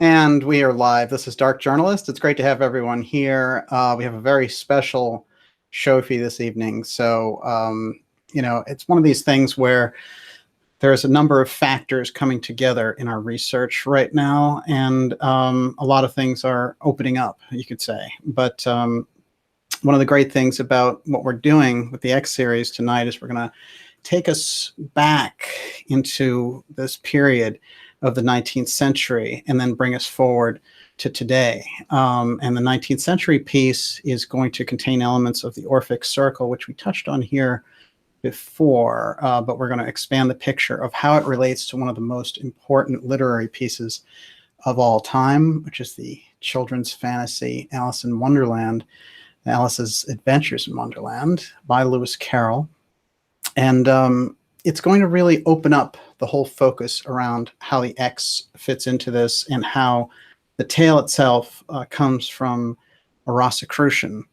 And we are live. This is Dark Journalist. It's great to have everyone here. We have a very special show for you this evening. So, it's one of these things where there's a number of factors coming together in our research right now, and a lot of things are opening up, you could say. But one of the great things about what we're doing with the X series tonight is we're going to take us back into this period of the 19th century and then bring us forward to today. And the 19th century piece is going to contain elements of the Orphic CIrcle, which we touched on here before, but we're going to expand the picture of how it relates to one of the most important literary pieces of all time, which is the children's fantasy Alice in Wonderland, Alice's Adventures in Wonderland by Lewis Carroll. And it's going to really open up the whole focus around how the X fits into this and how the tale itself comes from a Rosicrucian.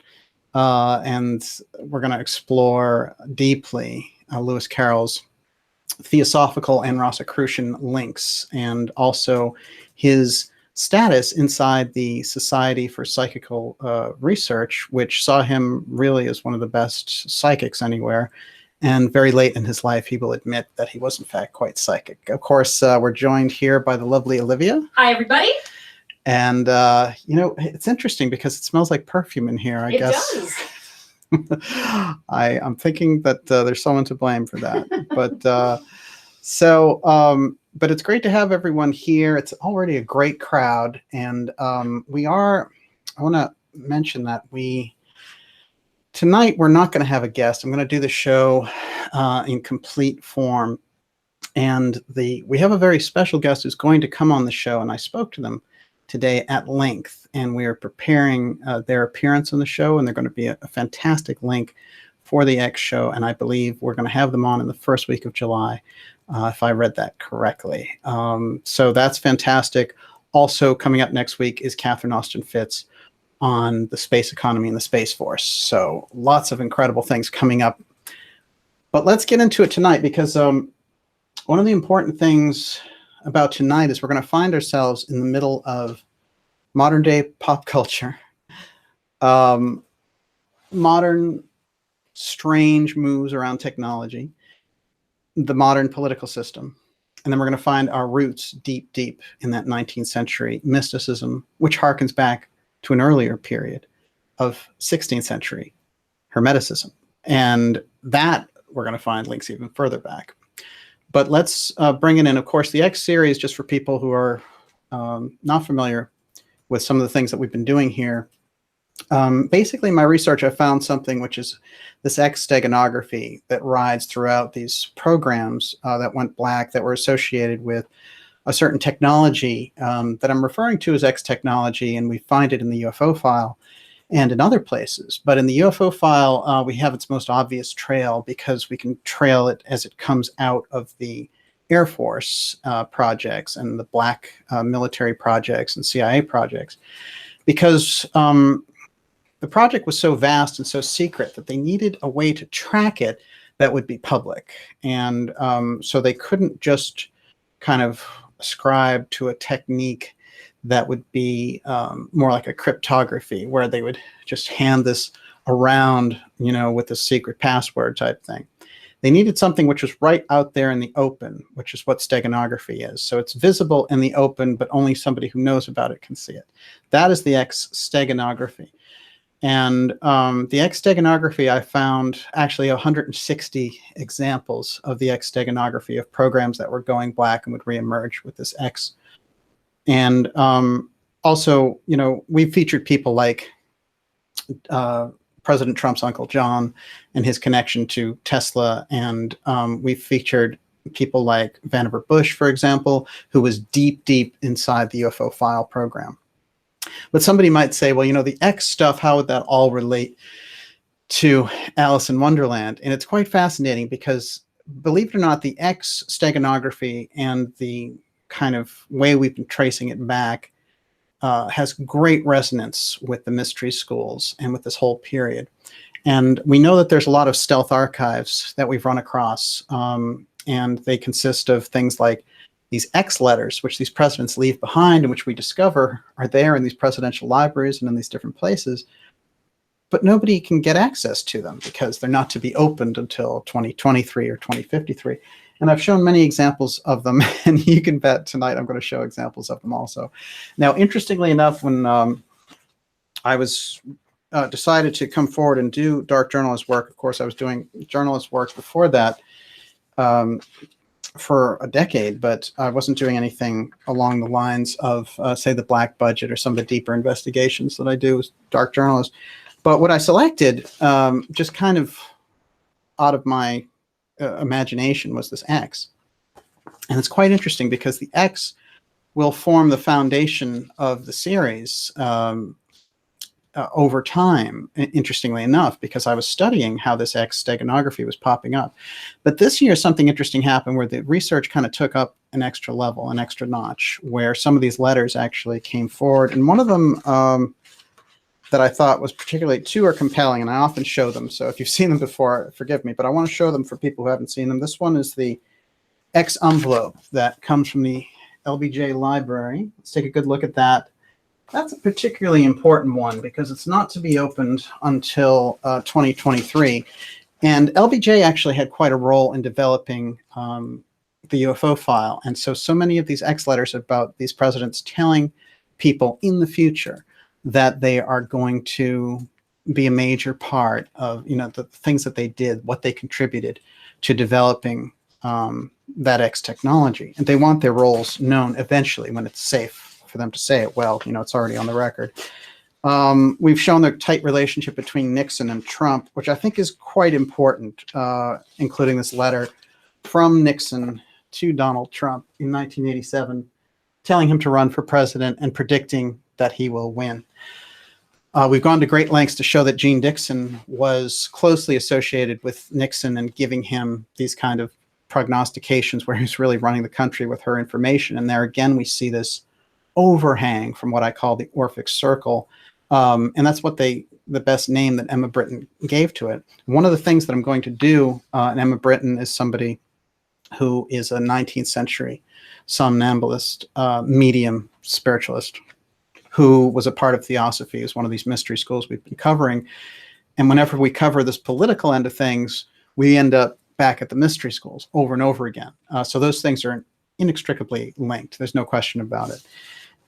And we're going to explore deeply Lewis Carroll's Theosophical and Rosicrucian links, and also his status inside the Society for Psychical Research, which saw him really as one of the best psychics anywhere. And very late in his life, he will admit that he was, in fact, quite psychic. Of course, we're joined here by the lovely Olivia. Hi, everybody. And, it's interesting because it smells like perfume in here, I guess. It does. I'm thinking that there's someone to blame for that. But but it's great to have everyone here. It's already a great crowd. And I want to mention that tonight, we're not going to have a guest. I'm going to do the show in complete form. And we have a very special guest who's going to come on the show. And I spoke to them today at length. And we are preparing their appearance on the show. And they're going to be a fantastic link for the X show. And I believe we're going to have them on in the first week of July, if I read that correctly. So that's fantastic. Also coming up next week is Catherine Austin Fitz on the space economy and the Space Force. So lots of incredible things coming up. But let's get into it tonight, because one of the important things about tonight is we're going to find ourselves in the middle of modern day pop culture, modern strange moves around technology, the modern political system. And then we're going to find our roots deep, deep in that 19th century mysticism, which harkens back to an earlier period of 16th century Hermeticism. And that we're going to find links even further back. But let's bring it in. Of course, the X series, just for people who are not familiar with some of the things that we've been doing here. Basically, my research, I found something which is this X Steganography that rides throughout these programs that went black, that were associated with a certain technology that I'm referring to as X technology, and we find it in the UFO file and in other places. But in the UFO file, we have its most obvious trail, because we can trail it as it comes out of the Air Force projects and the black military projects and CIA projects, because the project was so vast and so secret that they needed a way to track it that would be public. And so they couldn't just kind of ascribe to a technique that would be more like a cryptography, where they would just hand this around, with a secret password type thing. They needed something which was right out there in the open, which is what steganography is. So it's visible in the open, but only somebody who knows about it can see it. That is the X Steganography. And the X Steganography, I found actually 160 examples of the X Steganography of programs that were going black and would reemerge with this X. And also, we've featured people like President Trump's Uncle John and his connection to Tesla. And we've featured people like Vannevar Bush, for example, who was deep, deep inside the UFO file program. But somebody might say, well, the X stuff, how would that all relate to Alice in Wonderland? And it's quite fascinating, because believe it or not, the X Steganography and the kind of way we've been tracing it back has great resonance with the mystery schools and with this whole period. And we know that there's a lot of stealth archives that we've run across, and they consist of things like these X letters, which these presidents leave behind and which we discover are there in these presidential libraries and in these different places, but nobody can get access to them because they're not to be opened until 2023 or 2053. And I've shown many examples of them, and you can bet tonight I'm going to show examples of them also. Now, interestingly enough, when I was decided to come forward and do dark journalist work, of course, I was doing journalist work before that for a decade, but I wasn't doing anything along the lines of, say, the Black Budget or some of the deeper investigations that I do as dark journalist. But what I selected, just kind of out of my imagination, was this X. And it's quite interesting because the X will form the foundation of the series over time, interestingly enough, because I was studying how this X steganography was popping up. But this year, something interesting happened where the research kind of took up an extra level, an extra notch, where some of these letters actually came forward. And one of them that I thought was particularly, two are compelling, and I often show them. So if you've seen them before, forgive me, but I want to show them for people who haven't seen them. This one is the X envelope that comes from the LBJ library. Let's take a good look at that. That's a particularly important one because it's not to be opened until 2023. And LBJ actually had quite a role in developing the UFO file. And so many of these X letters about these presidents telling people in the future that they are going to be a major part of, the things that they did, what they contributed to developing that X technology. And they want their roles known eventually when it's safe for them to say it. Well, it's already on the record. We've shown the tight relationship between Nixon and Trump, which I think is quite important, including this letter from Nixon to Donald Trump in 1987, telling him to run for president and predicting that he will win. We've gone to great lengths to show that Gene Dixon was closely associated with Nixon and giving him these kind of prognostications where he's really running the country with her information. And there again, we see this overhang from what I call the Orphic CIrcle. And that's what the best name that Emma Britten gave to it. One of the things that I'm going to do, and Emma Britten is somebody who is a 19th century somnambulist, medium spiritualist, who was a part of Theosophy, is one of these mystery schools we've been covering. And whenever we cover this political end of things, we end up back at the mystery schools over and over again. So those things are inextricably linked. There's no question about it.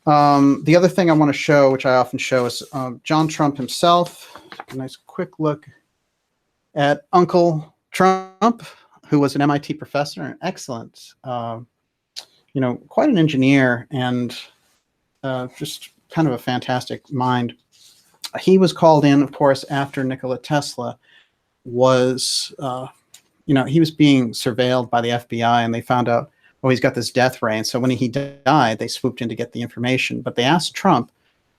The other thing I want to show, which I often show, is John Trump himself. A nice quick look at Uncle Trump, who was an MIT professor, an excellent, quite an engineer, and just kind of a fantastic mind. He was called in, of course, after Nikola Tesla was, he was being surveilled by the FBI, and they found out, oh, he's got this death ray. And so when he died, they swooped in to get the information. But they asked Trump,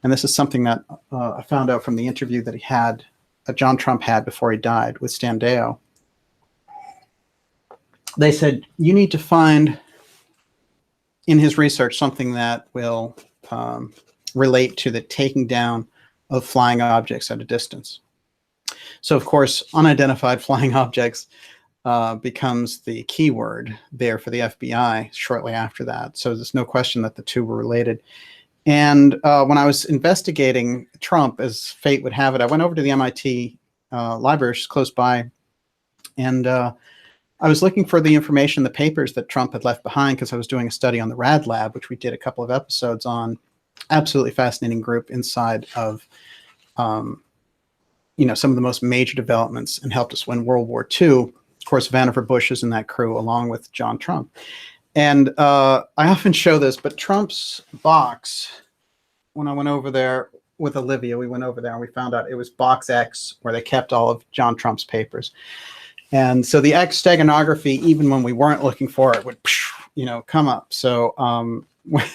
and this is something that I found out from the interview that he had, John Trump had before he died with Standeo. They said, you need to find in his research something that will relate to the taking down of flying objects at a distance. So, of course, unidentified flying objects becomes the keyword there for the FBI shortly after that. So there's no question that the two were related. And when I was investigating Trump, as fate would have it, I went over to the MIT library, which is close by, and I was looking for the information, the papers that Trump had left behind, because I was doing a study on the Rad Lab, which we did a couple of episodes on. Absolutely fascinating group inside of, some of the most major developments and helped us win World War II. Of course, Vannevar Bush is in that crew along with John Trump. And I often show this, but Trump's box, when I went over there with Olivia, we went over there and we found out it was box X, where they kept all of John Trump's papers. And so the X steganography, even when we weren't looking for it, would, come up. So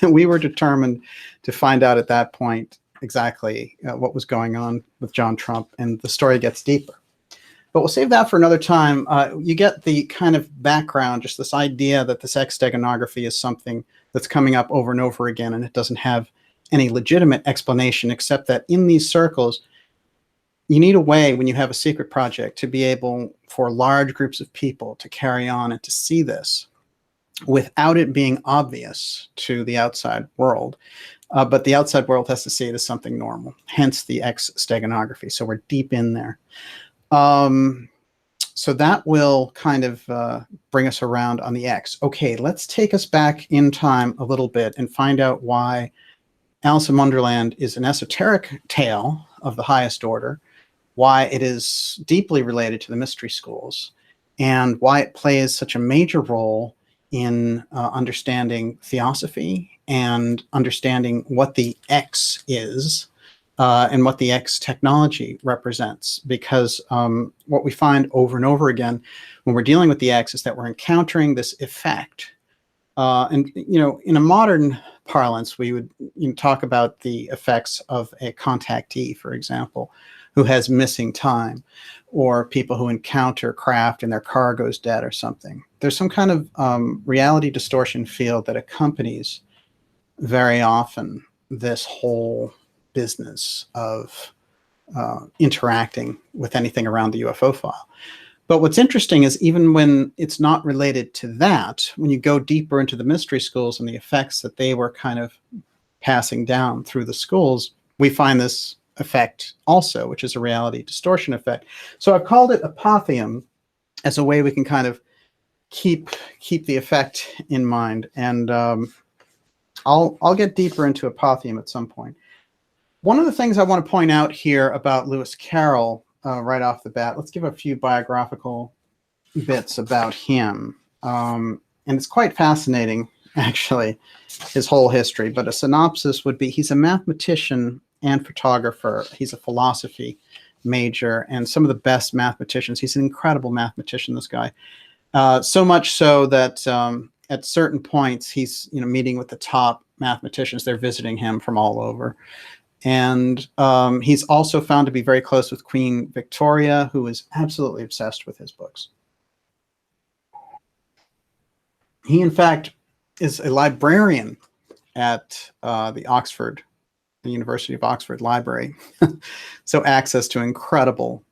we were determined to find out at that point exactly what was going on with John Trump, and the story gets deeper. But we'll save that for another time. You get the kind of background, just this idea that this X steganography is something that's coming up over and over again, and it doesn't have any legitimate explanation, except that in these circles, you need a way, when you have a secret project, to be able for large groups of people to carry on and to see this. without it being obvious to the outside world. But the outside world has to see it as something normal, hence the X Steganography. So we're deep in there. So that will kind of bring us around on the X. Okay, let's take us back in time a little bit and find out why Alice in Wonderland is an esoteric tale of the highest order, why it is deeply related to the mystery schools, and why it plays such a major role in understanding theosophy and understanding what the X is and what the X technology represents. Because what we find over and over again when we're dealing with the X is that we're encountering this effect. And, you know, in a modern parlance, we would talk about the effects of a contactee, for example, who has missing time, or people who encounter craft and their car goes dead or something. There's some kind of reality distortion field that accompanies very often this whole business of interacting with anything around the UFO file. But what's interesting is even when it's not related to that, when you go deeper into the mystery schools and the effects that they were kind of passing down through the schools, we find this effect also, which is a reality distortion effect. So I've called it apotheum as a way we can kind of keep the effect in mind. And I'll get deeper into apotheum at some point. One of the things I want to point out here about Lewis Carroll right off the bat, let's give a few biographical bits about him. And it's quite fascinating, actually, his whole history. But a synopsis would be he's a mathematician and photographer. He's a philosophy major and some of the best mathematicians. He's an incredible mathematician, this guy. So much so that at certain points he's meeting with the top mathematicians. They're visiting him from all over. And he's also found to be very close with Queen Victoria, who is absolutely obsessed with his books. He, in fact, is a librarian at the University of Oxford Library. So access to incredible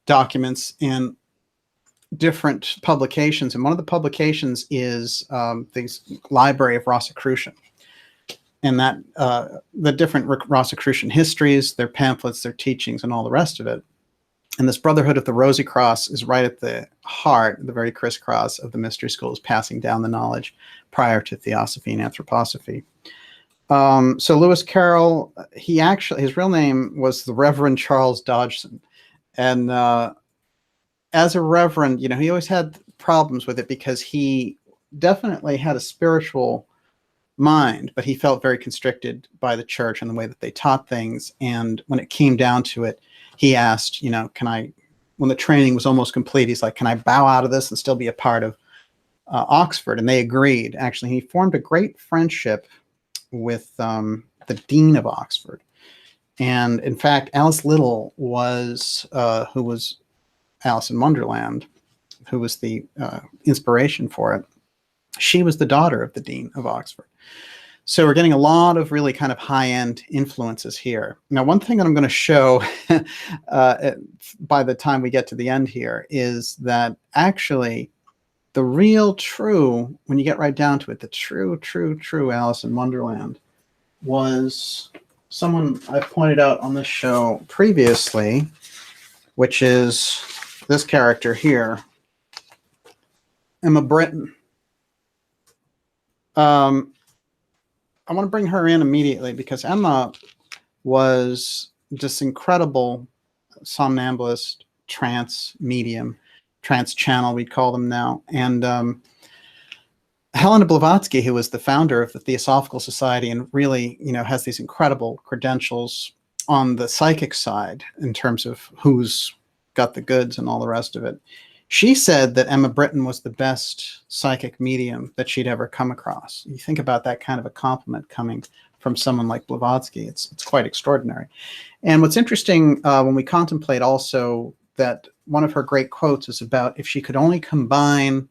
documents and different publications. And one of the publications is the Library of Rosicrucian. And that the different Rosicrucian histories, their pamphlets, their teachings, and all the rest of it. And this Brotherhood of the Rosy Cross is right at the heart, the very crisscross of the mystery schools, passing down the knowledge prior to Theosophy and Anthroposophy. So Lewis Carroll, his real name was the Reverend Charles Dodgson. And as a reverend, he always had problems with it because he definitely had a spiritual mind, but he felt very constricted by the church and the way that they taught things. And when it came down to it, he asked, when the training was almost complete, he's like, can I bow out of this and still be a part of Oxford? And they agreed. Actually, he formed a great friendship with the Dean of Oxford. And in fact, Alice Little was, who was Alice in Wonderland, who was the inspiration for it. She was the daughter of the Dean of Oxford. So we're getting a lot of really kind of high-end influences here. Now, one thing that I'm going to show by the time we get to the end here is that actually the real true, when you get right down to it, the true Alice in Wonderland was someone I pointed out on this show previously, which is this character here, Emma Britten. I want to bring her in immediately because Emma was this incredible somnambulist, trance medium, trance channel, we'd call them now. And Helena Blavatsky, who was the founder of the Theosophical Society and really, has these incredible credentials on the psychic side in terms of who's got the goods and all the rest of it. She said that Emma Britten was the best psychic medium that she'd ever come across. You think about that kind of a compliment coming from someone like Blavatsky. It's quite extraordinary. And what's interesting when we contemplate also that one of her great quotes is about if she could only combine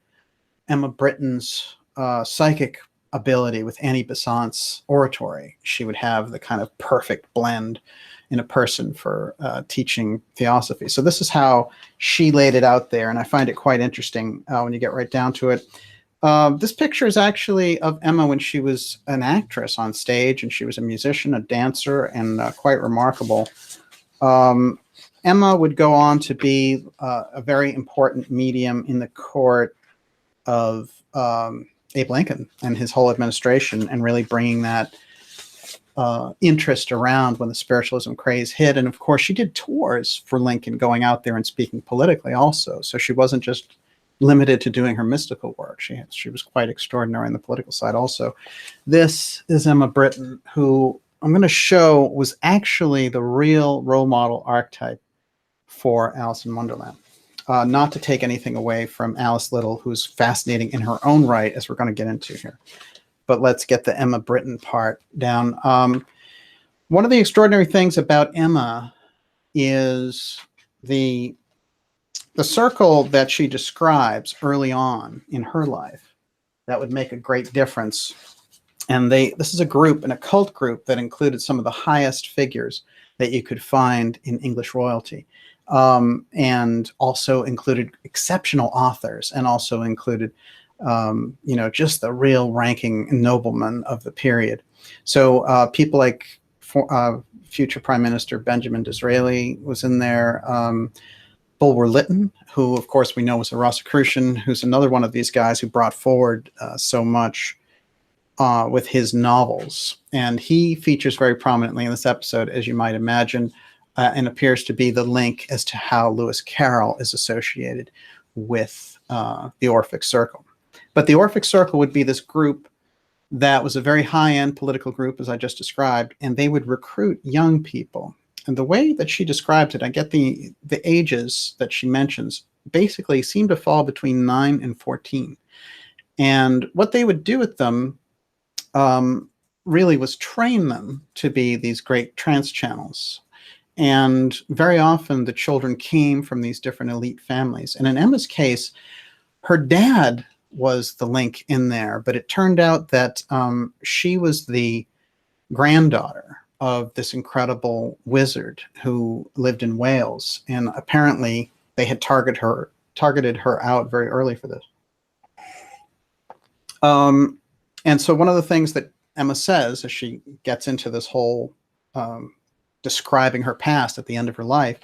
Emma Britten's psychic ability with Annie Besant's oratory, she would have the kind of perfect blend in a person for teaching Theosophy. So this is how she laid it out there, and I find it quite interesting when you get right down to it. This picture is actually of Emma when she was an actress on stage, and she was a musician, a dancer, and quite remarkable. Emma would go on to be a very important medium in the court of Abe Lincoln and his whole administration, and really bringing that interest around when the spiritualism craze hit. And of course, she did tours for Lincoln, going out there and speaking politically also. So she wasn't just limited to doing her mystical work. She was quite extraordinary on the political side also. This is Emma Britten, who I'm going to show was actually the real role model archetype for Alice in Wonderland. Not to take anything away from Alice Little, who's fascinating in her own right, as we're going to get into here. But let's get the Emma Britten part down. One of the extraordinary things about Emma is the circle that she describes early on in her life that would make a great difference. And this is a group, an occult group, that included some of the highest figures that you could find in English royalty, and also included exceptional authors, and also included just the real ranking noblemen of the period. So people like future Prime Minister Benjamin Disraeli was in there. Bulwer-Lytton, who of course we know was a Rosicrucian, who's another one of these guys who brought forward so much with his novels. And he features very prominently in this episode, as you might imagine, and appears to be the link as to how Lewis Carroll is associated with the Orphic CIrcle. But the Orphic CIrcle would be this group that was a very high-end political group, as I just described, and they would recruit young people. And the way that she describes it, I get the ages that she mentions basically seem to fall between 9 and 14. And what they would do with them really was train them to be these great trance channels. And very often the children came from these different elite families. And in Emma's case, her dad was the link in there, but it turned out that she was the granddaughter of this incredible wizard who lived in Wales. And apparently they had targeted her out very early for this. And so one of the things that Emma says as she gets into this whole describing her past at the end of her life,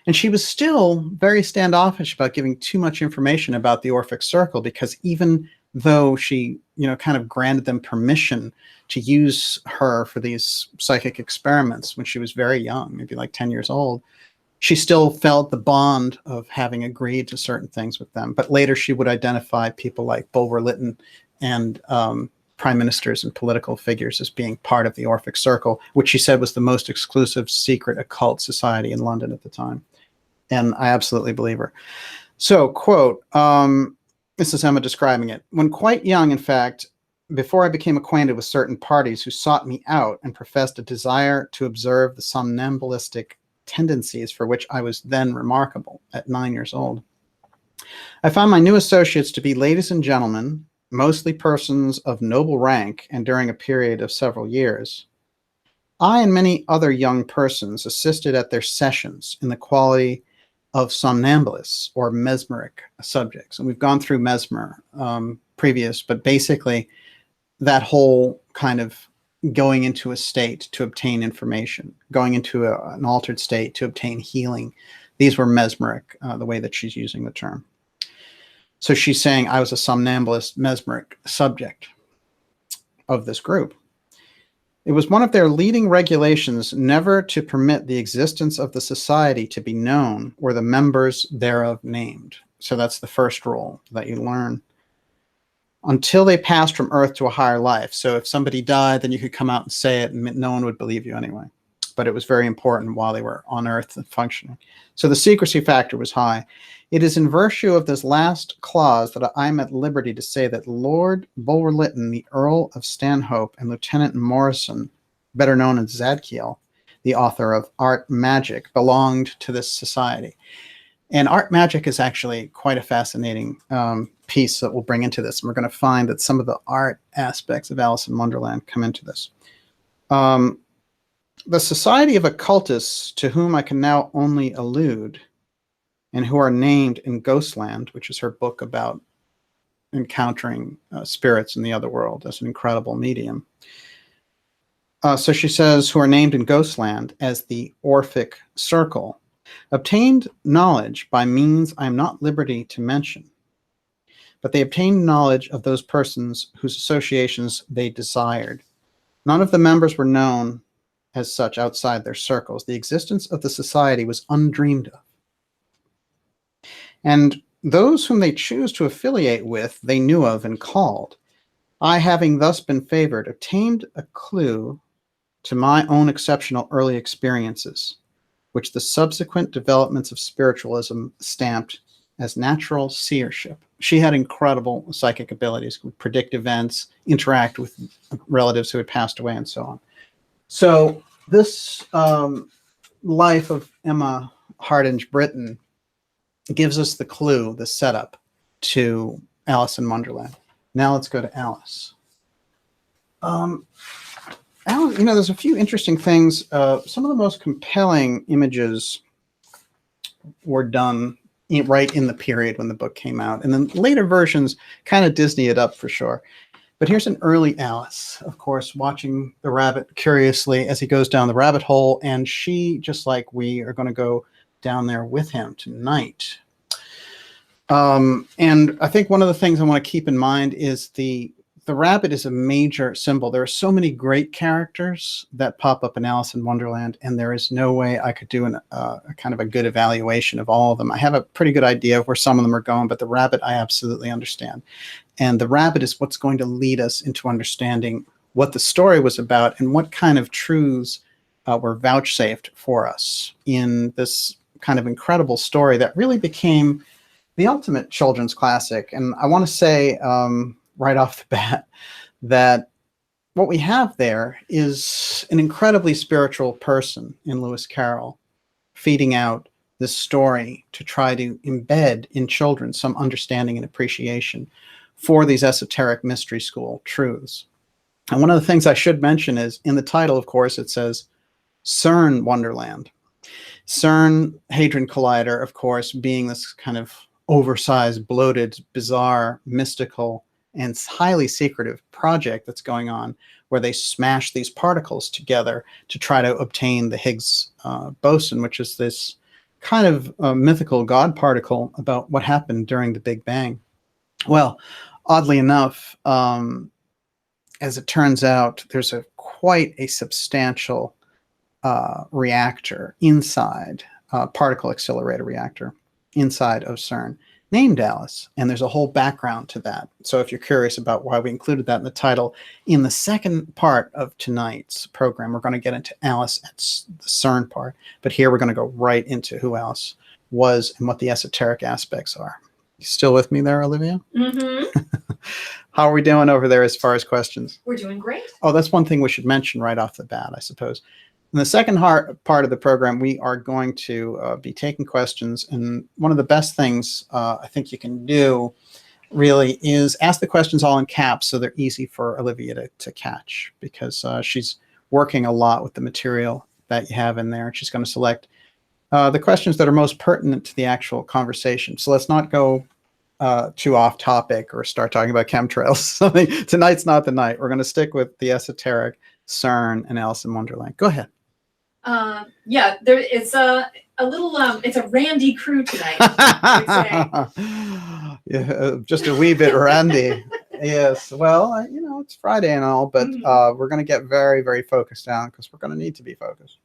and she was still very standoffish about giving too much information about the Orphic CIrcle, because even though she, kind of granted them permission to use her for these psychic experiments when she was very young, maybe like 10 years old, she still felt the bond of having agreed to certain things with them. But later she would identify people like Bulwer-Lytton and prime ministers and political figures as being part of the Orphic CIrcle, which she said was the most exclusive secret occult society in London at the time. And I absolutely believe her. So, quote, this is Emma describing it. When quite young, in fact, before I became acquainted with certain parties who sought me out and professed a desire to observe the somnambulistic tendencies for which I was then remarkable at 9 years old, I found my new associates to be ladies and gentlemen, mostly persons of noble rank, and during a period of several years, I and many other young persons assisted at their sessions in the quality of somnambulists or mesmeric subjects. And we've gone through mesmer previous, but basically that whole kind of going into a state to obtain information, going into an altered state to obtain healing. These were mesmeric, the way that she's using the term. So she's saying I was a somnambulist mesmeric subject of this group. It was one of their leading regulations never to permit the existence of the society to be known or the members thereof named. So that's the first rule that you learn. Until they passed from earth to a higher life. So if somebody died, then you could come out and say it and no one would believe you anyway. But it was very important while they were on earth and functioning. So the secrecy factor was high. It is in virtue of this last clause that I am at liberty to say that Lord Bulwer-Lytton, the Earl of Stanhope, and Lieutenant Morrison, better known as Zadkiel, the author of Art Magic, belonged to this society. And Art Magic is actually quite a fascinating piece that we'll bring into this. And we're going to find that some of the art aspects of Alice in Wonderland come into this. The Society of Occultists, to whom I can now only allude, and who are named in Ghostland, which is her book about encountering spirits in the other world as an incredible medium. So she says, who are named in Ghostland as the Orphic CIrcle, obtained knowledge by means I am not at liberty to mention, but they obtained knowledge of those persons whose associations they desired. None of the members were known as such outside their circles. The existence of the society was undreamed of. And those whom they choose to affiliate with, they knew of and called. I, having thus been favored, obtained a clue to my own exceptional early experiences, which the subsequent developments of spiritualism stamped as natural seership. She had incredible psychic abilities, could predict events, interact with relatives who had passed away, and so on. So this life of Emma Hardinge Britten gives us the clue, the setup to Alice in Wonderland. Now let's go to Alice. Alice, you know, there's a few interesting things. Some of the most compelling images were done right in the period when the book came out. And then later versions kind of Disney it up for sure. But here's an early Alice, of course, watching the rabbit curiously as he goes down the rabbit hole. And she, just like we, are going to go down there with him tonight. And I think one of the things I want to keep in mind is the rabbit is a major symbol. There are so many great characters that pop up in Alice in Wonderland, and there is no way I could do a kind of a good evaluation of all of them. I have a pretty good idea of where some of them are going, but the rabbit I absolutely understand. And the rabbit is what's going to lead us into understanding what the story was about and what kind of truths were vouchsafed for us in this kind of incredible story that really became the ultimate children's classic. And I want to say right off the bat that what we have there is an incredibly spiritual person in Lewis Carroll feeding out this story to try to embed in children some understanding and appreciation for these esoteric mystery school truths. And one of the things I should mention is in the title, of course, it says CERN Wonderland. CERN, Hadron Collider, of course, being this kind of oversized, bloated, bizarre, mystical, and highly secretive project that's going on where they smash these particles together to try to obtain the Higgs boson, which is this kind of mythical God particle about what happened during the Big Bang. Well, oddly enough, as it turns out, there's quite a substantial reactor inside, particle accelerator reactor inside of CERN named Alice, and there's a whole background to that. So if you're curious about why we included that in the title, in the second part of tonight's program, we're going to get into Alice at the CERN part, but here we're going to go right into who Alice was and what the esoteric aspects are. You still with me there, Olivia? Mm-hmm. How are we doing over there as far as questions? We're doing great. Oh, that's one thing we should mention right off the bat, I suppose. In the second part of the program, we are going to be taking questions. And one of the best things I think you can do really is ask the questions all in caps so they're easy for Olivia to catch, because she's working a lot with the material that you have in there. She's going to select the questions that are most pertinent to the actual conversation. So let's not go too off topic or start talking about chemtrails. Tonight's not the night. We're going to stick with the esoteric, CERN, and Alice in Wonderland. Go ahead. Yeah, it's a little it's a randy crew tonight, I would say. Yeah, just a wee bit randy. Yes. Well, you know, it's Friday and all, but we're going to get very, very focused down because we're going to need to be focused.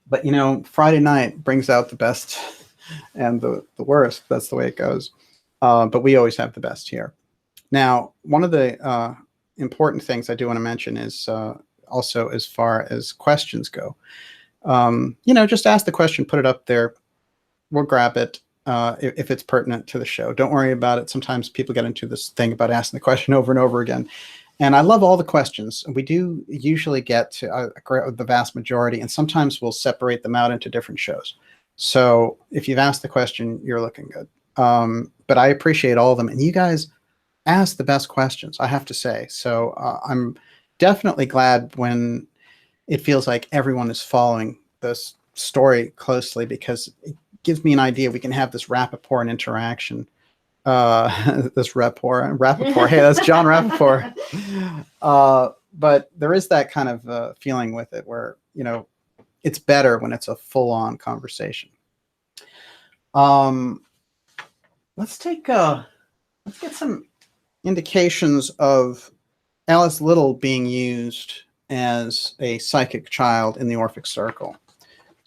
But you know, Friday night brings out the best and the worst. That's the way it goes. But we always have the best here. Now, one of the important things I do want to mention is also as far as questions go. You know, just ask the question, put it up there. We'll grab it if it's pertinent to the show. Don't worry about it. Sometimes people get into this thing about asking the question over and over again. And I love all the questions. We do usually get to the vast majority, and sometimes we'll separate them out into different shows. So if you've asked the question, you're looking good. But I appreciate all of them. And you guys ask the best questions, I have to say. So I'm definitely glad when it feels like everyone is following this story closely, because it gives me an idea we can have this rapport and interaction this Rappaport. Hey, that's John Rappaport. But there is that kind of feeling with it where, you know, it's better when it's a full-on conversation. Let's get some indications of Alice Little being used as a psychic child in the Orphic CIrcle.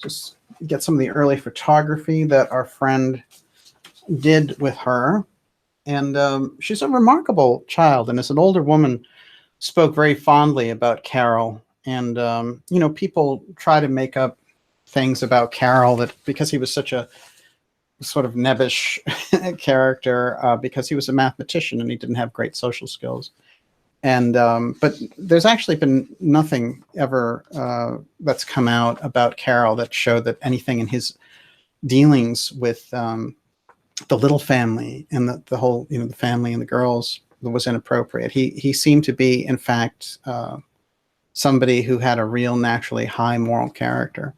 Just get some of the early photography that our friend did with her. And she's a remarkable child. And as an older woman, spoke very fondly about Carroll. And, you know, people try to make up things about Carroll that because he was such a sort of nebbish character, because he was a mathematician and he didn't have great social skills. And but there's actually been nothing ever that's come out about Carroll that showed that anything in his dealings with the Little family and the whole, you know, the family and the girls was inappropriate. He seemed to be, in fact, somebody who had a real naturally high moral character.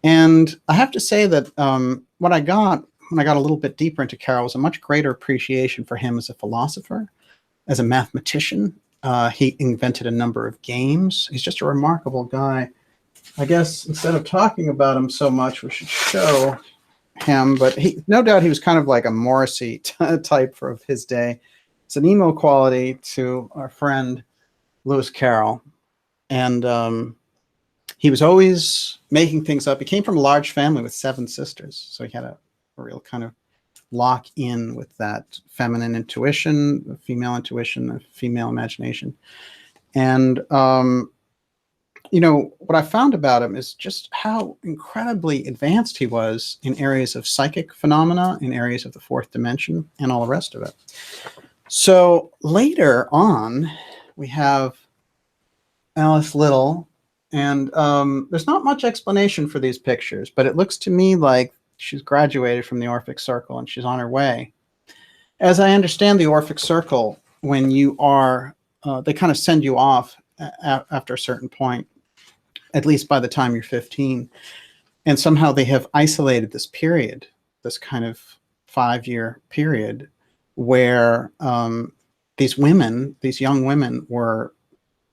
And I have to say that what I got when I got a little bit deeper into Carroll was a much greater appreciation for him as a philosopher, as a mathematician. He invented a number of games. He's just a remarkable guy. I guess instead of talking about him so much, we should show him. But no doubt he was kind of like a Morrissey type of his day. It's an emo quality to our friend Lewis Carroll. And he was always making things up. He came from a large family with 7 sisters. So he had a real kind of lock in with that feminine intuition, the female imagination. And, you know, what I found about him is just how incredibly advanced he was in areas of psychic phenomena, in areas of the 4th dimension, and all the rest of it. So later on, we have Alice Little, and there's not much explanation for these pictures, but it looks to me like she's graduated from the Orphic CIrcle and she's on her way. As I understand the Orphic CIrcle, when you are, they kind of send you off after a certain point, at least by the time you're 15. And somehow they have isolated this period, this kind of 5-year period where these young women were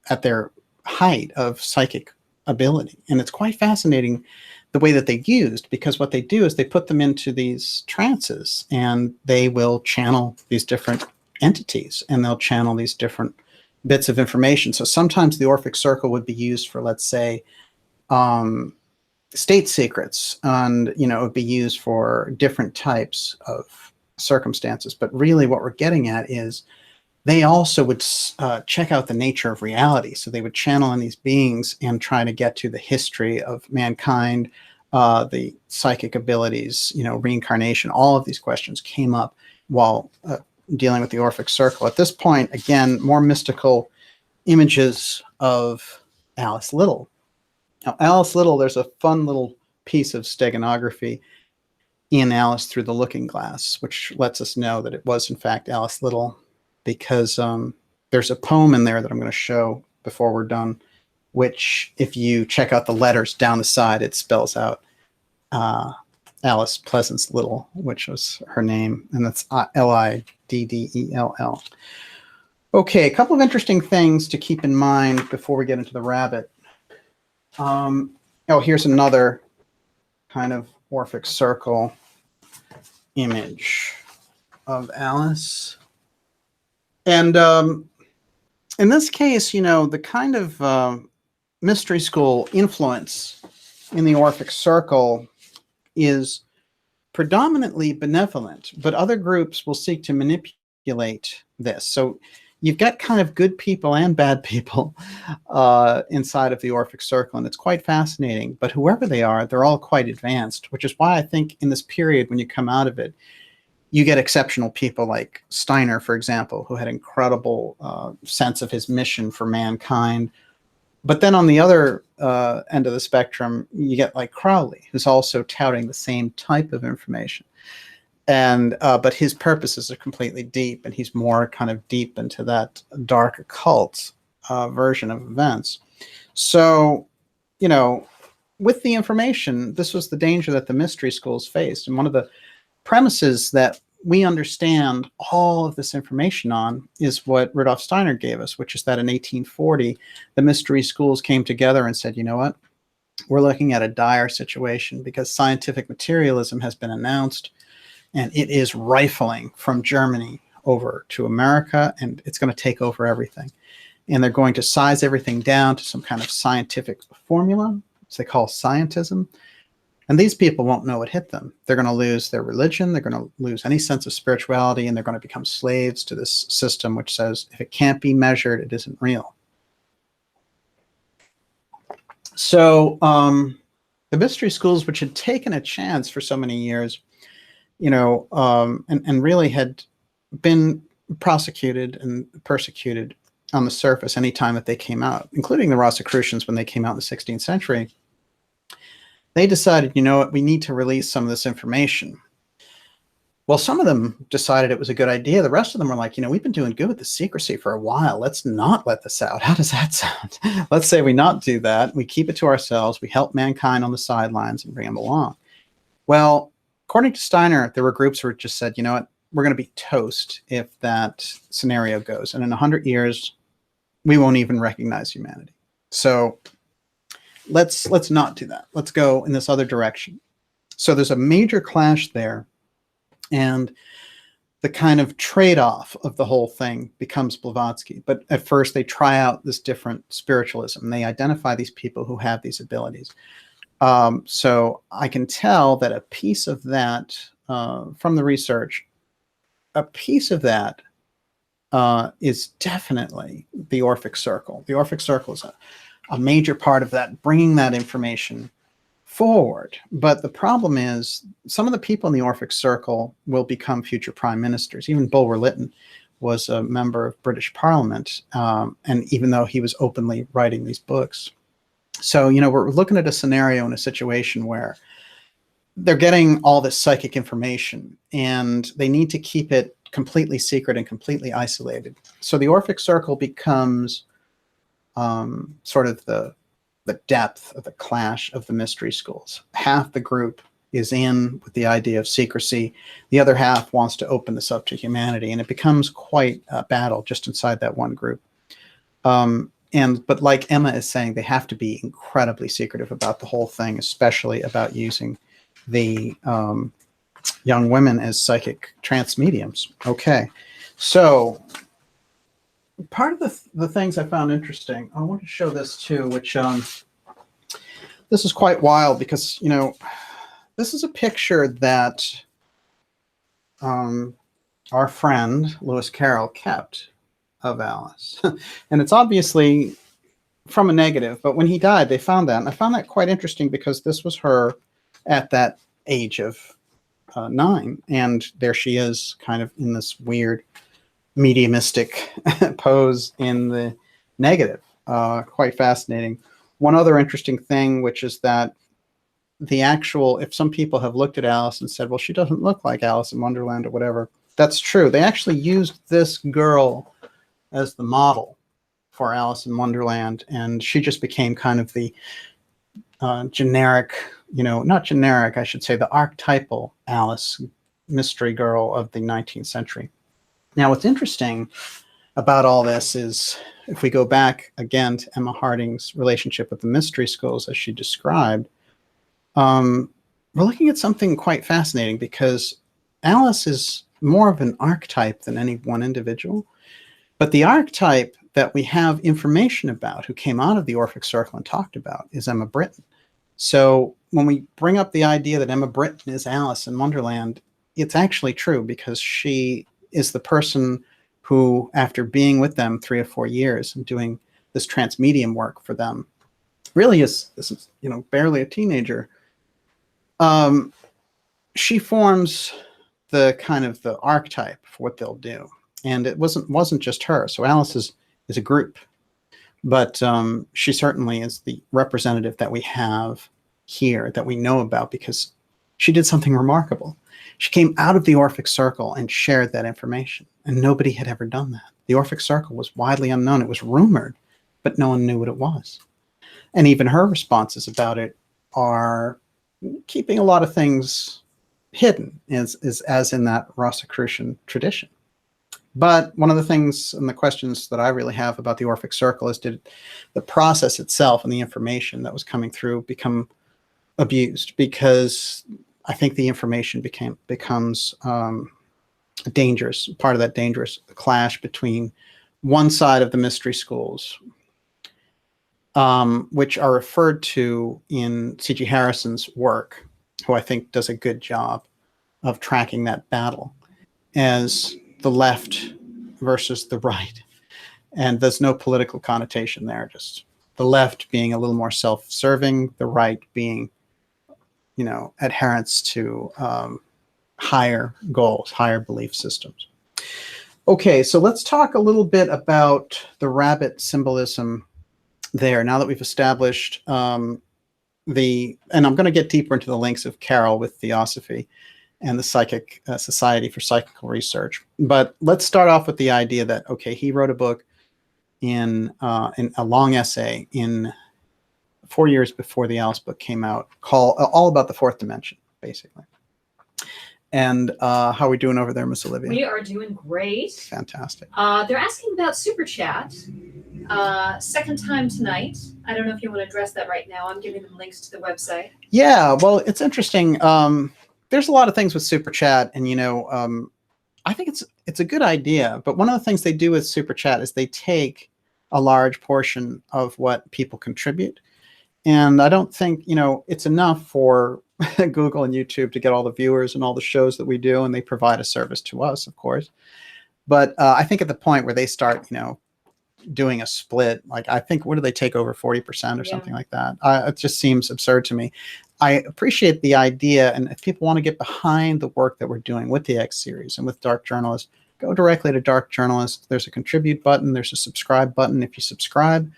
at their height of psychic ability. And it's quite fascinating the way that they used, because what they do is they put them into these trances and they will channel these different entities and they'll channel these different bits of information. So sometimes the Orphic CIrcle would be used for, let's say, state secrets, and, you know, it would be used for different types of circumstances. But really what we're getting at is they also would check out the nature of reality. So they would channel in these beings and try to get to the history of mankind, the psychic abilities, you know, reincarnation. All of these questions came up while dealing with the Orphic CIrcle. At this point, again, more mystical images of Alice Little. Now, Alice Little, there's a fun little piece of steganography in Alice Through the Looking Glass, which lets us know that it was, in fact, Alice Little, because there's a poem in there that I'm going to show before we're done, which if you check out the letters down the side, it spells out Alice Pleasance Little, which was her name, and that's Liddell. Okay, a couple of interesting things to keep in mind before we get into the rabbit. Oh, here's another kind of Orphic CIrcle image of Alice. And in this case, you know, the kind of mystery school influence in the Orphic CIrcle is predominantly benevolent, but other groups will seek to manipulate this. So you've got kind of good people and bad people inside of the Orphic CIrcle, and it's quite fascinating. But whoever they are, they're all quite advanced, which is why I think in this period, when you come out of it, you get exceptional people like Steiner, for example, who had incredible sense of his mission for mankind. But then on the other end of the spectrum, you get like Crowley, who's also touting the same type of information. And but his purposes are completely deep, and he's more kind of deep into that dark occult version of events. So, you know, with the information, this was the danger that the mystery schools faced. And one of the premises that we understand all of this information on is what Rudolf Steiner gave us, which is that in 1840, the mystery schools came together and said, you know what? We're looking at a dire situation because scientific materialism has been announced and it is rifling from Germany over to America, and it's going to take over everything. And they're going to size everything down to some kind of scientific formula, which they call scientism. And these people won't know what hit them. They're going to lose their religion. They're going to lose any sense of spirituality, and they're going to become slaves to this system which says if it can't be measured, it isn't real. So the mystery schools, which had taken a chance for so many years, you know, and really had been prosecuted and persecuted on the surface any time that they came out, including the Rosicrucians when they came out in the 16th century, they decided, you know what, we need to release some of this information. Well, some of them decided it was a good idea. The rest of them were like, you know, we've been doing good with the secrecy for a while. Let's not let this out. How does that sound? Let's say we not do that. We keep it to ourselves. We help mankind on the sidelines and bring them along. Well, according to Steiner, there were groups who just said, you know what, we're going to be toast if that scenario goes. And in 100 years, we won't even recognize humanity. So let's not do that. Let's go in this other direction. So there's a major clash there. And the kind of trade-off of the whole thing becomes Blavatsky. But at first, they try out this different spiritualism. They identify these people who have these abilities. So I can tell that a piece of that, from the research, a piece of that is definitely the Orphic CIrcle. The Orphic CIrcle is a major part of that, bringing that information forward. But the problem is some of the people in the Orphic CIrcle will become future prime ministers. Even Bulwer-Lytton was a member of British Parliament, and even though he was openly writing these books. So, you know, we're looking at a scenario in a situation where they're getting all this psychic information and they need to keep it completely secret and completely isolated. So the Orphic CIrcle becomes sort of the depth of the clash of the mystery schools. Half the group is in with the idea of secrecy. The other half wants to open this up to humanity, and it becomes quite a battle just inside that one group. But like Emma is saying, they have to be incredibly secretive about the whole thing, especially about using the young women as psychic trance mediums. Okay, so part of the things I found interesting, I want to show this too, which this is quite wild because, you know, this is a picture that our friend Lewis Carroll kept of Alice. And it's obviously from a negative, but when he died, they found that. And I found that quite interesting because this was her at that age of 9. And there she is kind of in this weird mediumistic pose in the negative. Quite fascinating. One other interesting thing, which is that the actual, if some people have looked at Alice and said, well, she doesn't look like Alice in Wonderland or whatever, that's true. They actually used this girl as the model for Alice in Wonderland, and she just became kind of the generic, you know, not generic, I should say, the archetypal Alice mystery girl of the 19th century. Now, what's interesting about all this is, if we go back again to Emma Harding's relationship with the mystery schools as she described, we're looking at something quite fascinating because Alice is more of an archetype than any one individual. But the archetype that we have information about, who came out of the Orphic CIrcle and talked about, is Emma Britten. So when we bring up the idea that Emma Britten is Alice in Wonderland, it's actually true because she is the person who, after being with them 3 or 4 years and doing this trance medium work for them, really is, this is, you know, barely a teenager. She forms the kind of the archetype for what they'll do. And it wasn't just her. So Alice is a group, but she certainly is the representative that we have here, that we know about, because she did something remarkable. She came out of the Orphic CIrcle and shared that information, and nobody had ever done that. The Orphic CIrcle was widely unknown. It was rumored, but no one knew what it was. And even her responses about it are keeping a lot of things hidden, is as in that Rosicrucian tradition. But one of the things and the questions that I really have about the Orphic CIrcle is, did the process itself and the information that was coming through become abused? Because I think the information becomes dangerous, part of that dangerous clash between one side of the mystery schools, which are referred to in C.G. Harrison's work, who I think does a good job of tracking that battle, as the left versus the right. And there's no political connotation there, just the left being a little more self-serving, the right being, adherence to higher goals, higher belief systems. Okay, so let's talk a little bit about the rabbit symbolism there, now that we've established and I'm going to get deeper into the links of Carroll with Theosophy and the Psychic Society for Psychical Research. But let's start off with the idea that, okay, he wrote a book in a long essay in 4 years before the Alice book came out, called all about the fourth dimension, basically. And how are we doing over there, Miss Olivia? We are doing great. Fantastic. They're asking about Super Chat. Second time tonight. I don't know if you want to address that right now. I'm giving them links to the website. Yeah, well, it's interesting. There's a lot of things with Super Chat, and I think it's a good idea. But one of the things they do with Super Chat is they take a large portion of what people contribute, and I don't think it's enough for Google and YouTube to get all the viewers and all the shows that we do, and they provide a service to us, of course. But I think at the point where they start, doing a split, like I think, what do they take, over 40% or something like that? It just seems absurd to me. I appreciate the idea, and if people want to get behind the work that we're doing with the X series and with Dark Journalist, go directly to Dark Journalist. There's a contribute button. There's a subscribe button. If you subscribe,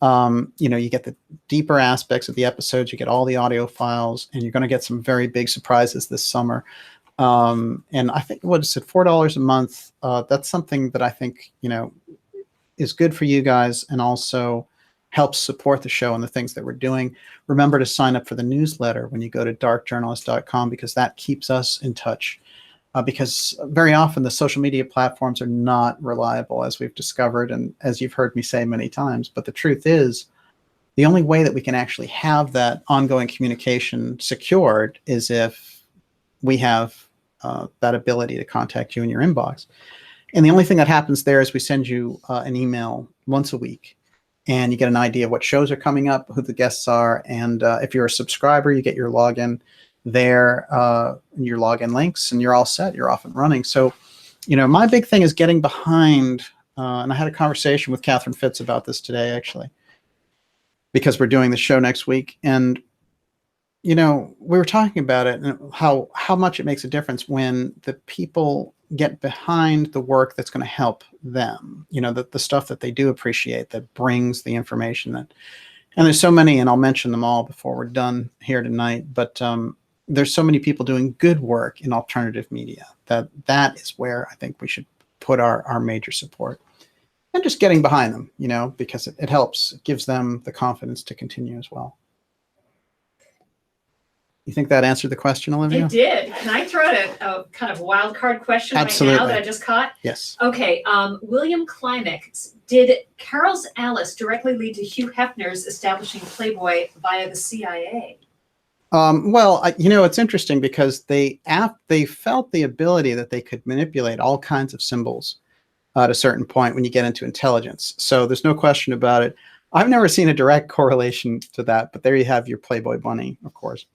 you get the deeper aspects of the episodes. You get all the audio files, and you're going to get some very big surprises this summer. And I think, what is it, $4 a month? That's something that I think, is good for you guys, and also helps support the show and the things that we're doing. Remember to sign up for the newsletter when you go to darkjournalist.com, because that keeps us in touch. Because very often the social media platforms are not reliable, as we've discovered, and as you've heard me say many times. But the truth is, the only way that we can actually have that ongoing communication secured is if we have that ability to contact you in your inbox. And the only thing that happens there is we send you an email once a week, and you get an idea of what shows are coming up, who the guests are, and if you're a subscriber, you get your login there, your login links, and you're all set. You're off and running. So, my big thing is getting behind, and I had a conversation with Catherine Fitz about this today, actually, because we're doing the show next week, and we were talking about it and how much it makes a difference when the people get behind the work that's going to help them, the stuff that they do appreciate, that brings the information that, and there's so many, and I'll mention them all before we're done here tonight, but there's so many people doing good work in alternative media that is where I think we should put our major support, and just getting behind them, because it helps, it gives them the confidence to continue as well. You think that answered the question, Olivia? It did. Can I throw out a kind of wild card question Absolutely. right now that I just caught? Yes. Okay. William Klimek, did Carroll's Alice directly lead to Hugh Hefner's establishing Playboy via the CIA? Well, it's interesting, because they felt the ability that they could manipulate all kinds of symbols at a certain point when you get into intelligence. So there's no question about it. I've never seen a direct correlation to that, but there you have your Playboy bunny, of course.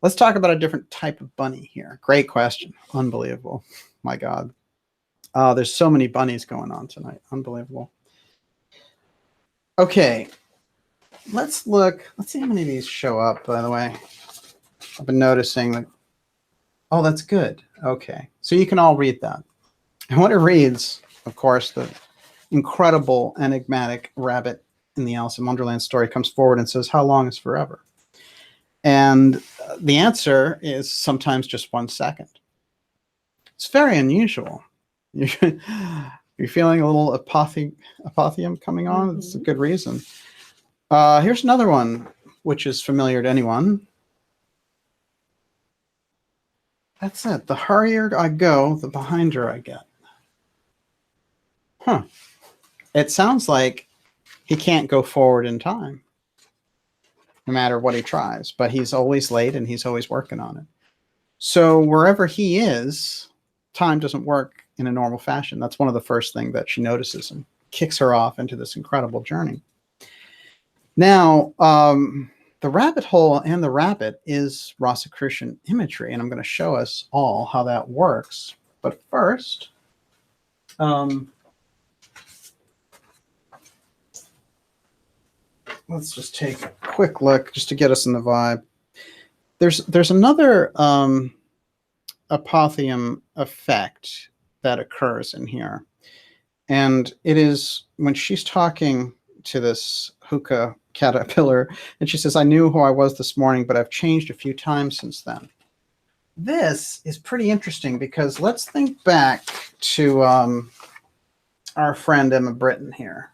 Let's talk about a different type of bunny here. Great question. Unbelievable. My God. There's so many bunnies going on tonight. Unbelievable. Okay. Let's look. Let's see how many of these show up, by the way. I've been noticing that. Oh, that's good. Okay. So you can all read that. And what it reads, of course, the incredible enigmatic rabbit in the Alice in Wonderland story comes forward and says, "How long is forever?" And the answer is sometimes just 1 second. It's very unusual. You're feeling a little apotheum coming on. Mm-hmm. It's a good reason. Here's another one, which is familiar to anyone. That's it. The hurrier I go, the behinder I get. Huh. It sounds like he can't go forward in time, no matter what he tries, but he's always late and he's always working on it. So wherever he is, time doesn't work in a normal fashion. That's one of the first things that she notices and kicks her off into this incredible journey. Now, the rabbit hole and the rabbit is Rosicrucian imagery, and I'm going to show us all how that works. But first, let's just take a quick look just to get us in the vibe. There's another apotheum effect that occurs in here, and it is when she's talking to this hookah caterpillar, and she says, "I knew who I was this morning, but I've changed a few times since then." This is pretty interesting because let's think back to our friend Emma Britten here,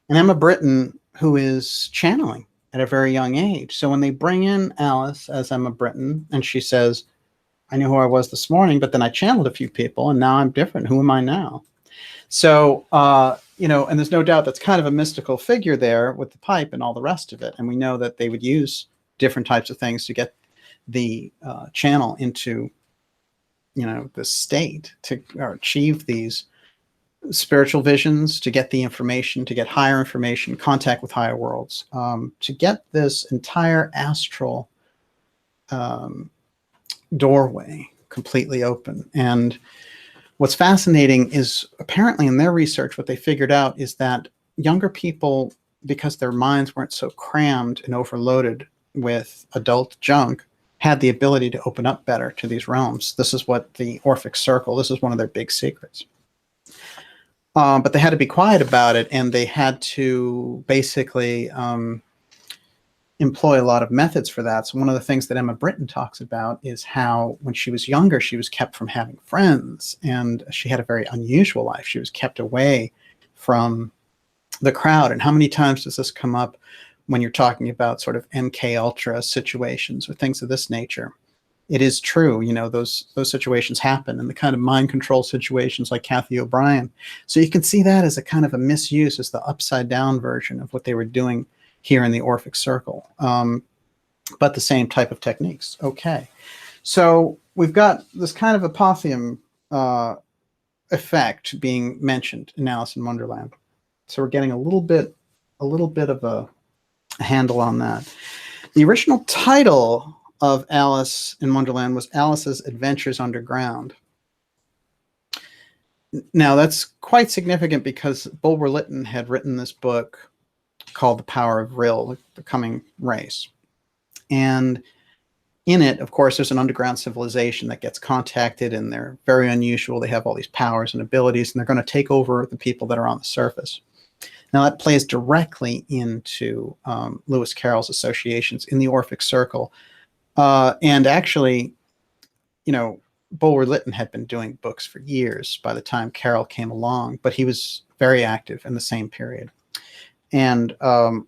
and Emma Britten, who is channeling at a very young age. So when they bring in Alice as Emma Britten, and she says, "I knew who I was this morning, but then I channeled a few people, and now I'm different. Who am I now?" So, you know, and there's no doubt that's kind of a mystical figure there with the pipe and all the rest of it. And we know that they would use different types of things to get the channel into, you know, the state to or achieve these spiritual visions, to get the information, to get higher information, contact with higher worlds, to get this entire astral doorway completely open. And what's fascinating is apparently in their research, what they figured out is that younger people, because their minds weren't so crammed and overloaded with adult junk, had the ability to open up better to these realms. This is what the Orphic CIrcle, this is one of their big secrets. But they had to be quiet about it, and they had to basically employ a lot of methods for that. So one of the things that Emma Britten talks about is how when she was younger, she was kept from having friends, and she had a very unusual life. She was kept away from the crowd. And how many times does this come up when you're talking about sort of MK Ultra situations or things of this nature? It is true, you know, those situations happen, and the kind of mind control situations like Kathy O'Brien. So you can see that as a kind of a misuse, as the upside down version of what they were doing here in the Orphic CIrcle, but the same type of techniques. Okay, so we've got this kind of apotheum effect being mentioned in Alice in Wonderland. So we're getting a little bit of a handle on that. The original title of Alice in Wonderland was Alice's Adventures Underground. Now that's quite significant because Bulwer-Lytton had written this book called The Power of Vril, the Coming Race. And in it, of course, there's an underground civilization that gets contacted, and they're very unusual. They have all these powers and abilities, and they're going to take over the people that are on the surface. Now that plays directly into Lewis Carroll's associations in the Orphic CIrcle. And actually, you know, Bulwer-Lytton had been doing books for years by the time Carroll came along, but he was very active in the same period. And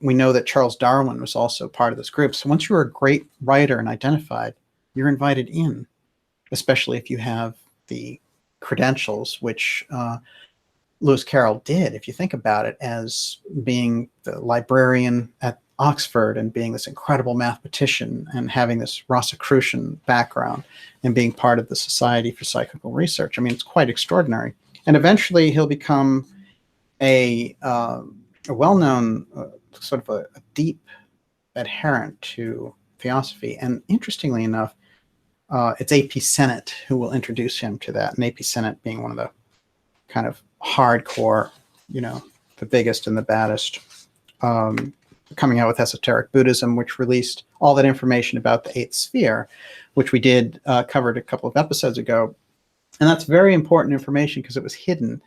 we know that Charles Darwin was also part of this group. So once you're a great writer and identified, you're invited in, especially if you have the credentials, which Lewis Carroll did, if you think about it, as being the librarian at Oxford and being this incredible mathematician and having this Rosicrucian background and being part of the Society for Psychical Research. I mean, it's quite extraordinary. And eventually he'll become a well-known, sort of a deep adherent to Theosophy. And interestingly enough, it's A.P. Sennett who will introduce him to that. And A.P. Sennett being one of the kind of hardcore, you know, the biggest and the baddest, coming out with Esoteric Buddhism, which released all that information about the eighth sphere, which we did covered a couple of episodes ago. And that's very important information because it was hidden,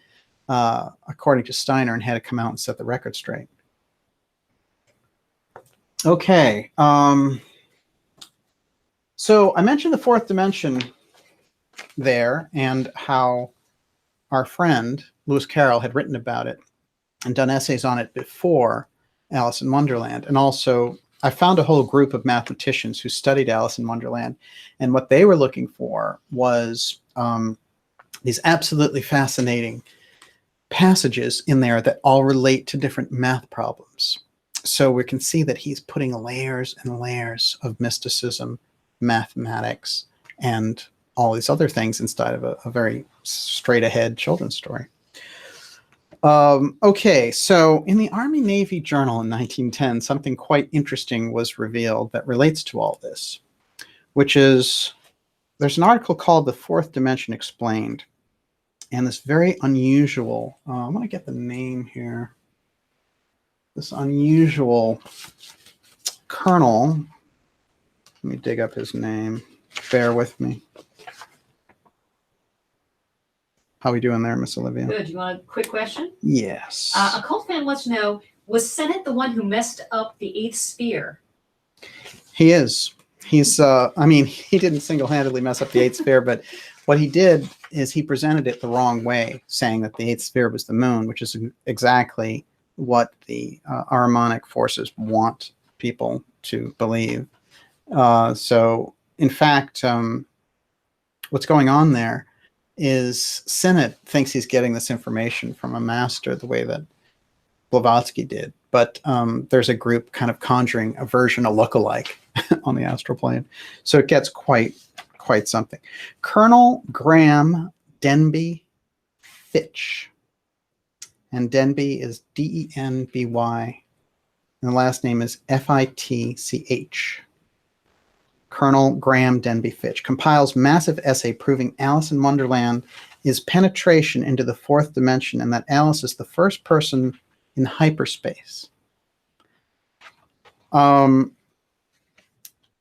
according to Steiner, and had to come out and set the record straight. Okay. So I mentioned the fourth dimension there and how our friend Lewis Carroll had written about it and done essays on it before Alice in Wonderland, and also I found a whole group of mathematicians who studied Alice in Wonderland, and what they were looking for was these absolutely fascinating passages in there that all relate to different math problems. So we can see that he's putting layers and layers of mysticism, mathematics, and all these other things inside of a very straight ahead children's story. Okay, so in the Army Navy Journal in 1910, something quite interesting was revealed that relates to all this, which is there's an article called The Fourth Dimension Explained, and this very unusual, I'm going to get the name here, this unusual colonel, let me dig up his name, bear with me. How we doing there, Miss Olivia? Good. You want a quick question? Yes. A cult fan wants to know, was Sennett the one who messed up the eighth sphere? He is. He's, I mean, he didn't single-handedly mess up the eighth sphere, but what he did is he presented it the wrong way, saying that the eighth sphere was the moon, which is exactly what the Ahrimanic forces want people to believe. So, in fact, what's going on there is Sennett thinks he's getting this information from a master the way that Blavatsky did, but there's a group kind of conjuring a version, a lookalike on the astral plane. So it gets quite something. Colonel Graham Denby Fitch. And Denby is D-E-N-B-Y. And the last name is F-I-T-C-H. Colonel Graham Denby Fitch compiles massive essay proving Alice in Wonderland is penetration into the fourth dimension and that Alice is the first person in hyperspace.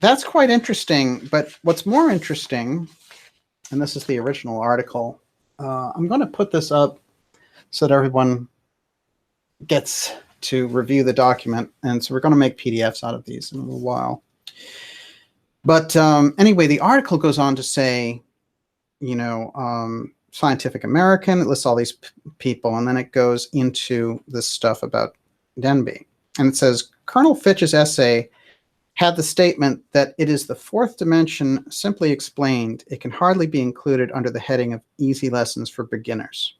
That's quite interesting, but what's more interesting, and this is the original article, I'm going to put this up so that everyone gets to review the document, and so we're going to make PDFs out of these in a little while. But anyway, the article goes on to say, you know, Scientific American, it lists all these people, and then it goes into this stuff about Denby. And it says, Colonel Fitch's essay had the statement that it is the fourth dimension simply explained. It can hardly be included under the heading of easy lessons for beginners.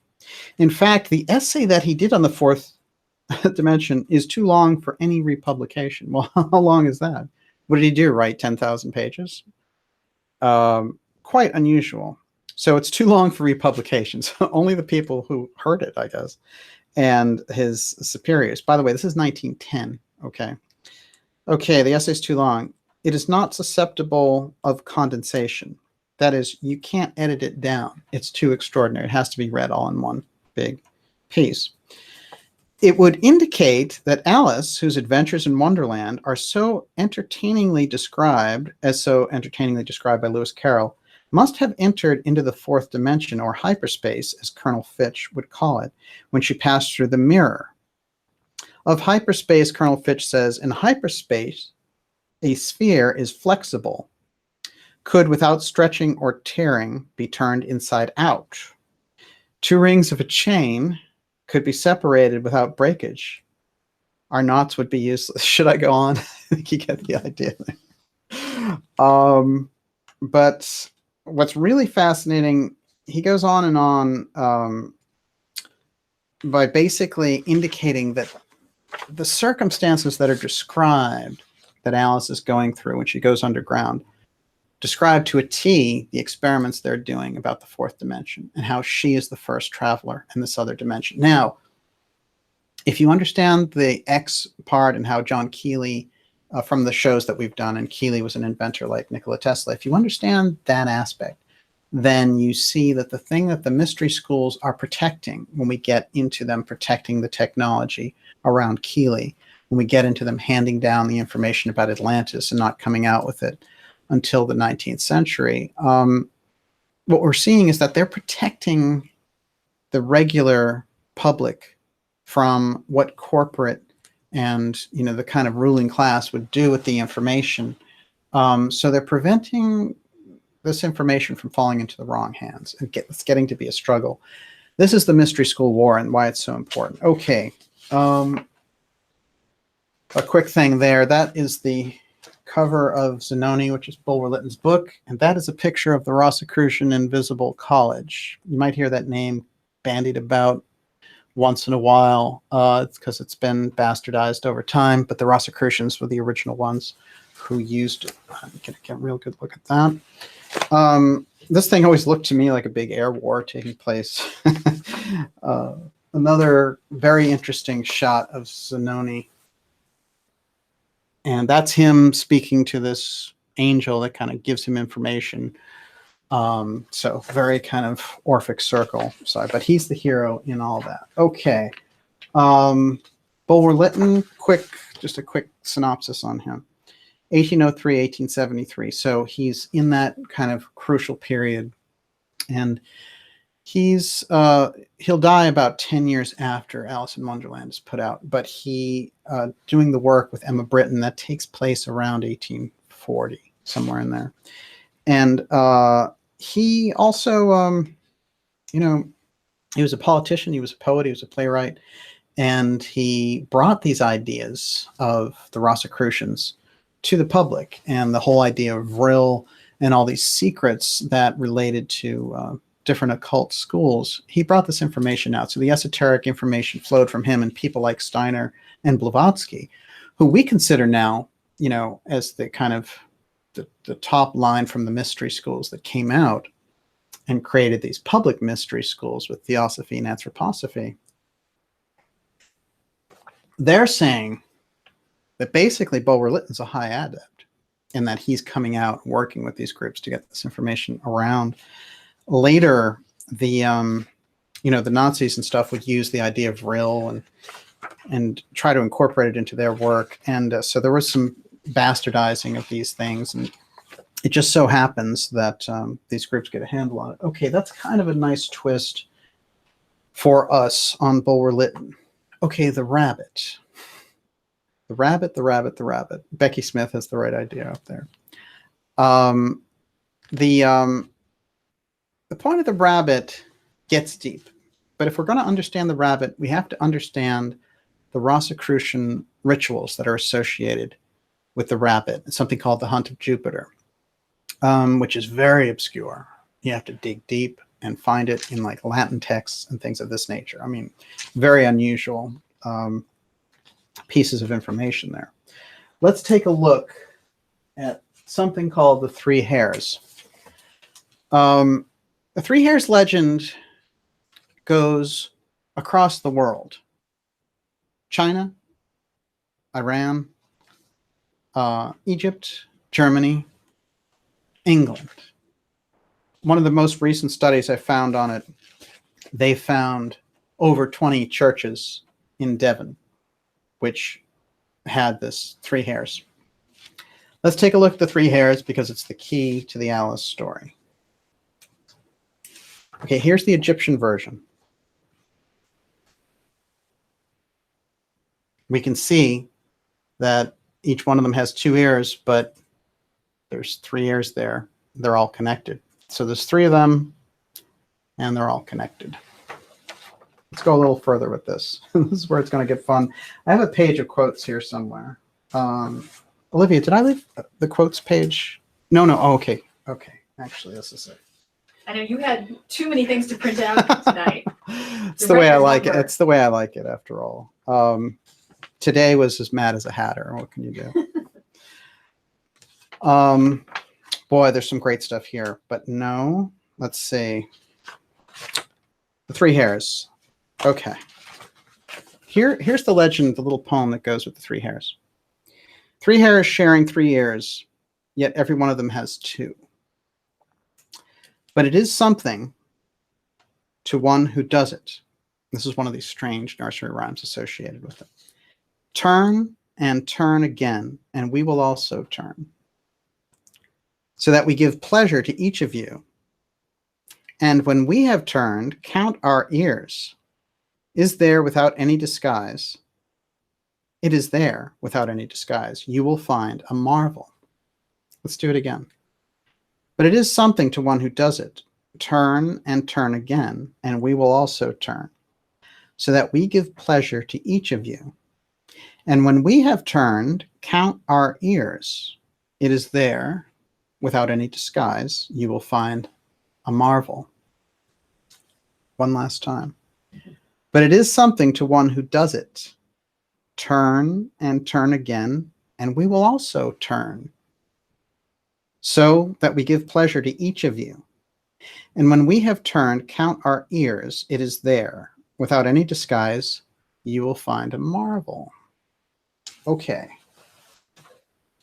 In fact, the essay that he did on the fourth dimension is too long for any republication. Well, how long is that? What did he do, write 10,000 pages? Quite unusual. So it's too long for republications. Only the people who heard it, I guess, and his superiors. By the way, this is 1910, okay? Okay, the essay's too long. It is not susceptible of condensation. That is, you can't edit it down. It's too extraordinary. It has to be read all in one big piece. It would indicate that Alice, whose adventures in Wonderland are so entertainingly described, by Lewis Carroll, must have entered into the fourth dimension, or hyperspace, as Colonel Fitch would call it, when she passed through the mirror. Of hyperspace, Colonel Fitch says, in hyperspace, a sphere is flexible, could, without stretching or tearing, be turned inside out. Two rings of a chain could be separated without breakage. Our knots would be useless. Should I go on? I think you get the idea. But what's really fascinating, he goes on and on by basically indicating that the circumstances that are described that Alice is going through when she goes underground describe to a T the experiments they're doing about the fourth dimension and how she is the first traveler in this other dimension. Now, if you understand the X part and how John Keeley, from the shows that we've done, and Keeley was an inventor like Nikola Tesla, if you understand that aspect, then you see that the thing that the mystery schools are protecting when we get into them protecting the technology around Keeley, when we get into them handing down the information about Atlantis and not coming out with it until the 19th century, what we're seeing is that they're protecting the regular public from what corporate and, you know, the kind of ruling class would do with the information. So they're preventing this information from falling into the wrong hands. It's getting to be a struggle. This is the mystery school war and why it's so important. Okay. a quick thing there. That is the cover of Zanoni, which is Bulwer-Lytton's book, and that is a picture of the Rosicrucian Invisible College. You might hear that name bandied about once in a while. It's because it's been bastardized over time, but the Rosicrucians were the original ones who used it. Get a real good look at that. This thing always looked to me like a big air war taking place. Another very interesting shot of Zanoni. And that's him speaking to this angel that kind of gives him information. So very kind of Orphic CIrcle side, but he's the hero in all that. Okay. Bulwer-Lytton, just a quick synopsis on him. 1803, 1873. So he's in that kind of crucial period. And he'll die about 10 years after Alice in Wonderland is put out, but he doing the work with Emma Britten that takes place around 1840, somewhere in there. And he also, he was a politician, he was a poet, he was a playwright, and he brought these ideas of the Rosicrucians to the public, and the whole idea of vril and all these secrets that related to different occult schools. He brought this information out. So the esoteric information flowed from him and people like Steiner and Blavatsky, who we consider now, as the kind of the top line from the mystery schools that came out and created these public mystery schools with Theosophy and Anthroposophy. They're saying that basically Bulwer-Lytton's a high adept and that he's coming out and working with these groups to get this information around. Later, the Nazis and stuff would use the idea of vril and try to incorporate it into their work. And so there was some bastardizing of these things. And it just so happens that these groups get a handle on it. Okay, that's kind of a nice twist for us on Bulwer-Lytton. Okay, the rabbit. The rabbit, the rabbit, the rabbit. Becky Smith has the right idea up there. The point of the rabbit gets deep. But if we're going to understand the rabbit, we have to understand the Rosicrucian rituals that are associated with the rabbit. It's something called the Hunt of Jupiter, which is very obscure. You have to dig deep and find it in like Latin texts and things of this nature. I mean, very unusual pieces of information there. Let's take a look at something called the Three Hares. The Three Hares legend goes across the world. China, Iran, Egypt, Germany, England. One of the most recent studies I found on it, they found over 20 churches in Devon, which had this Three Hares. Let's take a look at the Three Hares because it's the key to the Alice story. Okay, here's the Egyptian version. We can see that each one of them has 2 ears, but there's 3 ears there. They're all connected. So there's 3 of them, and they're all connected. Let's go a little further with this. This is where it's going to get fun. I have a page of quotes here somewhere. Olivia, did I leave the quotes page? No. Oh, okay. Okay. Actually, this is it. I know you had too many things to print out tonight. It's the way I like it. It's the way I like it, after all. Today was as mad as a hatter. What can you do? Boy, there's some great stuff here. But no, let's see. The Three Hares. Okay. Here's the legend, the little poem that goes with the Three Hares. 3 hares sharing 3 ears, yet every one of them has 2. But it is something to one who does it. This is one of these strange nursery rhymes associated with it. Turn and turn again, and we will also turn, so that we give pleasure to each of you. And when we have turned, count our ears. Is there without any disguise? It is there without any disguise. You will find a marvel. Let's do it again. But it is something to one who does it. Turn and turn again, and we will also turn, so that we give pleasure to each of you. And when we have turned, count our ears. It is there, without any disguise, you will find a marvel. One last time. But it is something to one who does it. Turn and turn again, and we will also turn, so that we give pleasure to each of you. And when we have turned, count our ears. It is there, without any disguise, you will find a marvel. Okay.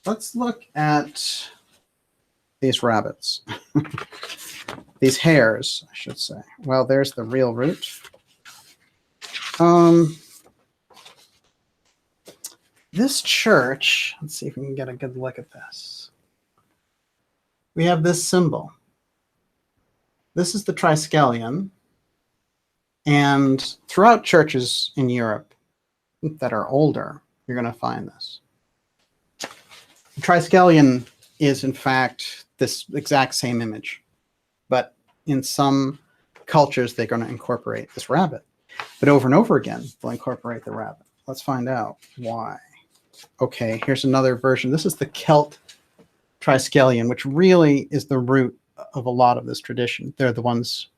Let's look at these rabbits. These hares, I should say. Well, there's the real root. This church, let's see if we can get a good look at this. We have this symbol. This is the triskelion. And throughout churches in Europe that are older, you're going to find this. The triskelion is, in fact, this exact same image. But in some cultures, they're going to incorporate this rabbit. But over and over again, they'll incorporate the rabbit. Let's find out why. Okay, here's another version. This is the Celt triskelion, which really is the root of a lot of this tradition. They're the ones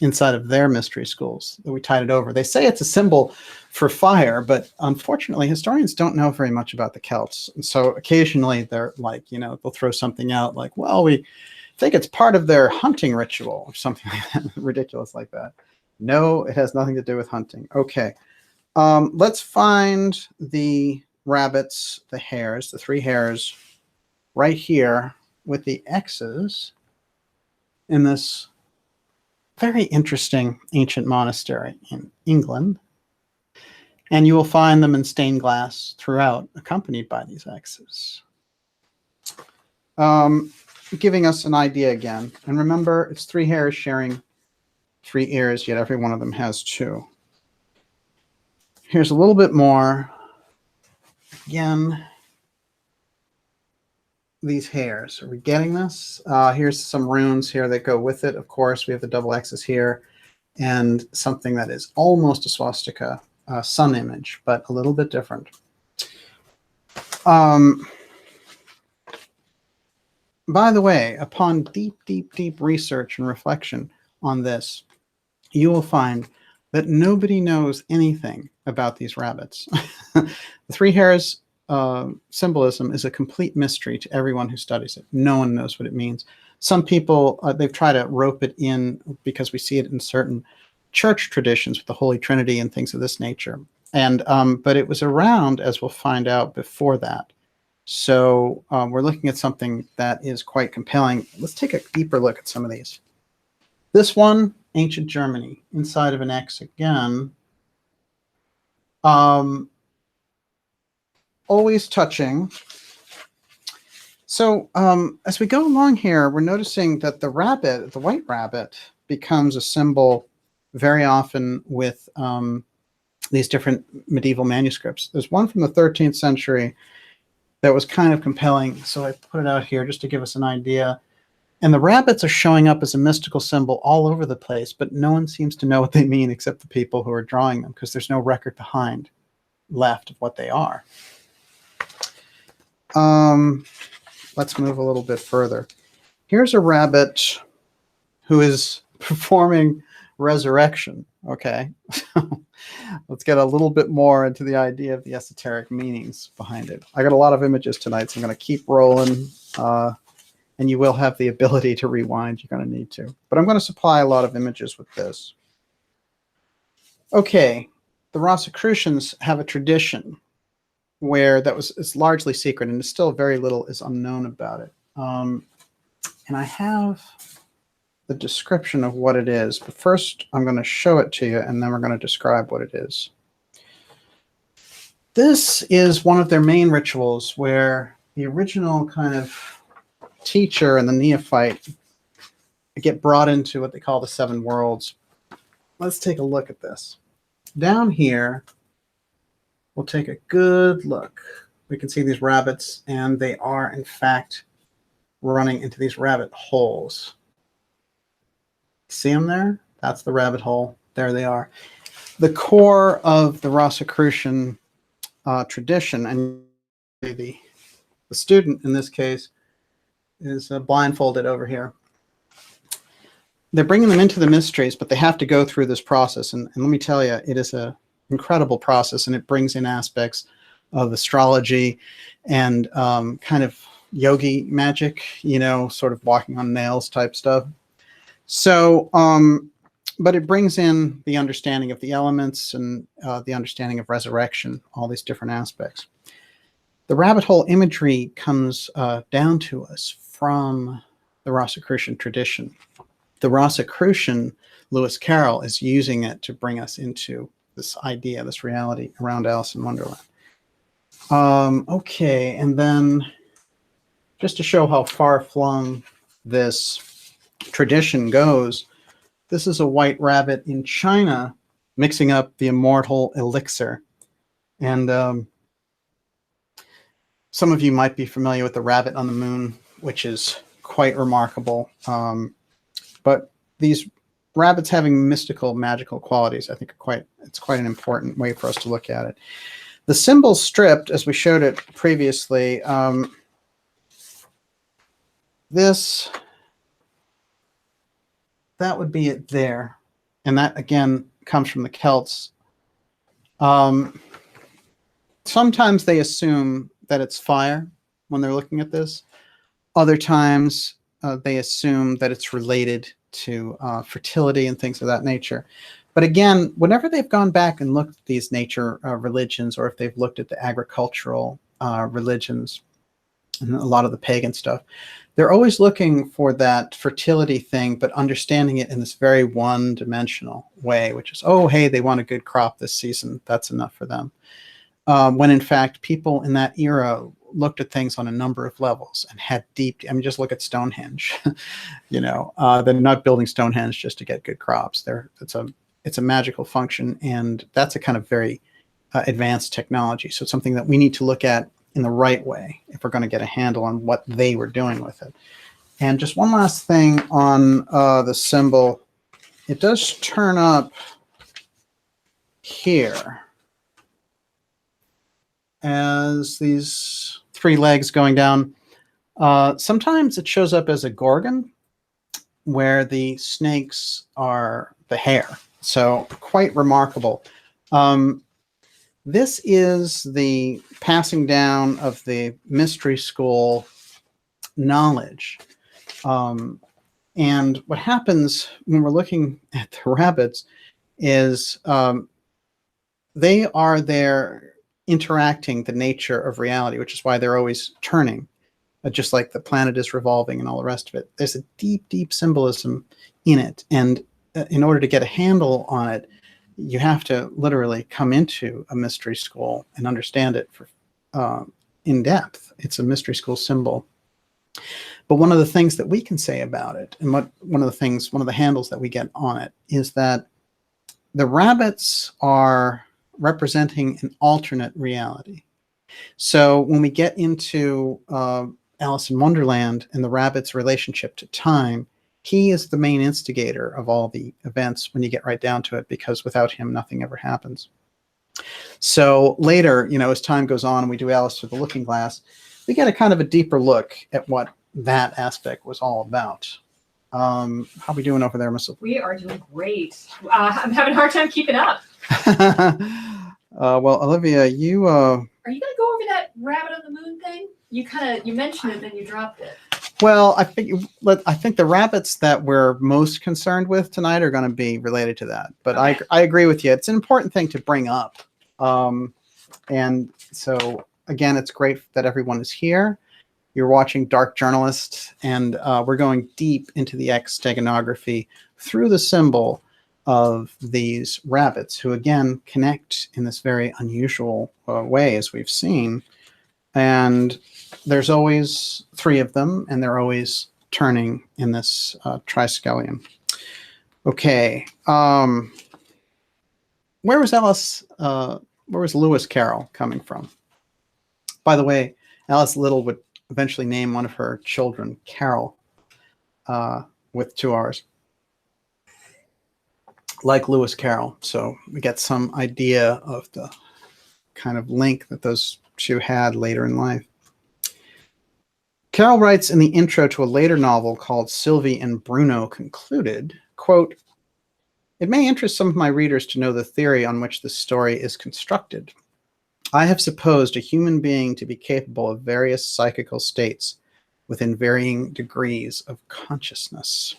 inside of their mystery schools that we tied it over. They say it's a symbol for fire, but unfortunately, historians don't know very much about the Celts. And so occasionally they're like, you know, they'll throw something out like, well, we think it's part of their hunting ritual or something like that, ridiculous like that. No, it has nothing to do with hunting. Okay, let's find the rabbits, the hares, the three hares right here with the X's in this very interesting ancient monastery in England. And you will find them in stained glass throughout, accompanied by these X's. Giving us an idea again. And remember, it's three hares sharing three ears, yet every one of them has two. Here's a little bit more. Again, these hares. Are we getting this? Here's some runes here that go with it. Of course, we have the double X's here and something that is almost a swastika sun image, but a little bit different. By the way, upon deep, deep, deep research and reflection on this, you will find that nobody knows anything about these rabbits. The three hares symbolism is a complete mystery to everyone who studies it. No one knows what it means. Some people, they've tried to rope it in because we see it in certain church traditions with the Holy Trinity and things of this nature. And but it was around, as we'll find out, before that. So we're looking at something that is quite compelling. Let's take a deeper look at some of these. This one, ancient Germany, inside of an X again. Always touching. So as we go along here, we're noticing that the rabbit, the white rabbit, becomes a symbol very often with these different medieval manuscripts. There's one from the 13th century that was kind of compelling, so I put it out here just to give us an idea. And the rabbits are showing up as a mystical symbol all over the place, but no one seems to know what they mean except the people who are drawing them, because there's no record behind left of what they are. Let's move a little bit further. Here's a rabbit who is performing resurrection. Okay, let's get a little bit more into the idea of the esoteric meanings behind it. I got a lot of images tonight, so I'm going to keep rolling, and you will have the ability to rewind. You're going to need to, but I'm going to supply a lot of images with this. Okay, the Rosicrucians have a tradition where it's largely secret, and still very little is unknown about it. And I have the description of what it is, but first I'm going to show it to you, and then we're going to describe what it is. This is one of their main rituals where the original kind of teacher and the neophyte get brought into what they call the seven worlds. Let's take a look at this. Down here, we'll take a good look. We can see these rabbits, and they are, in fact, running into these rabbit holes. See them there? That's the rabbit hole. There they are. The core of the Rosicrucian tradition, and the student in this case is blindfolded over here. They're bringing them into the mysteries, but they have to go through this process. And let me tell you, it is an incredible process, and it brings in aspects of astrology and kind of yogi magic, you know, sort of walking on nails type stuff. So, but it brings in the understanding of the elements and the understanding of resurrection, all these different aspects. The rabbit hole imagery comes down to us from the Rosicrucian tradition. The Rosicrucian, Lewis Carroll, is using it to bring us into this idea, this reality around Alice in Wonderland. Okay, and then just to show how far-flung this tradition goes, this is a white rabbit in China mixing up the immortal elixir. And some of you might be familiar with the rabbit on the moon, which is quite remarkable. But these rabbits having mystical, magical qualities, I think it's quite an important way for us to look at it. The symbol stripped, as we showed it previously, that would be it there. And that, again, comes from the Celts. Sometimes they assume that it's fire when they're looking at this. Other times they assume that it's related to fertility and things of that nature. But again, whenever they've gone back and looked at these nature religions, or if they've looked at the agricultural religions and a lot of the pagan stuff, they're always looking for that fertility thing, but understanding it in this very one-dimensional way, which is, oh, hey, they want a good crop this season. That's enough for them. When in fact, people in that era looked at things on a number of levels and had deep, I mean, just look at Stonehenge. You know, they're not building Stonehenge just to get good crops. It's a magical function, and that's a kind of very advanced technology. So it's something that we need to look at in the right way if we're going to get a handle on what they were doing with it. And just one last thing on the symbol. It does turn up here as these three legs going down. Sometimes it shows up as a gorgon, where the snakes are the hare. So quite remarkable. This is the passing down of the mystery school knowledge. And what happens when we're looking at the rabbits is they are there interacting the nature of reality, which is why they're always turning, just like the planet is revolving and all the rest of it. There's a deep, deep symbolism in it. And in order to get a handle on it, you have to literally come into a mystery school and understand it in depth. It's a mystery school symbol. But one of the things that we can say about it, and one of the handles that we get on it, is that the rabbits are representing an alternate reality. So when we get into Alice in Wonderland and the rabbit's relationship to time, he is the main instigator of all the events when you get right down to it, because without him, nothing ever happens. So later, you know, as time goes on and we do Alice through the Looking Glass, we get a kind of a deeper look at what that aspect was all about. How are we doing over there, Miss? We are doing great. I'm having a hard time keeping up. Well, Olivia, you... Are you going to go over that rabbit on the moon thing? You mentioned it, then you dropped it. Well, I think the rabbits that we're most concerned with tonight are going to be related to that. But okay. I agree with you. It's an important thing to bring up. And so, again, it's great that everyone is here. You're watching Dark Journalist, and we're going deep into the X Steganography through the symbol of these rabbits, who, again, connect in this very unusual way, as we've seen. And there's always three of them, and they're always turning in this triskelion. Okay. Where was Lewis Carroll coming from? By the way, Alice Little would eventually name one of her children Carol, with 2 R's, like Lewis Carroll. So we get some idea of the kind of link that those two had later in life. Carroll writes in the intro to a later novel called Sylvie and Bruno Concluded, quote, "It may interest some of my readers to know the theory on which this story is constructed. I have supposed a human being to be capable of various psychical states within varying degrees of consciousness."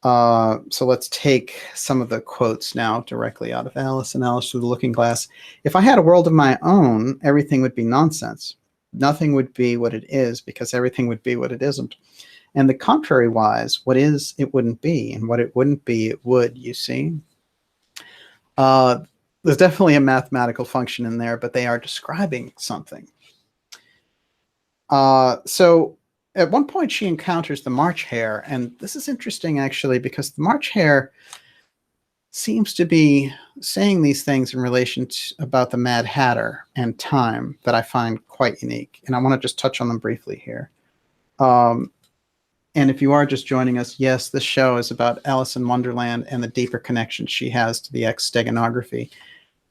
So let's take some of the quotes now directly out of Alice and Alice Through the Looking Glass. "If I had a world of my own, everything would be nonsense. Nothing would be what it is because everything would be what it isn't. And the contrary wise, what is, it wouldn't be, and what it wouldn't be, it would, you see." There's definitely a mathematical function in there, but they are describing something. So at one point she encounters the March Hare, and this is interesting actually because the March Hare seems to be saying these things in relation to, about the Mad Hatter and time, that I find quite unique. And I want to just touch on them briefly here. And if you are just joining us, yes, this show is about Alice in Wonderland and the deeper connection she has to the X Steganography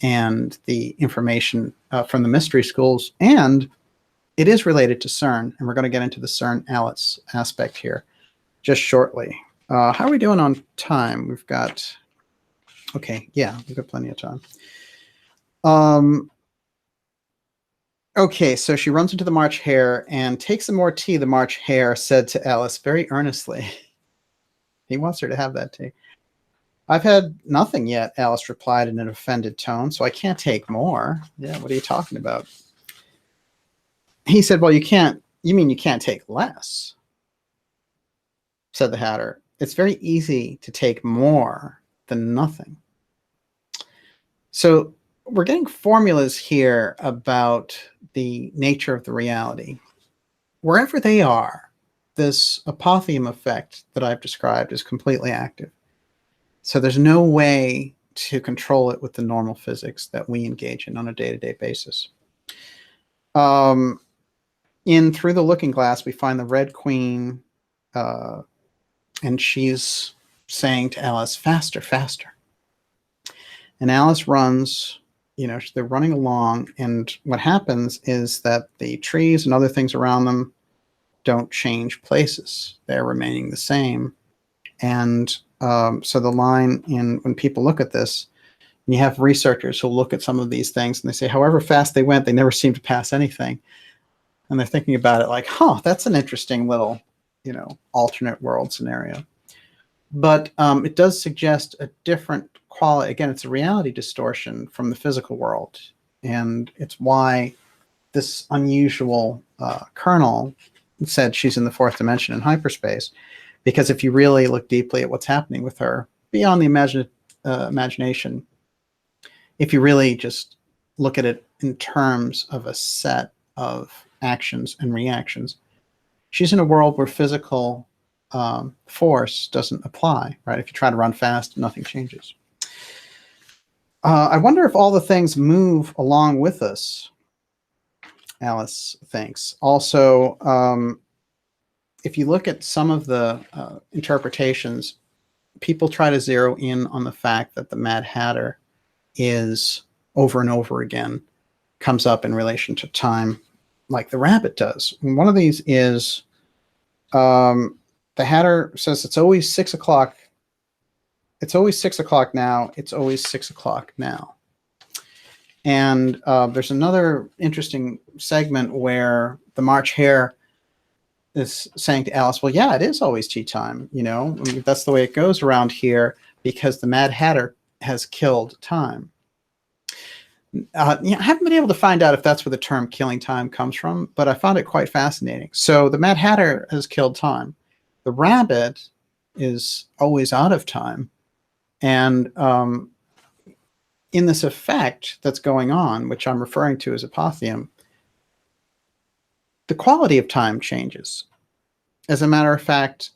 and the information from the mystery schools. And it is related to CERN, and we're going to get into the CERN Alice aspect here just shortly. How are we doing on time? We've got, okay, yeah, we've got plenty of time. Okay, so she runs into the March Hare and takes some more tea, the March Hare said to Alice very earnestly. He wants her to have that tea. "I've had nothing yet," Alice replied in an offended tone, "so I can't take more." Yeah, what are you talking about? He said, "Well, you mean you can't take less?" said the Hatter. "It's very easy to take more than nothing." So we're getting formulas here about the nature of the reality. Wherever they are, this apotheum effect that I've described is completely active. So there's no way to control it with the normal physics that we engage in on a day-to-day basis. In Through the Looking Glass, we find the Red Queen, and she's saying to Alice, "Faster, faster." And Alice runs, you know, they're running along, and what happens is that the trees and other things around them don't change places. They're remaining the same. And so the line in, when people look at this, and you have researchers who look at some of these things and they say, however fast they went, they never seem to pass anything. And they're thinking about it like, huh, that's an interesting little, you know, alternate world scenario. But it does suggest a different quality. Again, it's a reality distortion from the physical world. And it's why this unusual kernel said she's in the fourth dimension in hyperspace. Because if you really look deeply at what's happening with her, beyond the imagination, if you really just look at it in terms of a set of actions and reactions, she's in a world where physical force doesn't apply, right? If you try to run fast, nothing changes. I wonder if all the things move along with us, Alice thinks. Also, if you look at some of the interpretations, people try to zero in on the fact that the Mad Hatter is over and over again, comes up in relation to time, like the rabbit does. And one of these is the Hatter says it's always 6 o'clock. It's always 6 o'clock now. It's always 6 o'clock now. And there's another interesting segment where the March Hare is saying to Alice, well, yeah, it is always tea time. You know, I mean, that's the way it goes around here because the Mad Hatter has killed time. I haven't been able to find out if that's where the term killing time comes from, but I found it quite fascinating. So the Mad Hatter has killed time. The rabbit is always out of time. And in this effect that's going on, which I'm referring to as apotheum, the quality of time changes. As a matter of fact,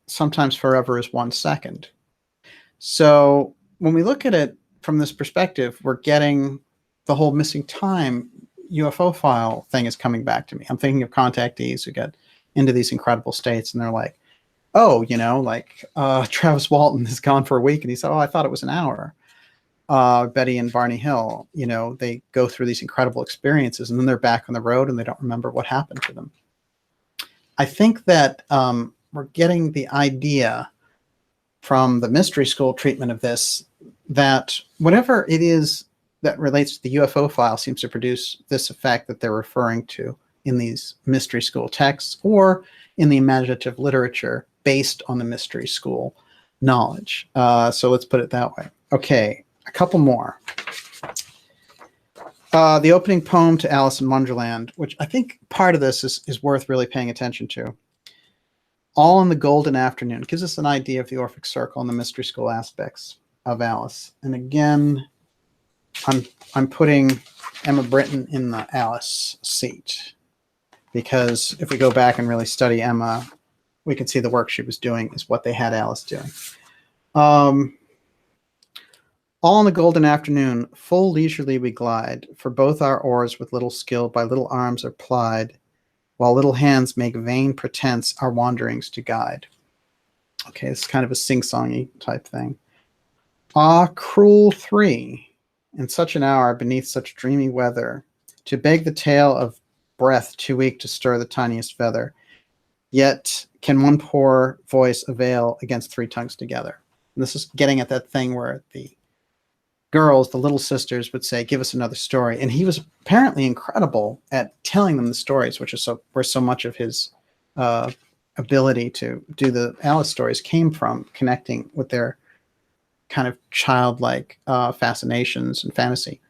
sometimes forever is 1 second. So when we look at it from this perspective, we're getting the whole missing time UFO file thing is coming back to me. I'm thinking of contactees who get into these incredible states and they're like, oh, you know, like Travis Walton has gone for a week and he said, oh, I thought it was an hour. Betty and Barney Hill, you know, they go through these incredible experiences and then they're back on the road and they don't remember what happened to them. I think that we're getting the idea from the mystery school treatment of this, that whatever it is that relates to the UFO file seems to produce this effect that they're referring to in these mystery school texts or in the imaginative literature based on the mystery school knowledge. So let's put it that way. Okay, a couple more. The opening poem to Alice in Wonderland, which I think part of this is worth really paying attention to. All in the golden afternoon gives us an idea of the Orphic CIrcle and the mystery school aspects of Alice. And again, I'm putting Emma Britten in the Alice seat, because if we go back and really study Emma, we can see the work she was doing is what they had Alice doing. All in the golden afternoon, full leisurely we glide, for both our oars with little skill by little arms are plied, while little hands make vain pretense our wanderings to guide. Okay, it's kind of a sing-songy type thing. Ah, cruel three, in such an hour, beneath such dreamy weather, to beg the tale of breath too weak to stir the tiniest feather, yet can one poor voice avail against three tongues together. And this is getting at that thing where the girls, the little sisters, would say, give us another story. And he was apparently incredible at telling them the stories, which is where so much of his ability to do the Alice stories came from, connecting with their kind of childlike fascinations and fantasy.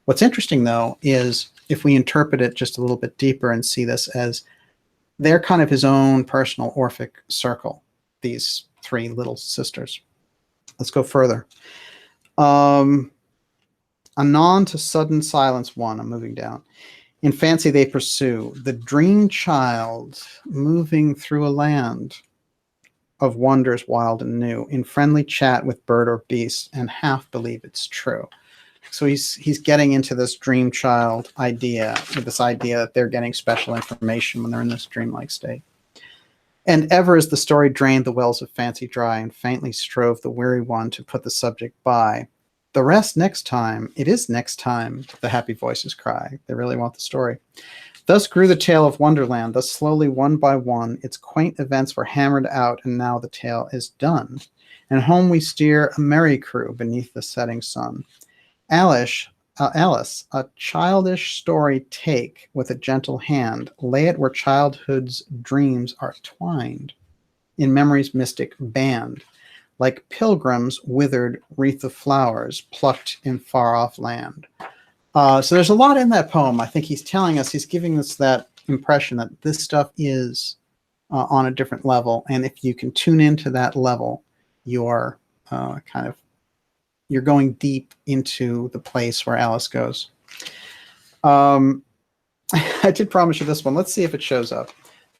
What's interesting, though, is if we interpret it just a little bit deeper and see this as they're kind of his own personal Orphic CIrcle, these three little sisters. Let's go further. Anon to sudden silence one, I'm moving down. In fancy they pursue the dream child moving through a land of wonders wild and new, in friendly chat with bird or beast, and half believe it's true. So he's getting into this dream child idea, with this idea that they're getting special information when they're in this dreamlike state. And ever as the story drained the wells of fancy dry, and faintly strove the weary one to put the subject by, the rest next time, it is next time, the happy voices cry. They really want the story. Thus grew the tale of Wonderland, thus slowly one by one, its quaint events were hammered out, and now the tale is done. And home we steer a merry crew beneath the setting sun. Alice, a childish story take with a gentle hand, lay it where childhood's dreams are twined, in memory's mystic band, like pilgrims withered wreath of flowers plucked in far-off land. So there's a lot in that poem. I think he's telling us, he's giving us that impression that this stuff is on a different level. And if you can tune into that level, you're you're going deep into the place where Alice goes. I did promise you this one. Let's see if it shows up.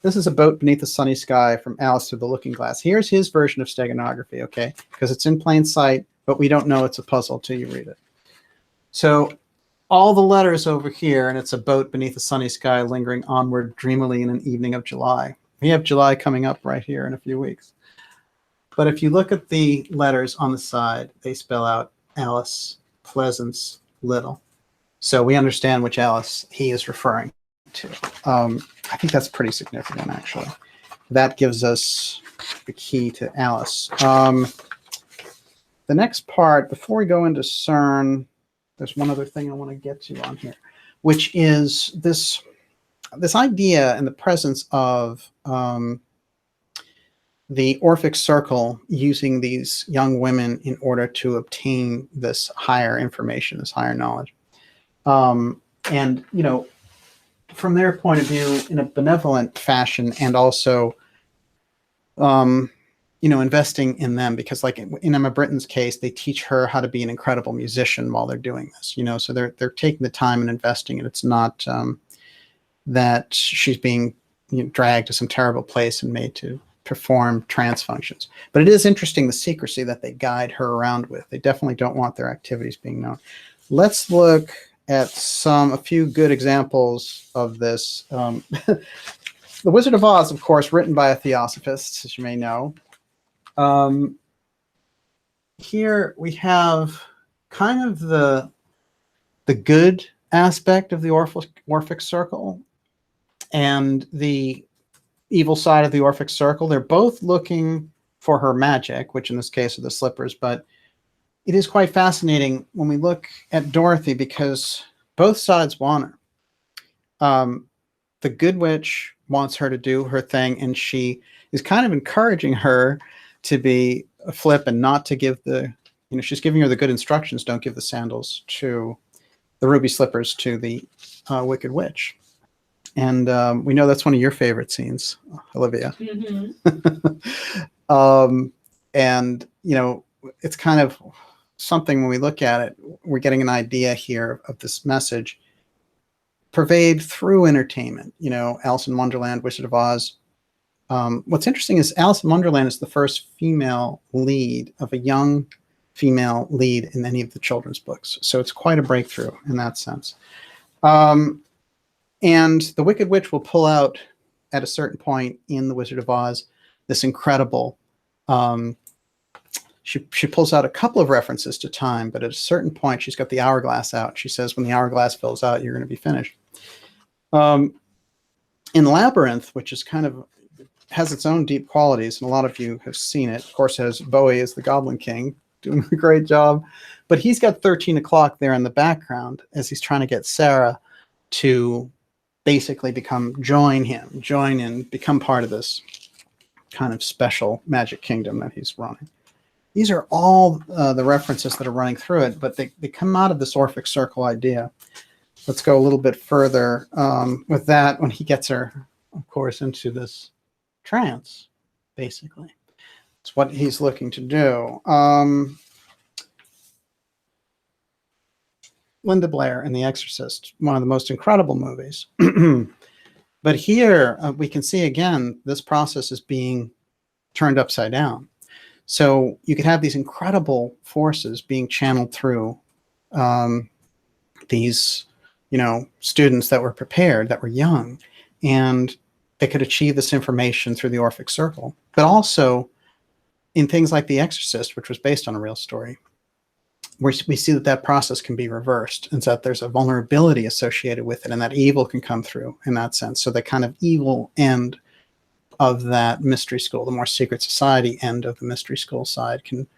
This is A Boat Beneath the Sunny Sky from Alice Through the Looking Glass. Here's his version of steganography, okay? Because it's in plain sight, but we don't know it's a puzzle till you read it. So all the letters over here, and it's a boat beneath the sunny sky lingering onward dreamily in an evening of July. We have July coming up right here in a few weeks. But if you look at the letters on the side, they spell out Alice, Pleasance, Little. So we understand which Alice he is referring to. I think that's pretty significant, actually. That gives us the key to Alice. The next part, before we go into CERN, there's one other thing I want to get to on here, which is this idea and the presence of the Orphic CIrcle using these young women in order to obtain this higher information, this higher knowledge. And, you know, from their point of view, in a benevolent fashion, and also, you know, investing in them, because like in Emma Britten's case, they teach her how to be an incredible musician while they're doing this, you know, so they're taking the time and investing, and it's not that she's being, you know, dragged to some terrible place and made to perform trance functions. But it is interesting, the secrecy that they guide her around with. They definitely don't want their activities being known. Let's look at a few good examples of this. The Wizard of Oz, of course, written by a Theosophist, as you may know. Here we have kind of the good aspect of the Orphic CIrcle and the evil side of the Orphic CIrcle. They're both looking for her magic, which in this case are the slippers, but it is quite fascinating when we look at Dorothy because both sides want her. The good witch wants her to do her thing, and she is kind of encouraging her to be a flip and not to give the, she's giving her the good instructions. Don't give the sandals to the ruby slippers to the Wicked Witch. And we know that's one of your favorite scenes, Olivia. Mm-hmm. And, it's kind of something when we look at it, we're getting an idea here of this message pervade through entertainment. Alice in Wonderland, Wizard of Oz. What's interesting is Alice in Wonderland is the first female lead of a young female lead in any of the children's books. So it's quite a breakthrough in that sense. And the Wicked Witch will pull out at a certain point in The Wizard of Oz this incredible, she pulls out a couple of references to time, but at a certain point she's got the hourglass out. She says, when the hourglass fills out, you're going to be finished. In Labyrinth, which is kind of has its own deep qualities, and a lot of you have seen it. Of course, has Bowie as the Goblin King, doing a great job. But he's got 13 o'clock there in the background as he's trying to get Sarah to basically join in, become part of this kind of special magic kingdom that he's running. These are all the references that are running through it, but they come out of this Orphic CIrcle idea. Let's go a little bit further with that when he gets her, of course, into this trance, basically. It's what he's looking to do. Linda Blair and The Exorcist, one of the most incredible movies. But here we can see again, this process is being turned upside down. So you could have these incredible forces being channeled through these, students that were prepared, that were young, and they could achieve this information through the Orphic CIrcle. But also in things like The Exorcist, which was based on a real story, we see that process can be reversed, and so that there's a vulnerability associated with it, and that evil can come through in that sense. So the kind of evil end of that mystery school, the more secret society end of the mystery school side, can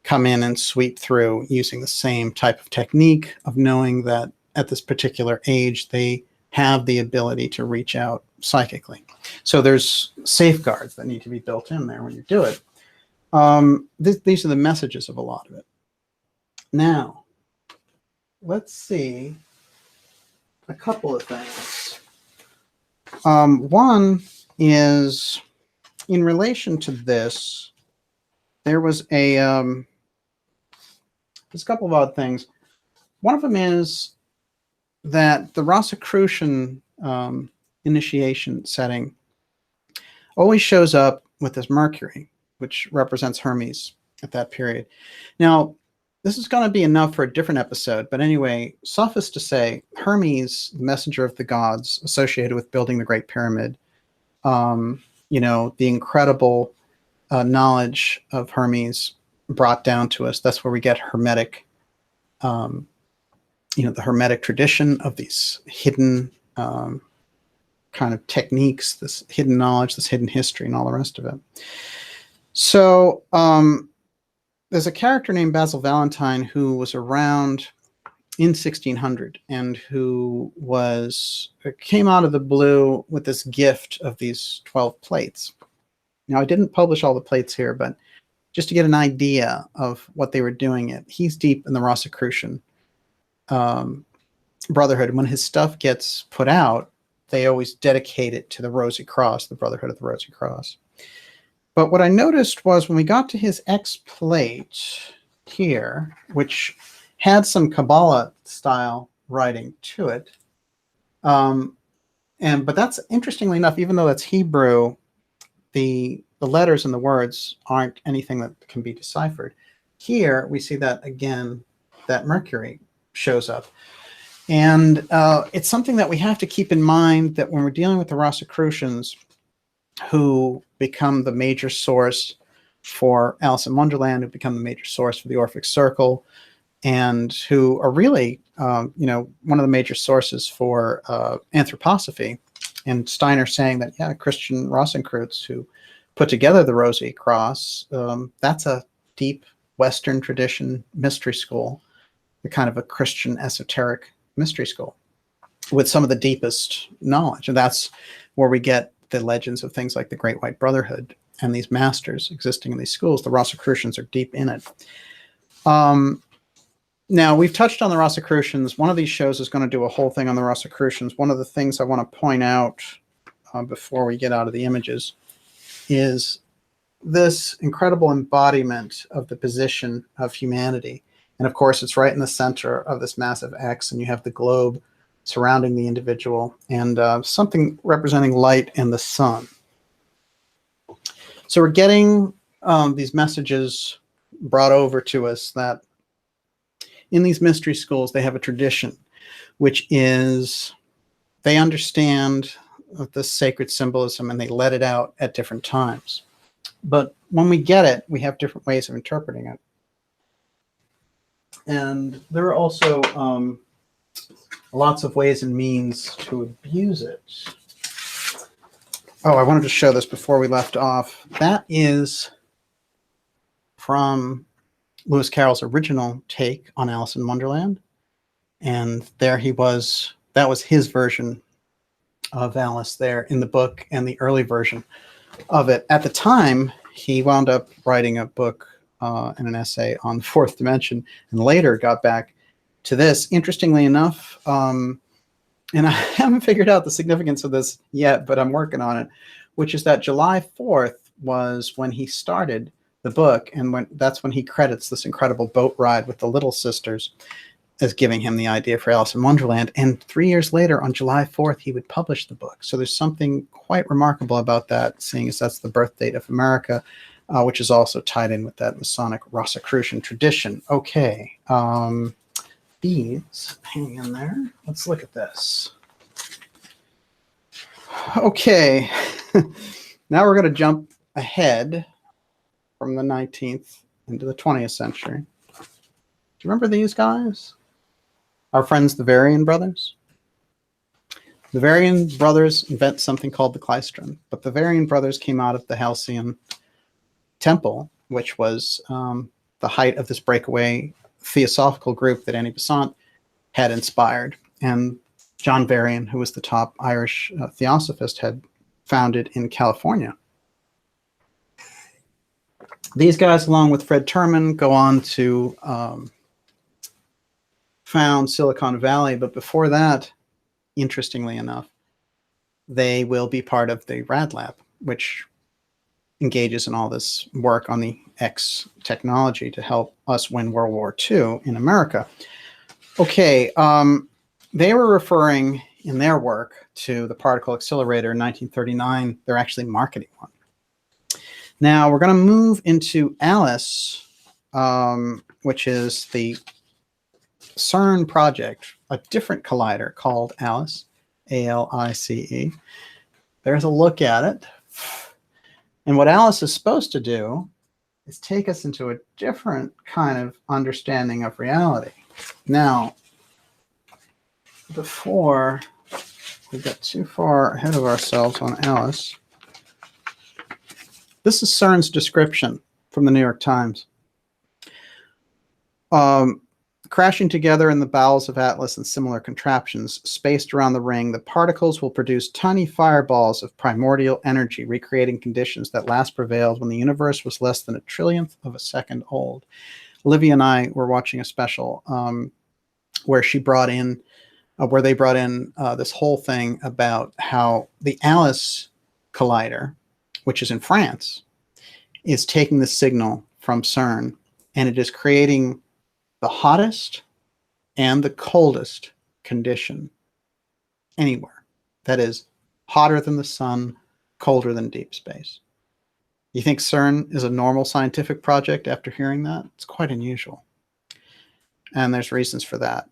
come in and sweep through using the same type of technique of knowing that at this particular age, they have the ability to reach out psychically. So there's safeguards that need to be built in there when you do it. These are the messages of a lot of it. Now, let's see a couple of things. One is in relation to this, there was there's a couple of odd things. One of them is that the Rosicrucian initiation setting always shows up with this Mercury, which represents Hermes at that period. Now, this is going to be enough for a different episode, but anyway, suffice to say, Hermes, the messenger of the gods associated with building the Great Pyramid, the incredible knowledge of Hermes brought down to us. That's where we get Hermetic, the Hermetic tradition of these hidden kind of techniques, this hidden knowledge, this hidden history, and all the rest of it. So there's a character named Basil Valentine who was around in 1600 and who came out of the blue with this gift of these 12 plates. Now, I didn't publish all the plates here, but just to get an idea of what they were doing, he's deep in the Rosicrucian Brotherhood. And when his stuff gets put out, they always dedicate it to the Rosy Cross, the Brotherhood of the Rosy Cross. But what I noticed was when we got to his X plate here, which had some Kabbalah style writing to it, but that's interestingly enough, even though that's Hebrew, the letters and the words aren't anything that can be deciphered. Here we see that again, that Mercury shows up. And it's something that we have to keep in mind, that when we're dealing with the Rosicrucians, who become the major source for Alice in Wonderland, who become the major source for the Orphic CIrcle, and who are really, you know, one of the major sources for anthroposophy. And Steiner saying that, yeah, Christian Rosicrucians who put together the Rosy Cross, that's a deep Western tradition mystery school, the kind of a Christian esoteric mystery school with some of the deepest knowledge. And that's where we get the legends of things like the Great White Brotherhood and these masters existing in these schools. The Rosicrucians are deep in it. Now, we've touched on the Rosicrucians. One of these shows is going to do a whole thing on the Rosicrucians. One of the things I want to point out before we get out of the images is this incredible embodiment of the position of humanity. And of course, it's right in the center of this massive X, and you have the globe surrounding the individual, and something representing light and the sun. So we're getting these messages brought over to us that in these mystery schools, they have a tradition, which is they understand the sacred symbolism and they let it out at different times. But when we get it, we have different ways of interpreting it. And there are also lots of ways and means to abuse it. Oh, I wanted to show this before we left off. That is from Lewis Carroll's original take on Alice in Wonderland. And there he was, that was his version of Alice there in the book and the early version of it. At the time, he wound up writing a book and an essay on the fourth dimension, and later got back to this. Interestingly enough, and I haven't figured out the significance of this yet, but I'm working on it, which is that July 4th was when he started the book, and that's when he credits this incredible boat ride with the Little Sisters as giving him the idea for Alice in Wonderland. And 3 years later, on July 4th, he would publish the book. So there's something quite remarkable about that, seeing as that's the birth date of America, which is also tied in with that Masonic Rosicrucian tradition. Okay, beads, hang in there. Let's look at this. Okay, now we're going to jump ahead from the 19th into the 20th century. Do you remember these guys? Our friends, the Varian brothers. The Varian brothers invent something called the Kleistron, but the Varian brothers came out of the Halcyon Temple, which was the height of this breakaway theosophical group that Annie Besant had inspired. And John Varian, who was the top Irish theosophist, had founded in California. These guys, along with Fred Terman, go on to found Silicon Valley, but before that, interestingly enough, they will be part of the Rad Lab, which engages in all this work on the X technology to help us win World War II in America. Okay, they were referring in their work to the particle accelerator in 1939. They're actually marketing one. Now we're going to move into Alice, which is the CERN project, a different collider called Alice, A-L-I-C-E. There's a look at it. And what Alice is supposed to do is take us into a different kind of understanding of reality. Now, before we get too far ahead of ourselves on Alice, this is CERN's description from the New York Times. Crashing together in the bowels of Atlas and similar contraptions spaced around the ring, the particles will produce tiny fireballs of primordial energy, recreating conditions that last prevailed when the universe was less than a trillionth of a second old. Olivia and I were watching a special where they brought in this whole thing about how the Alice collider, which is in France, is taking the signal from CERN, and it is creating the hottest and the coldest condition anywhere. That is hotter than the sun, colder than deep space. You think CERN is a normal scientific project after hearing that? It's quite unusual. And there's reasons for that.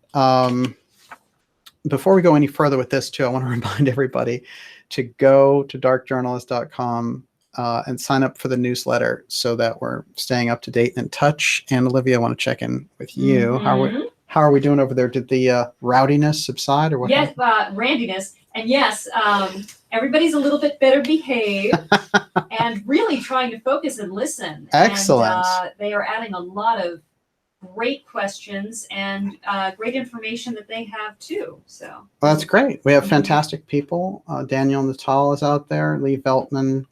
Before we go any further with this too, I want to remind everybody to go to darkjournalist.com and sign up for the newsletter so that we're staying up to date and in touch. And Olivia, I want to check in with you. How are we doing over there? Did the rowdiness subside or what? Yes, randiness. And yes, everybody's a little bit better behaved and really trying to focus and listen. Excellent. And they are adding a lot of great questions and great information that they have too. So well, that's great. We have fantastic people. Daniel Natal is out there. Lee Veltman.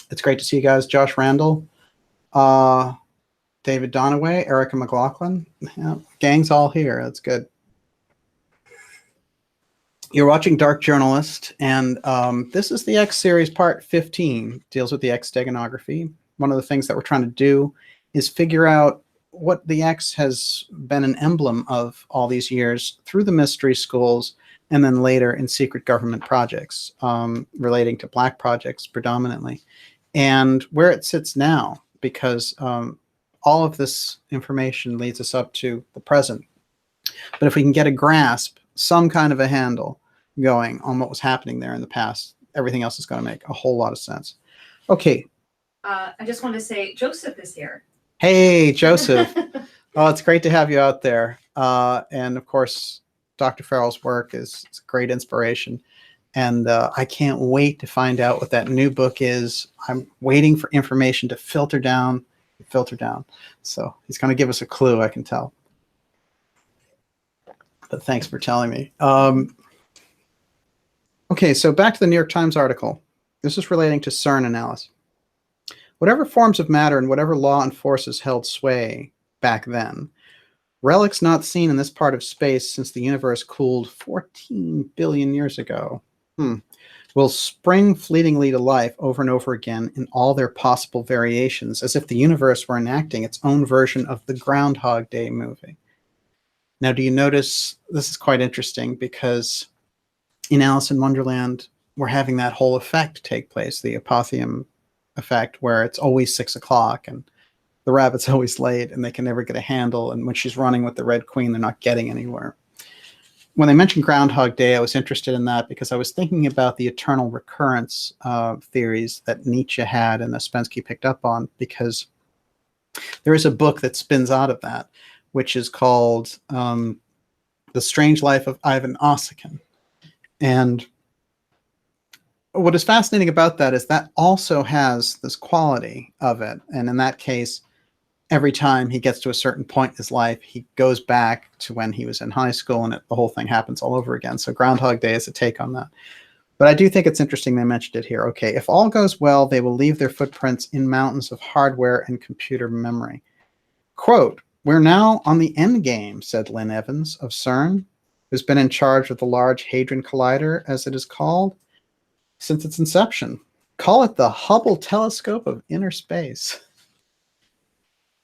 It's great to see you guys. Josh Randall, David Donaway, Erica McLaughlin. Yeah, gang's all here. That's good. You're watching Dark Journalist, and this is the X series part 15. Deals with the X Steganography. One of the things that we're trying to do is figure out what the X has been an emblem of all these years through the mystery schools and then later in secret government projects relating to Black projects predominantly, and where it sits now, because all of this information leads us up to the present. But if we can get a grasp, some kind of a handle going on what was happening there in the past, everything else is going to make a whole lot of sense. Okay. I just want to say Joseph is here. Hey, Joseph. Oh, it's great to have you out there. And of course, Dr. Farrell's work is a great inspiration. And I can't wait to find out what that new book is. I'm waiting for information to filter down. So he's going to give us a clue, I can tell. But thanks for telling me. Okay, so back to the New York Times article. This is relating to CERN and Alice. Whatever forms of matter and whatever law and forces held sway back then, relics not seen in this part of space since the universe cooled 14 billion years ago, will spring fleetingly to life over and over again in all their possible variations, as if the universe were enacting its own version of the Groundhog Day movie. Now, do you notice, this is quite interesting, because in Alice in Wonderland, we're having that whole effect take place, the apotheum effect, where it's always 6 o'clock and the rabbit's always late and they can never get a handle. And when she's running with the Red Queen, they're not getting anywhere. When they mentioned Groundhog Day, I was interested in that because I was thinking about the eternal recurrence theories that Nietzsche had and Ouspensky picked up on, because there is a book that spins out of that, which is called The Strange Life of Ivan Ossikin. And what is fascinating about that is that also has this quality of it. And in that case, every time he gets to a certain point in his life, he goes back to when he was in high school and the whole thing happens all over again. So Groundhog Day is a take on that. But I do think it's interesting they mentioned it here. Okay, if all goes well, they will leave their footprints in mountains of hardware and computer memory. Quote, "We're now on the end game," said Lynn Evans of CERN, who's been in charge of the Large Hadron Collider, as it is called, since its inception. Call it the Hubble Telescope of Inner Space.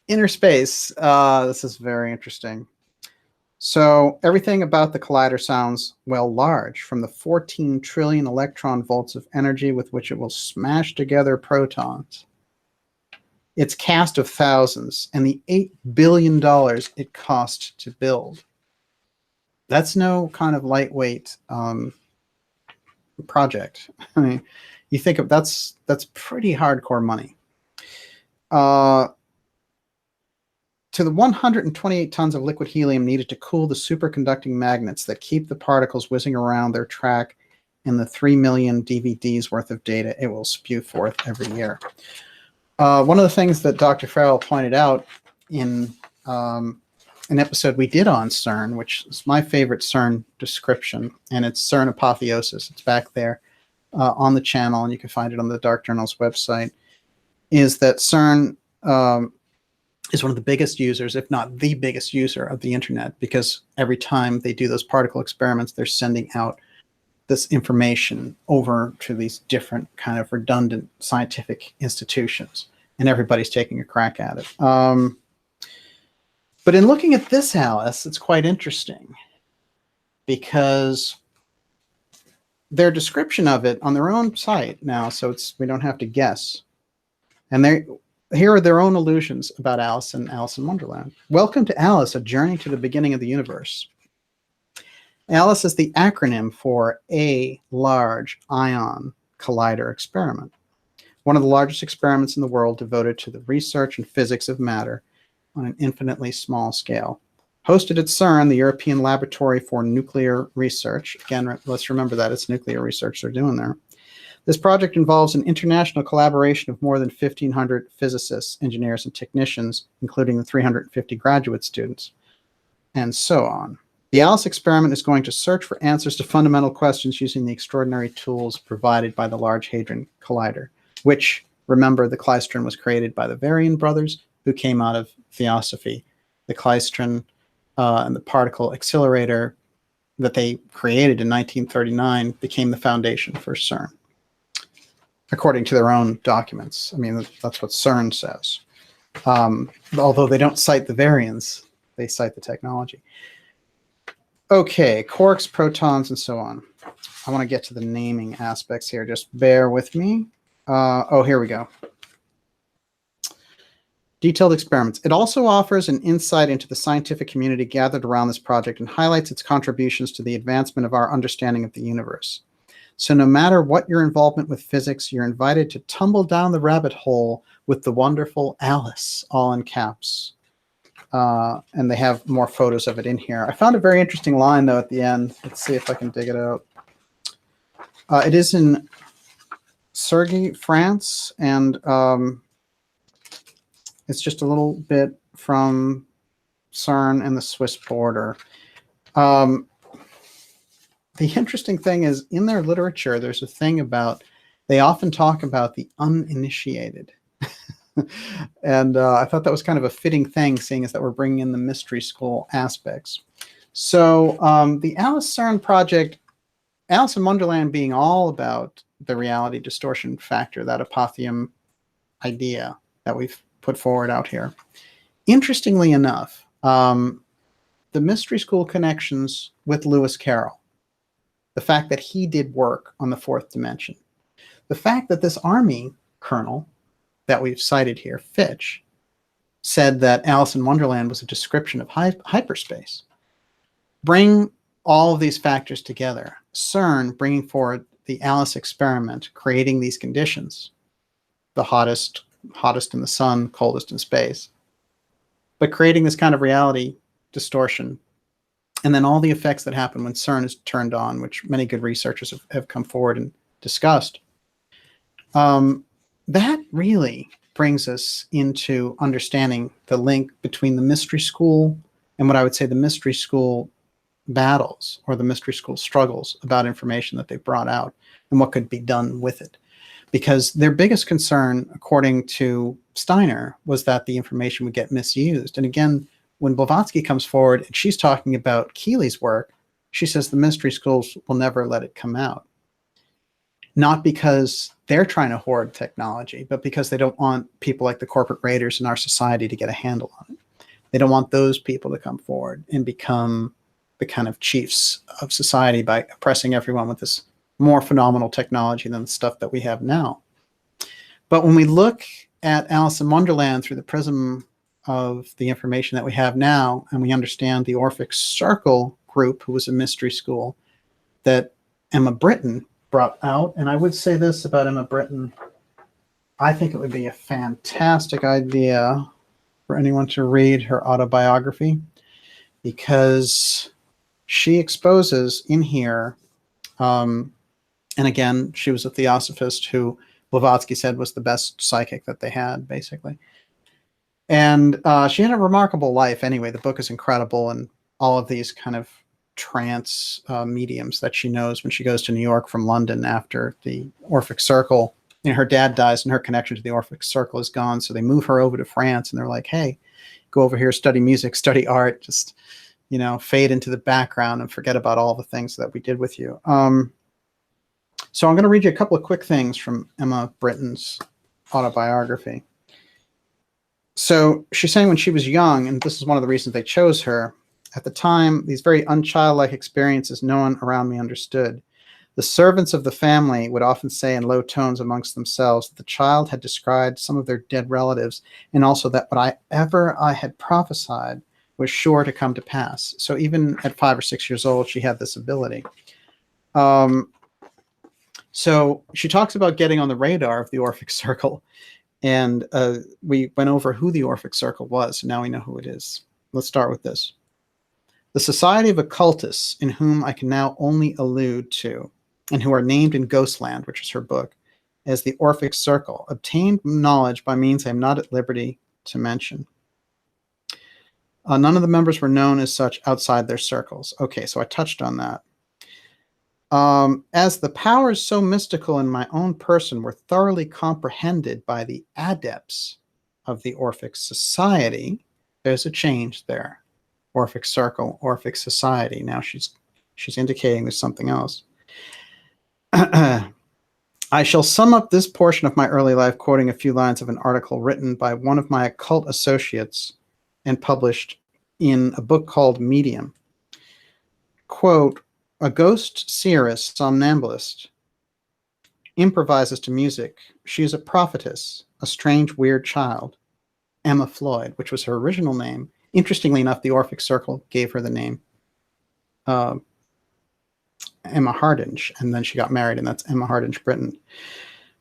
Inner space. This is very interesting. So everything about the collider sounds, well, large, from the 14 trillion electron volts of energy with which it will smash together protons, its cast of thousands, and the $8 billion it cost to build. That's no kind of lightweight project. I mean, you think of that's pretty hardcore money. To the 128 tons of liquid helium needed to cool the superconducting magnets that keep the particles whizzing around their track in the 3 million DVDs worth of data it will spew forth every year. One of the things that Dr. Farrell pointed out in an episode we did on CERN, which is my favorite CERN description, and it's CERN Apotheosis. It's back there on the channel, and you can find it on the Dark Journal's website, is that CERN is one of the biggest users, if not the biggest user of the internet, because every time they do those particle experiments, they're sending out this information over to these different kind of redundant scientific institutions, and everybody's taking a crack at it. But in looking at this, Alice, it's quite interesting, because their description of it on their own site now, so we don't have to guess, and here are their own allusions about Alice and Alice in Wonderland. Welcome to Alice, a journey to the beginning of the universe. Alice is the acronym for a Large Ion Collider Experiment. one of the largest experiments in the world devoted to the research and physics of matter on an infinitely small scale. Hosted at CERN, the European Laboratory for Nuclear Research. Again, let's remember that it's nuclear research they're doing there. This project involves an international collaboration of more than 1,500 physicists, engineers, and technicians, including the 350 graduate students, and so on. The Alice experiment is going to search for answers to fundamental questions using the extraordinary tools provided by the Large Hadron Collider, which, remember, the klystron was created by the Varian brothers, who came out of Theosophy. The klystron and the particle accelerator that they created in 1939 became the foundation for CERN, according to their own documents. I mean, that's what CERN says. Although they don't cite the Varians, they cite the technology. Okay, quarks, protons, and so on. I want to get to the naming aspects here. Just bear with me. Oh, here we go. Detailed experiments. It also offers an insight into the scientific community gathered around this project and highlights its contributions to the advancement of our understanding of the universe. So no matter what your involvement with physics, you're invited to tumble down the rabbit hole with the wonderful Alice, all in caps. And they have more photos of it in here. I found a very interesting line, though, at the end. Let's see if I can dig it out. It is in Cergy, France, and it's just a little bit from CERN and the Swiss border. The interesting thing is, in their literature, there's a thing about, they often talk about the uninitiated. And I thought that was kind of a fitting thing, seeing as that we're bringing in the mystery school aspects. So the Alice CERN project, Alice in Wonderland being all about the reality distortion factor, that apotheum idea that we've put forward out here. Interestingly enough, the mystery school connections with Lewis Carroll, the fact that he did work on the fourth dimension, the fact that this Army colonel that we've cited here, Fitch, said that Alice in Wonderland was a description of hyperspace. Bring all of these factors together. CERN bringing forward the Alice experiment, creating these conditions, the hottest in the sun, coldest in space, but creating this kind of reality distortion. And then all the effects that happen when CERN is turned on, which many good researchers have come forward and discussed. That really brings us into understanding the link between the mystery school and what I would say the mystery school battles or the mystery school struggles about information that they brought out and what could be done with it. Because their biggest concern, according to Steiner, was that the information would get misused. And again, when Blavatsky comes forward and she's talking about Keeley's work, she says the mystery schools will never let it come out. Not because they're trying to hoard technology, but because they don't want people like the corporate raiders in our society to get a handle on it. They don't want those people to come forward and become the kind of chiefs of society by oppressing everyone with this more phenomenal technology than the stuff that we have now. But when we look at Alice in Wonderland through the prism of the information that we have now, and we understand the Orphic CIrcle group, who was a mystery school that Emma Britten brought out, and I would say this about Emma Britten, I think it would be a fantastic idea for anyone to read her autobiography, because she exposes in here, and again, she was a theosophist who Blavatsky said was the best psychic that they had, basically. And she had a remarkable life anyway. The book is incredible, and all of these kind of trance mediums that she knows when she goes to New York from London after the Orphic CIrcle. You know, her dad dies and her connection to the Orphic CIrcle is gone, so they move her over to France, and they're like, hey, go over here, study music, study art, just, you know, fade into the background and forget about all the things that we did with you. So I'm going to read you a couple of quick things from Emma Britten's autobiography. So she's saying when she was young, and this is one of the reasons they chose her, at the time, these very unchildlike experiences no one around me understood. The servants of the family would often say in low tones amongst themselves that the child had described some of their dead relatives, and also that whatever I had prophesied was sure to come to pass. So even at 5 or 6 years old, she had this ability. So she talks about getting on the radar of the Orphic CIrcle. And we went over who the Orphic CIrcle was. So now we know who it is. Let's start with this. The Society of Occultists, in whom I can now only allude to, and who are named in Ghostland, which is her book, as the Orphic CIrcle, obtained knowledge by means I am not at liberty to mention. None of the members were known as such outside their circles. Okay, so I touched on that. As the powers so mystical in my own person were thoroughly comprehended by the adepts of the Orphic Society, there's a change there. Orphic CIrcle, Orphic Society. Now she's indicating there's something else. I shall sum up this portion of my early life quoting a few lines of an article written by one of my occult associates and published in a book called Medium. Quote, a ghost seeress somnambulist improvises to music. She is a prophetess, a strange, weird child. Emma Floyd, which was her original name. Interestingly enough, the Orphic CIrcle gave her the name Emma Hardinge, and then she got married, and that's Emma Hardinge Britten.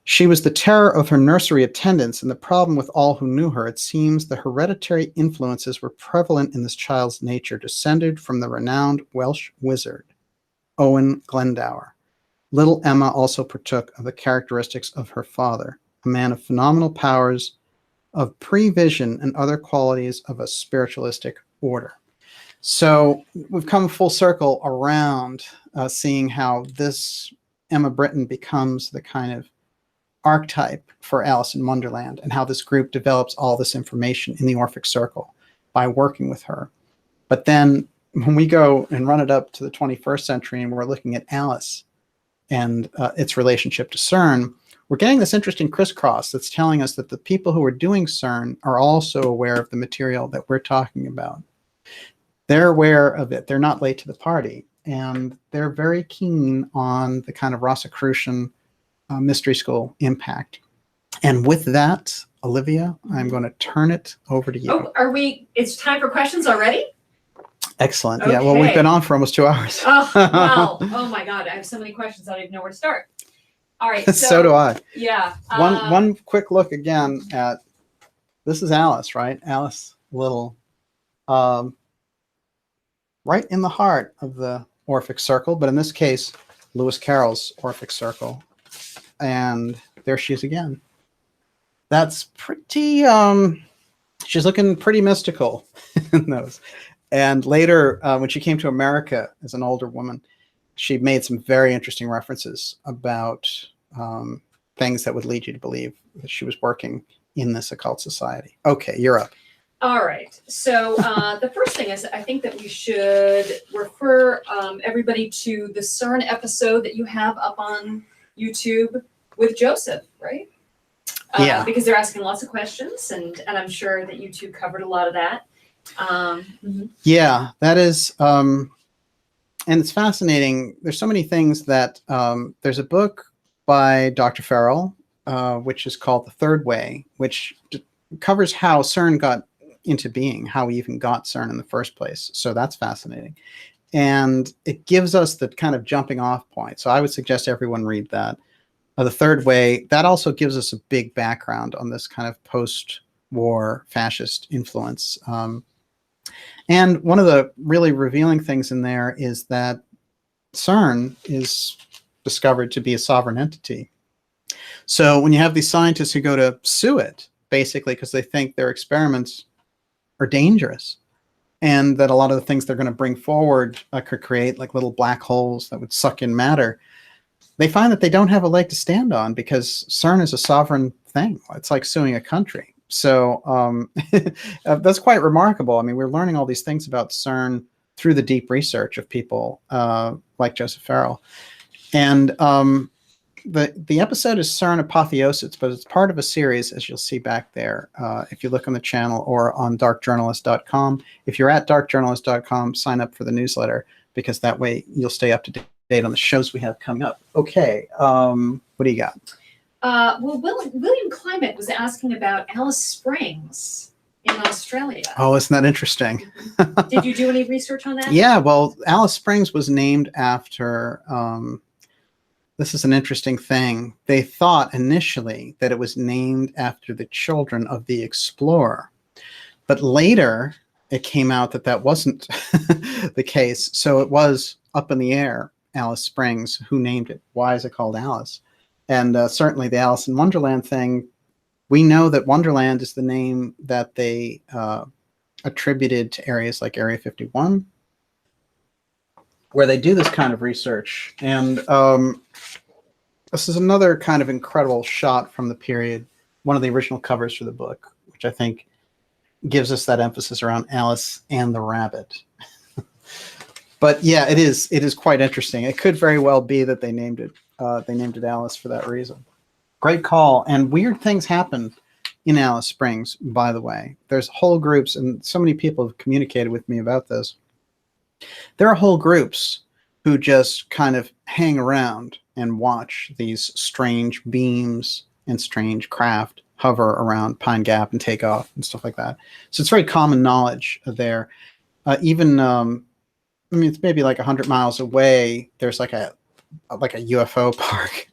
She was the terror of her nursery attendants, and the problem with all who knew her, it seems the hereditary influences were prevalent in this child's nature, descended from the renowned Welsh wizard, Owen Glendower. Little Emma also partook of the characteristics of her father, a man of phenomenal powers, of prevision and other qualities of a spiritualistic order. So we've come full circle around seeing how this Emma Britten becomes the kind of archetype for Alice in Wonderland, and how this group develops all this information in the Orphic CIrcle by working with her. But then when we go and run it up to the 21st century and we're looking at Alice and its relationship to CERN, we're getting this interesting crisscross that's telling us that the people who are doing CERN are also aware of the material that we're talking about. They're aware of it. They're not late to the party. And they're very keen on the kind of Rosicrucian mystery school impact. And with that, Olivia, I'm going to turn it over to you. Oh, it's time for questions already? Excellent. Okay. Yeah, well, we've been on for almost 2 hours. Oh, wow. Oh my God. I have so many questions. I don't even know where to start. All right. So do I. Yeah. One quick look again at, this is Alice, right? Alice Little, right in the heart of the Orphic CIrcle, but in this case, Lewis Carroll's Orphic CIrcle. And there she is again. That's pretty, she's looking pretty mystical in those. And later, when she came to America as an older woman, she made some very interesting references about things that would lead you to believe that she was working in this occult society. Okay, you're up. All right. So the first thing is, I think that we should refer everybody to the CERN episode that you have up on YouTube with Joseph, right? Yeah. Because they're asking lots of questions, and I'm sure that YouTube covered a lot of that. Yeah, that is, and it's fascinating. There's so many things that, there's a book by Dr. Farrell, which is called The Third Way, which covers how CERN got into being, how we even got CERN in the first place. So that's fascinating. And it gives us the kind of jumping off point. So I would suggest everyone read that. The Third Way, that also gives us a big background on this kind of post-war fascist influence. And one of the really revealing things in there is that CERN is discovered to be a sovereign entity. So when you have these scientists who go to sue it, basically because they think their experiments are dangerous, and that a lot of the things they're going to bring forward could create like little black holes that would suck in matter, they find that they don't have a leg to stand on because CERN is a sovereign thing. It's like suing a country. So that's quite remarkable. I mean, we're learning all these things about CERN through the deep research of people like Joseph Farrell. And the episode is CERN Apotheosis, but it's part of a series, as you'll see back there, if you look on the channel or on darkjournalist.com. If you're at darkjournalist.com, sign up for the newsletter, because that way you'll stay up to date on the shows we have coming up. Okay, what do you got? Well, William Climate was asking about Alice Springs in Australia. Oh, isn't that interesting? Did you do any research on that? Yeah, well, Alice Springs was named after this is an interesting thing. They thought initially that it was named after the children of the explorer, but later it came out that that wasn't the case. So it was up in the air, Alice Springs, who named it. Why is it called Alice? And certainly the Alice in Wonderland thing, we know that Wonderland is the name that they attributed to areas like Area 51, where they do this kind of research. And this is another kind of incredible shot from the period, one of the original covers for the book, which I think gives us that emphasis around Alice and the rabbit. But yeah, it is quite interesting. It could very well be that they named it Alice for that reason. Great call. And weird things happen in Alice Springs, by the way. There's whole groups, and so many people have communicated with me about this. There are whole groups who just kind of hang around and watch these strange beams and strange craft hover around Pine Gap and take off and stuff like that. So it's very common knowledge there. Even, I mean, it's maybe like 100 miles away. There's like a UFO park,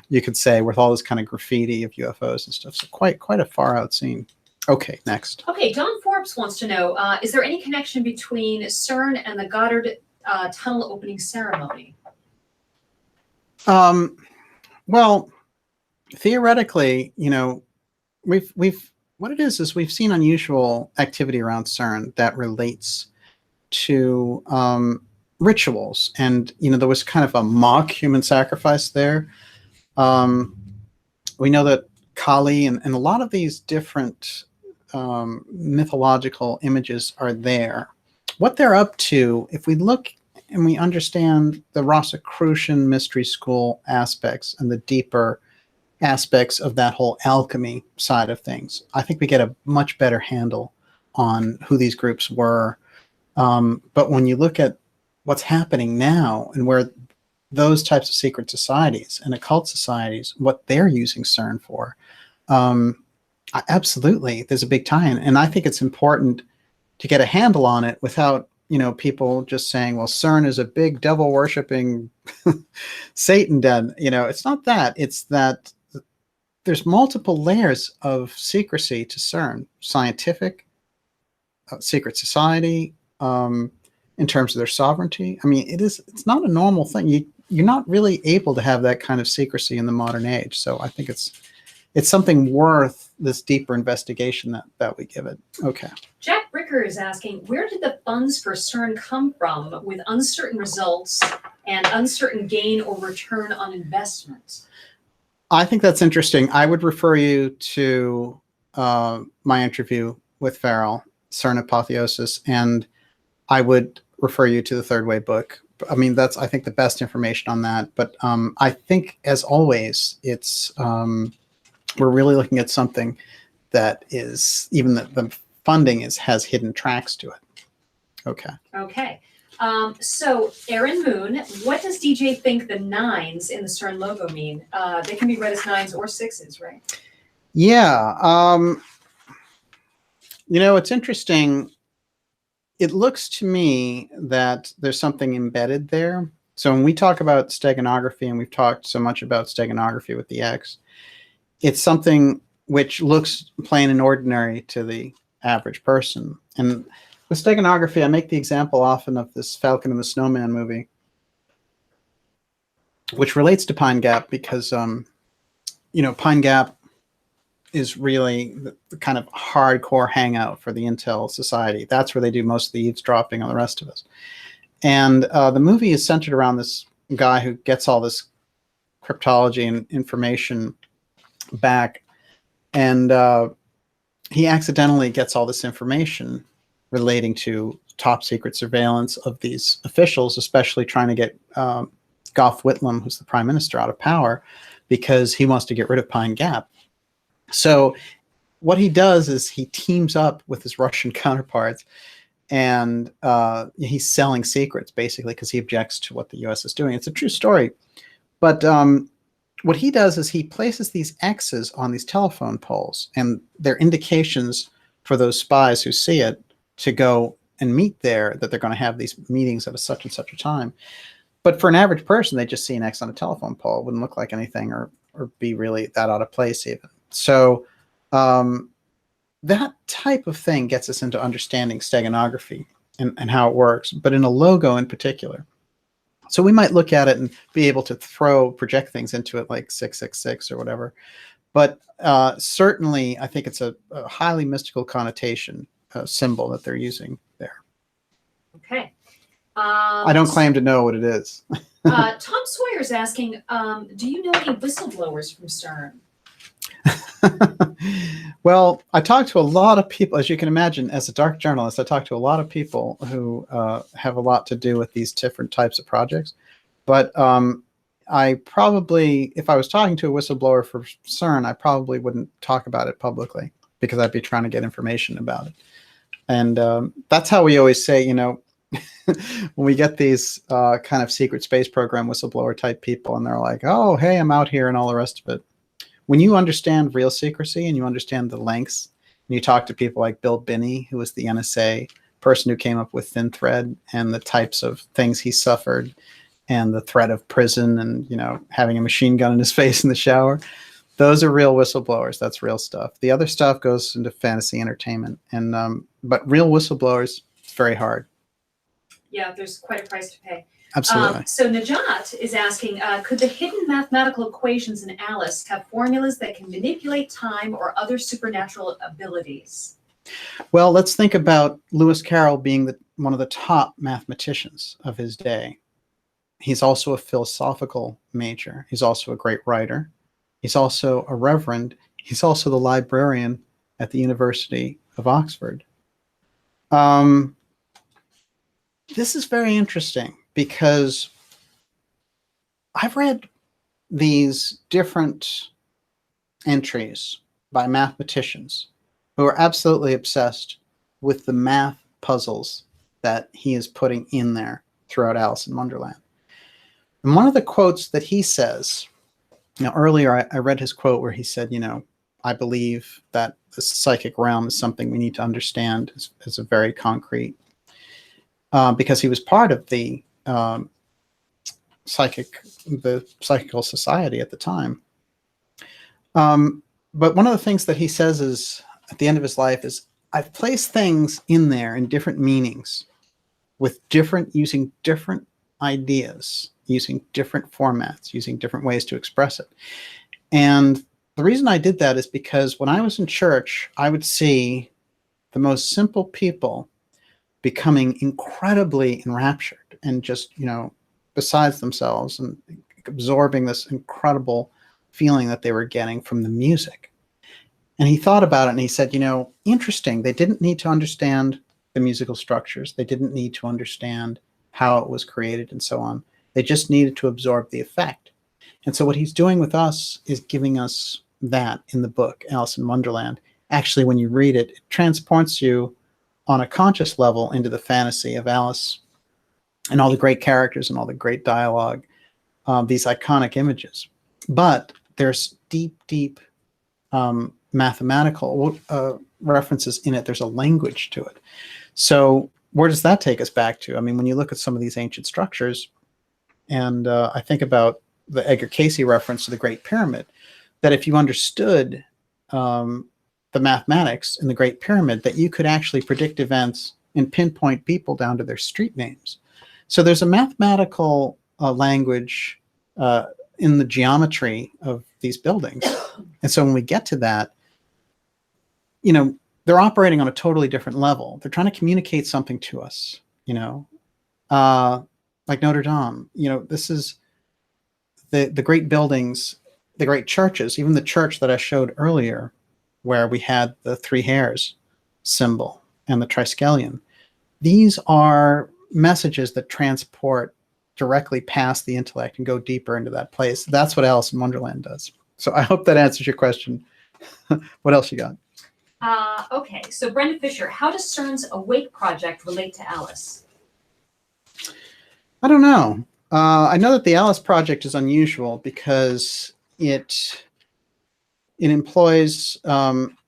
you could say, with all this kind of graffiti of UFOs and stuff. So quite a far out scene. Okay, next. Okay, Don Forbes wants to know, is there any connection between CERN and the Goddard tunnel opening ceremony? Well, theoretically, you know, we've what it is we've seen unusual activity around CERN that relates to rituals, and you know, there was kind of a mock human sacrifice there. We know that Kali and a lot of these different mythological images are there. What they're up to, if we look and we understand the Rosicrucian mystery school aspects and the deeper aspects of that whole alchemy side of things, I think we get a much better handle on who these groups were. But when you look at what's happening now and where those types of secret societies and occult societies, what they're using CERN for, absolutely, there's a big tie-in. And I think it's important to get a handle on it without, you know, people just saying, well, CERN is a big devil worshipping Satan den. You know, it's not that. It's that there's multiple layers of secrecy to CERN: scientific, secret society, in terms of their sovereignty. I mean, it's not a normal thing. You're not really able to have that kind of secrecy in the modern age. So I think it's something worth this deeper investigation that we give it. Okay. Jack Bricker is asking, where did the funds for CERN come from with uncertain results and uncertain gain or return on investment? I think that's interesting. I would refer you to my interview with Farrell, CERN Apotheosis, and I would refer you to the Third Way book. I mean, that's, I think, the best information on that. But I think, as always, it's we're really looking at something that is, even the funding has hidden tracks to it. Okay. Okay. So, Aaron Moon, what does DJ think the 9s in the CERN logo mean? They can be read as 9s or 6s, right? Yeah. You know, it's interesting. It looks to me that there's something embedded there. So when we talk about steganography, and we've talked so much about steganography with the X, it's something which looks plain and ordinary to the average person. And with steganography, I make the example often of this Falcon and the Snowman movie, which relates to Pine Gap because, you know, Pine Gap is really the kind of hardcore hangout for the Intel Society. That's where they do most of the eavesdropping on the rest of us. And the movie is centered around this guy who gets all this cryptology and information back, and he accidentally gets all this information relating to top secret surveillance of these officials, especially trying to get Gough Whitlam, who's the prime minister, out of power because he wants to get rid of Pine Gap. So what he does is he teams up with his Russian counterparts, and he's selling secrets, basically, because he objects to what the U.S. is doing. It's a true story. But what he does is he places these X's on these telephone poles, and they're indications for those spies who see it to go and meet there, that they're going to have these meetings at such and such a time. But for an average person, they just see an X on a telephone pole. It wouldn't look like anything or be really that out of place even. So that type of thing gets us into understanding steganography and how it works, but in a logo in particular. So we might look at it and be able to project things into it like 666 or whatever. But certainly, I think it's a highly mystical connotation symbol that they're using there. Okay. I don't claim to know what it is. Tom Sawyer's asking, do you know any whistleblowers from CERN? Well, I talk to a lot of people, as you can imagine, as a dark journalist, I talk to a lot of people who have a lot to do with these different types of projects. But I probably, if I was talking to a whistleblower for CERN, I probably wouldn't talk about it publicly because I'd be trying to get information about it. And that's how we always say, you know, when we get these kind of secret space program whistleblower type people and they're like, oh, hey, I'm out here and all the rest of it. When you understand real secrecy and you understand the lengths, and you talk to people like Bill Binney, who was the NSA person who came up with thin thread and the types of things he suffered and the threat of prison and, you know, having a machine gun in his face in the shower, those are real whistleblowers. That's real stuff. The other stuff goes into fantasy entertainment. And but real whistleblowers, it's very hard. Yeah, there's quite a price to pay. Absolutely. So Najat is asking, could the hidden mathematical equations in Alice have formulas that can manipulate time or other supernatural abilities? Well, let's think about Lewis Carroll being one of the top mathematicians of his day. He's also a philosophical major. He's also a great writer. He's also a reverend. He's also the librarian at the University of Oxford. This is very interesting because I've read these different entries by mathematicians who are absolutely obsessed with the math puzzles that he is putting in there throughout Alice in Wonderland. And one of the quotes that he says, you know, earlier I read his quote where he said, you know, I believe that the psychic realm is something we need to understand as a very concrete, because he was part of the Psychical Society at the time. But one of the things that he says is at the end of his life is, I've placed things in there in different meanings using different ideas, using different formats, using different ways to express it. And the reason I did that is because when I was in church, I would see the most simple people becoming incredibly enraptured and just, you know, besides themselves and absorbing this incredible feeling that they were getting from the music. And he thought about it and he said, you know, interesting. They didn't need to understand the musical structures. They didn't need to understand how it was created and so on. They just needed to absorb the effect. And so what he's doing with us is giving us that in the book, Alice in Wonderland. Actually, when you read it, it transports you on a conscious level into the fantasy of Alice and all the great characters and all the great dialogue, these iconic images. But there's deep mathematical references in it. There's a language to it. So where does that take us back to? I mean, when you look at some of these ancient structures, and I think about the Edgar Cayce reference to the Great Pyramid, that if you understood the mathematics in the Great Pyramid, that you could actually predict events and pinpoint people down to their street names. So there's a mathematical language in the geometry of these buildings. And so when we get to that, you know, they're operating on a totally different level. They're trying to communicate something to us, you know, like Notre Dame. You know, this is the great buildings, the great churches, even the church that I showed earlier, where we had the three hares symbol and the triskelion. These are messages that transport directly past the intellect and go deeper into that place. That's what Alice in Wonderland does. So I hope that answers your question. What else you got? Okay, so Brenda Fisher, how does CERN's Awake project relate to Alice? I don't know. I know that the Alice project is unusual because it employs,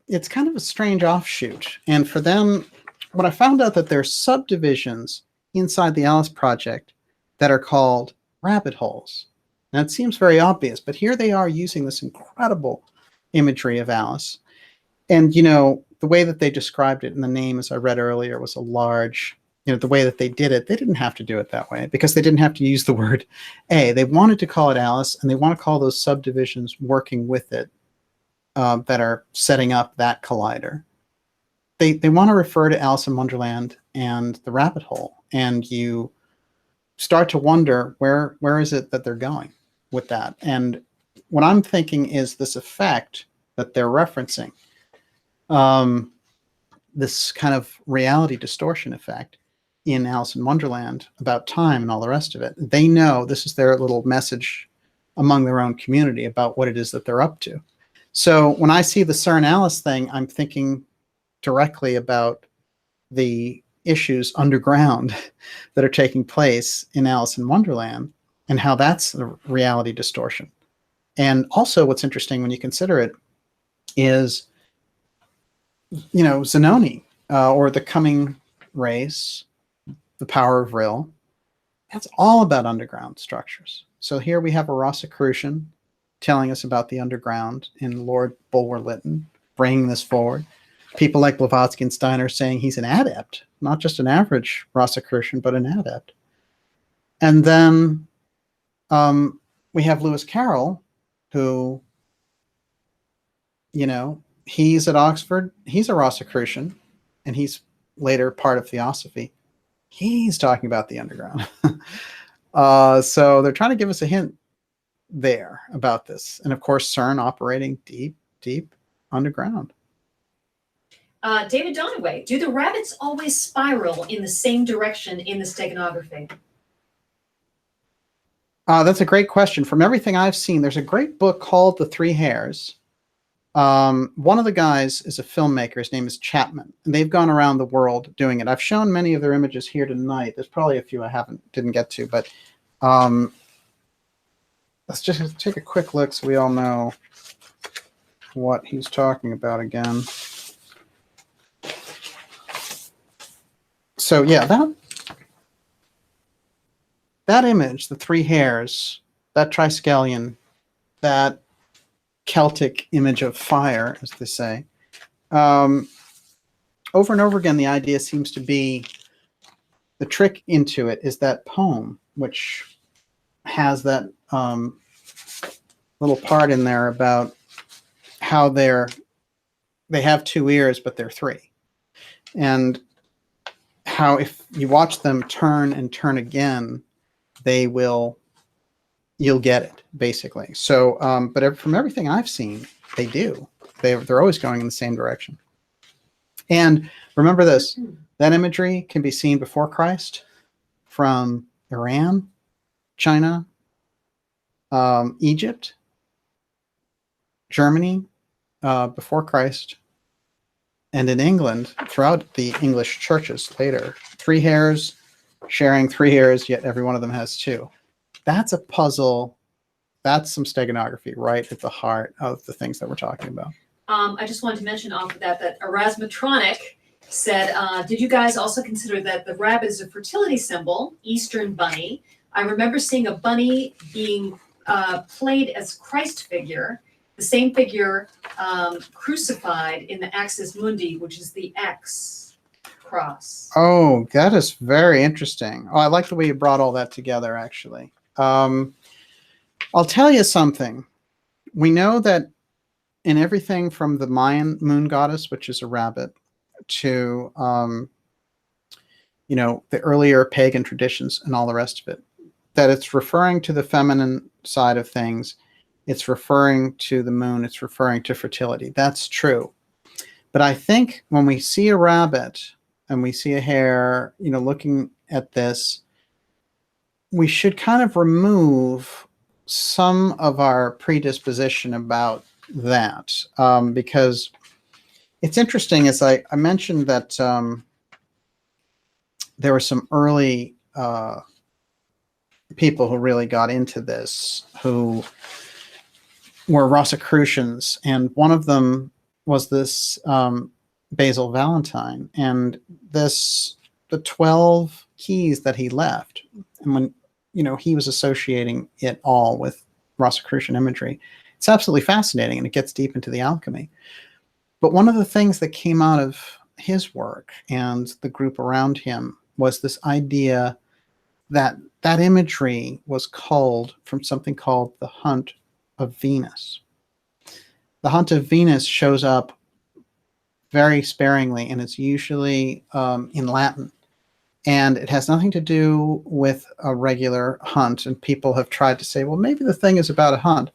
it's kind of a strange offshoot. And for them, when I found out that there are subdivisions inside the Alice project that are called rabbit holes. Now it seems very obvious, but here they are using this incredible imagery of Alice. And, the way that they described it in the name, as I read earlier, was a large, the way that they did it, they didn't have to do it that way because they didn't have to use the word A. They wanted to call it Alice, and they want to call those subdivisions working with it that are setting up that collider. They want to refer to Alice in Wonderland and the rabbit hole, and you start to wonder where is it that they're going with that. And what I'm thinking is this effect that they're referencing, this kind of reality distortion effect in Alice in Wonderland about time and all the rest of it. They know this is their little message among their own community about what it is that they're up to. So when I see the CERN Alice thing, I'm thinking directly about the issues underground that are taking place in Alice in Wonderland and how that's a reality distortion. And also what's interesting when you consider it is, Zanoni, or the coming race, the power of Rill, that's all about underground structures. So here we have a Rosicrucian telling us about the underground in Lord Bulwer-Lytton, bringing this forward. People like Blavatsky and Steiner saying he's an adept, not just an average Rosicrucian, but an adept. And then we have Lewis Carroll, who, he's at Oxford. He's a Rosicrucian, and he's later part of Theosophy. He's talking about the underground. So they're trying to give us a hint there about this. And of course, CERN operating deep, deep underground. David Donaway, do the rabbits always spiral in the same direction in the steganography? That's a great question. From everything I've seen, there's a great book called The Three Hares. One of the guys is a filmmaker. His name is Chapman, and they've gone around the world doing it. I've shown many of their images here tonight. There's probably a few I didn't get to, but let's just take a quick look so we all know what he's talking about again. So yeah, that image, the three hares, that triskelion, that Celtic image of fire, as they say, over and over again, the idea seems to be, the trick into it is that poem, which has that little part in there about how they have two ears, but they're three. And how if you watch them turn and turn again, you'll get it, basically. So, but from everything I've seen, they do. They're always going in the same direction. And remember this, that imagery can be seen before Christ from Iran, China, Egypt, Germany, before Christ, and in England, throughout the English churches later. Three hares sharing three ears, yet every one of them has two. That's a puzzle. That's some steganography right at the heart of the things that we're talking about. I just wanted to mention off of that Erasmatronic said, did you guys also consider that the rabbit is a fertility symbol, Eastern bunny? I remember seeing a bunny being played as Christ figure, the same figure crucified in the Axis Mundi, which is the X cross. Oh, that is very interesting. Oh, I like the way you brought all that together, actually. I'll tell you something. We know that in everything from the Mayan moon goddess, which is a rabbit, to the earlier pagan traditions and all the rest of it, that it's referring to the feminine side of things. It's referring to the moon. It's referring to fertility. That's true. But I think when we see a rabbit and we see a hare, looking at this, we should kind of remove some of our predisposition about that, because it's interesting, as I mentioned that there were some early people who really got into this who were Rosicrucians, and one of them was this Basil Valentine, and the 12 keys that he left. And he was associating it all with Rosicrucian imagery. It's absolutely fascinating, and it gets deep into the alchemy. But one of the things that came out of his work and the group around him was this idea that that imagery was culled from something called the Hunt of Venus. The Hunt of Venus shows up very sparingly, and it's usually in Latin. And it has nothing to do with a regular hunt. And people have tried to say, well, maybe the thing is about a hunt.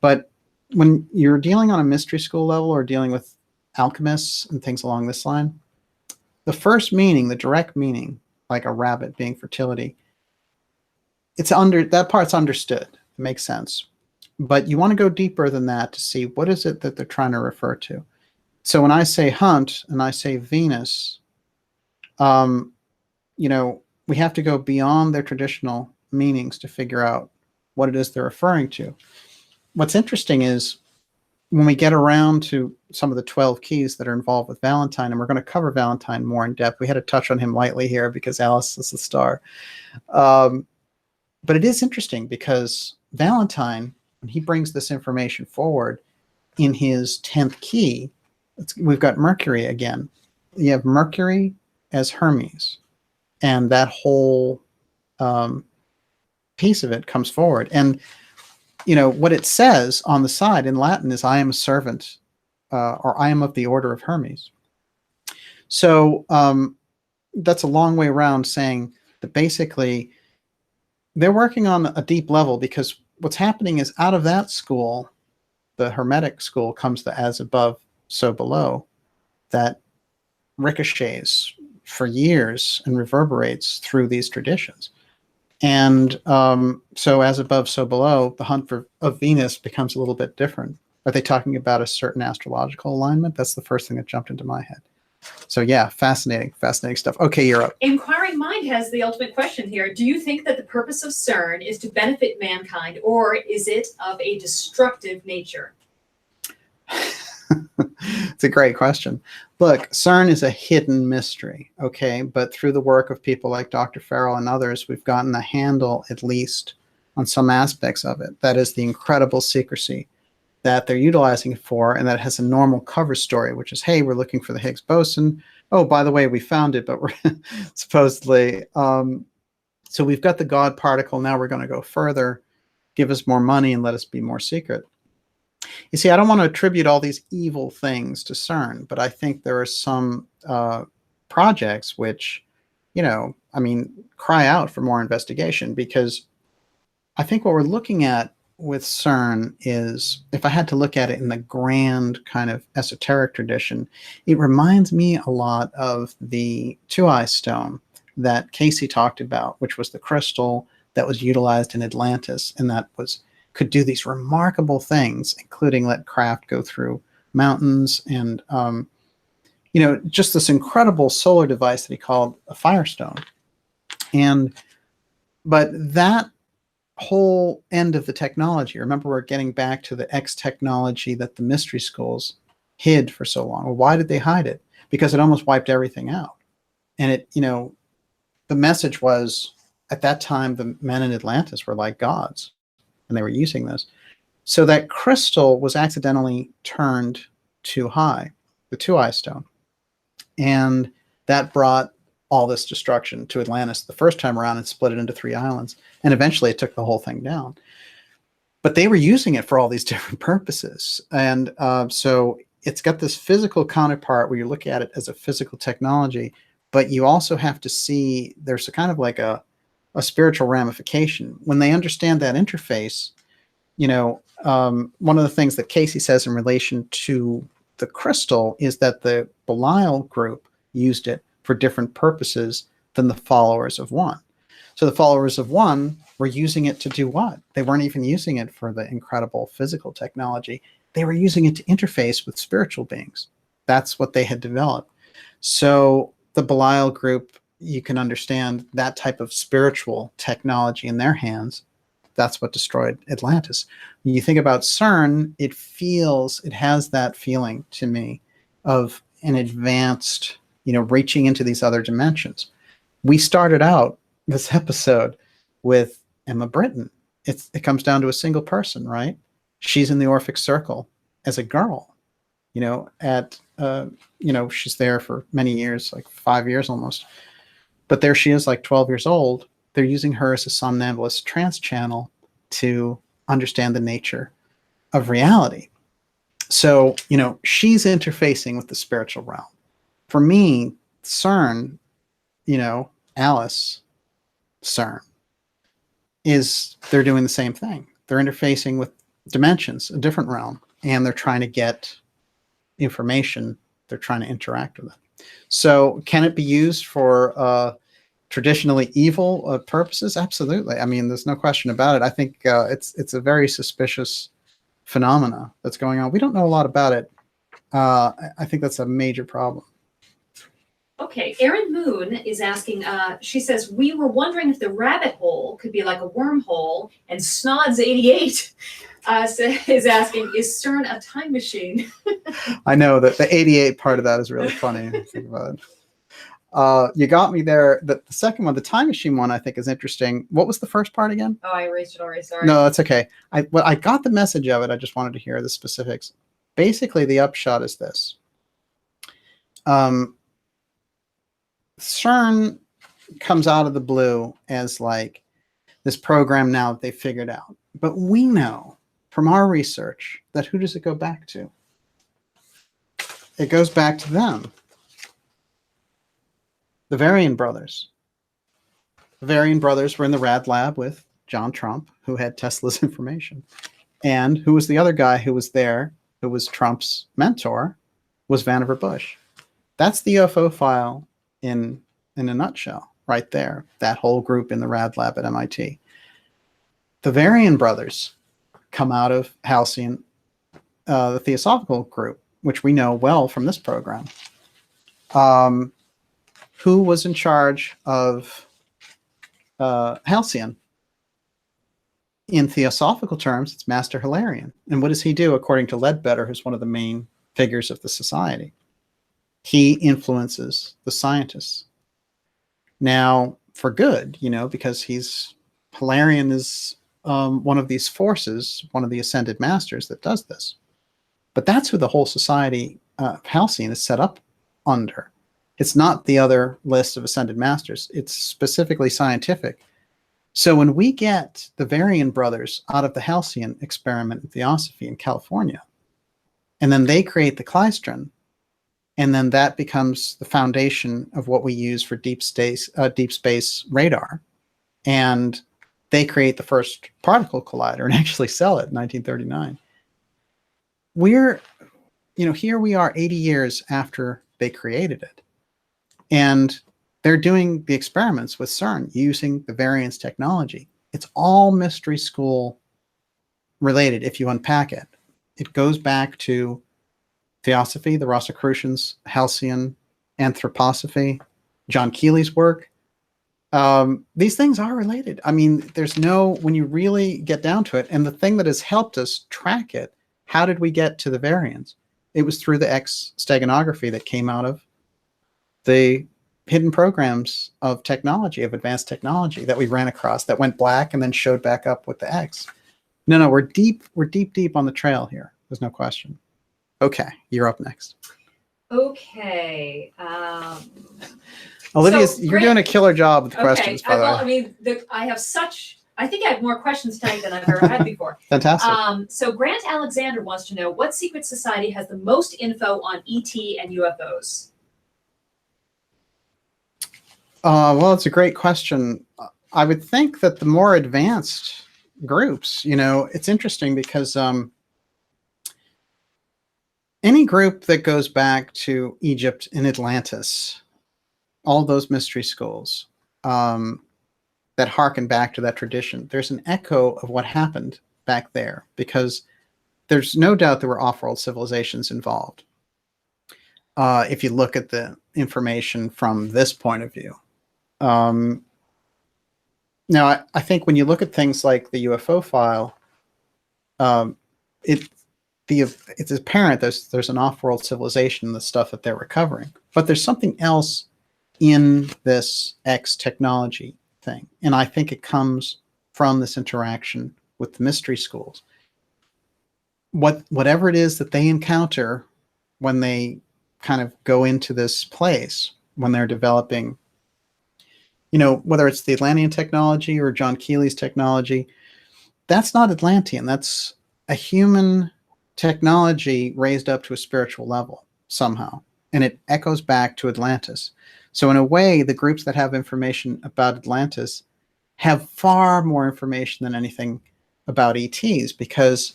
But when you're dealing on a mystery school level or dealing with alchemists and things along this line, the first meaning, the direct meaning, like a rabbit being fertility, that part's understood. It makes sense. But you want to go deeper than that to see what is it that they're trying to refer to. So when I say hunt and I say Venus, we have to go beyond their traditional meanings to figure out what it is they're referring to. What's interesting is when we get around to some of the 12 keys that are involved with Valentine, and we're going to cover Valentine more in depth. We had to touch on him lightly here because Alice is the star. But it is interesting because Valentine, when he brings this information forward in his 10th key, we've got Mercury again. You have Mercury as Hermes, and that whole piece of it comes forward. And, what it says on the side in Latin is, I am a servant, or I am of the order of Hermes. So that's a long way around saying that basically they're working on a deep level, because what's happening is out of that school, the Hermetic school, comes the as above, so below, that ricochets for years and reverberates through these traditions. And so as above, so below, the hunt of Venus becomes a little bit different. Are they talking about a certain astrological alignment? That's the first thing that jumped into my head. So yeah, fascinating stuff. Okay, you're up. Inquiring Mind has the ultimate question here. Do you think that the purpose of CERN is to benefit mankind, or is it of a destructive nature? It's a great question. Look, CERN is a hidden mystery, okay? But through the work of people like Dr. Farrell and others, we've gotten a handle, at least, on some aspects of it. That is the incredible secrecy that they're utilizing it for, and that has a normal cover story, which is, hey, we're looking for the Higgs boson. Oh, by the way, we found it, but we're supposedly. So we've got the God particle. Now we're going to go further, give us more money, and let us be more secret. You see, I don't want to attribute all these evil things to CERN, but I think there are some projects which, cry out for more investigation, because I think what we're looking at with CERN is, if I had to look at it in the grand kind of esoteric tradition, it reminds me a lot of the two-eye stone that Casey talked about, which was the crystal that was utilized in Atlantis, and that could do these remarkable things, including let craft go through mountains, and just this incredible solar device that he called a firestone. But that whole end of the technology, remember, we're getting back to the X technology that the mystery schools hid for so long. Well, why did they hide it? Because it almost wiped everything out. And the message was, at that time, the men in Atlantis were like gods, and they were using this. So that crystal was accidentally turned too high, the two-eye stone. And that brought all this destruction to Atlantis the first time around and split it into 3 islands. And eventually it took the whole thing down. But they were using it for all these different purposes. And so it's got this physical counterpart where you look at it as a physical technology, but you also have to see there's a kind of like a spiritual ramification. When they understand that interface, one of the things that Casey says in relation to the crystal is that the Belial group used it for different purposes than the followers of one. So the followers of one were using it to do what? They weren't even using it for the incredible physical technology. They were using it to interface with spiritual beings. That's what they had developed. So the Belial group, you can understand that type of spiritual technology in their hands. That's what destroyed Atlantis. When you think about CERN, it has that feeling to me of an advanced, reaching into these other dimensions. We started out this episode with Emma Britten. It comes down to a single person, right? She's in the Orphic CIrcle as a girl, she's there for many years, like 5 years almost. But there she is, like 12 years old. They're using her as a somnambulist trance channel to understand the nature of reality. So, she's interfacing with the spiritual realm. For me, CERN, Alice, CERN, they're doing the same thing. They're interfacing with dimensions, a different realm, and they're trying to get information. They're trying to interact with it. So can it be used for traditionally evil purposes? Absolutely. I mean, there's no question about it. I think it's a very suspicious phenomena that's going on. We don't know a lot about it. I think that's a major problem. Okay, Erin Moon is asking, she says, we were wondering if the rabbit hole could be like a wormhole, and Snods88 is asking, is CERN a time machine? I know that the 88 part of that is really funny. Think about it. You got me there. The second one, the time machine one, I think is interesting. What was the first part again? Oh, I erased it already, sorry. No, that's okay. I got the message of it. I just wanted to hear the specifics. Basically, the upshot is this. CERN comes out of the blue as like this program now that they figured out. But we know from our research that who does it go back to? It goes back to them. The Varian brothers. The Varian brothers were in the rad lab with John Trump, who had Tesla's information. And who was the other guy who was there, who was Trump's mentor, was Vannevar Bush. That's the UFO file in a nutshell, right there. That whole group in the rad lab at MIT. The Varian brothers come out of Halcyon, the Theosophical group, which we know well from this program. Who was in charge of Halcyon? In Theosophical terms, it's Master Hilarion. And what does he do, according to Ledbetter, who's one of the main figures of the society? He influences the scientists. Now, for good, because Hilarion is one of these forces, one of the ascended masters that does this. But that's who the whole society of Halcyon is set up under. It's not the other list of ascended masters. It's specifically scientific. So when we get the Varian brothers out of the Halcyon experiment in Theosophy in California, and then they create the Kleistron, and then that becomes the foundation of what we use for deep space radar, and they create the first particle collider and actually sell it in 1939. Here we are 80 years after they created it. And they're doing the experiments with CERN using the Variance technology. It's all mystery school related if you unpack it. It goes back to Theosophy, the Rosicrucians, Halcyon, Anthroposophy, John Keely's work. These things are related. I mean, when you really get down to it, and the thing that has helped us track it, how did we get to the Variants? It was through the X Steganography that came out of the hidden programs of technology, of advanced technology that we ran across that went black and then showed back up with the X. No, we're deep on the trail here. There's no question. Okay, you're up next. Okay. Olivia, you're doing a killer job with the questions, by the way. I mean, I think I have more questions tonight than I've ever had before. Fantastic. So Grant Alexander wants to know, what secret society has the most info on ET and UFOs? Well, it's a great question. I would think that the more advanced groups, it's interesting because any group that goes back to Egypt and Atlantis, all those mystery schools that harken back to that tradition, there's an echo of what happened back there, because there's no doubt there were off-world civilizations involved. If you look at the information from this point of view. Now, I think when you look at things like the UFO file, it's apparent there's an off-world civilization in the stuff that they're recovering, but there's something else in this X technology thing, and I think it comes from this interaction with the mystery schools. Whatever it is that they encounter when they kind of go into this place, when they're developing, whether it's the Atlantean technology or John Keely's technology, that's not Atlantean. That's a human technology raised up to a spiritual level somehow. And it echoes back to Atlantis. So in a way, the groups that have information about Atlantis have far more information than anything about ETs, because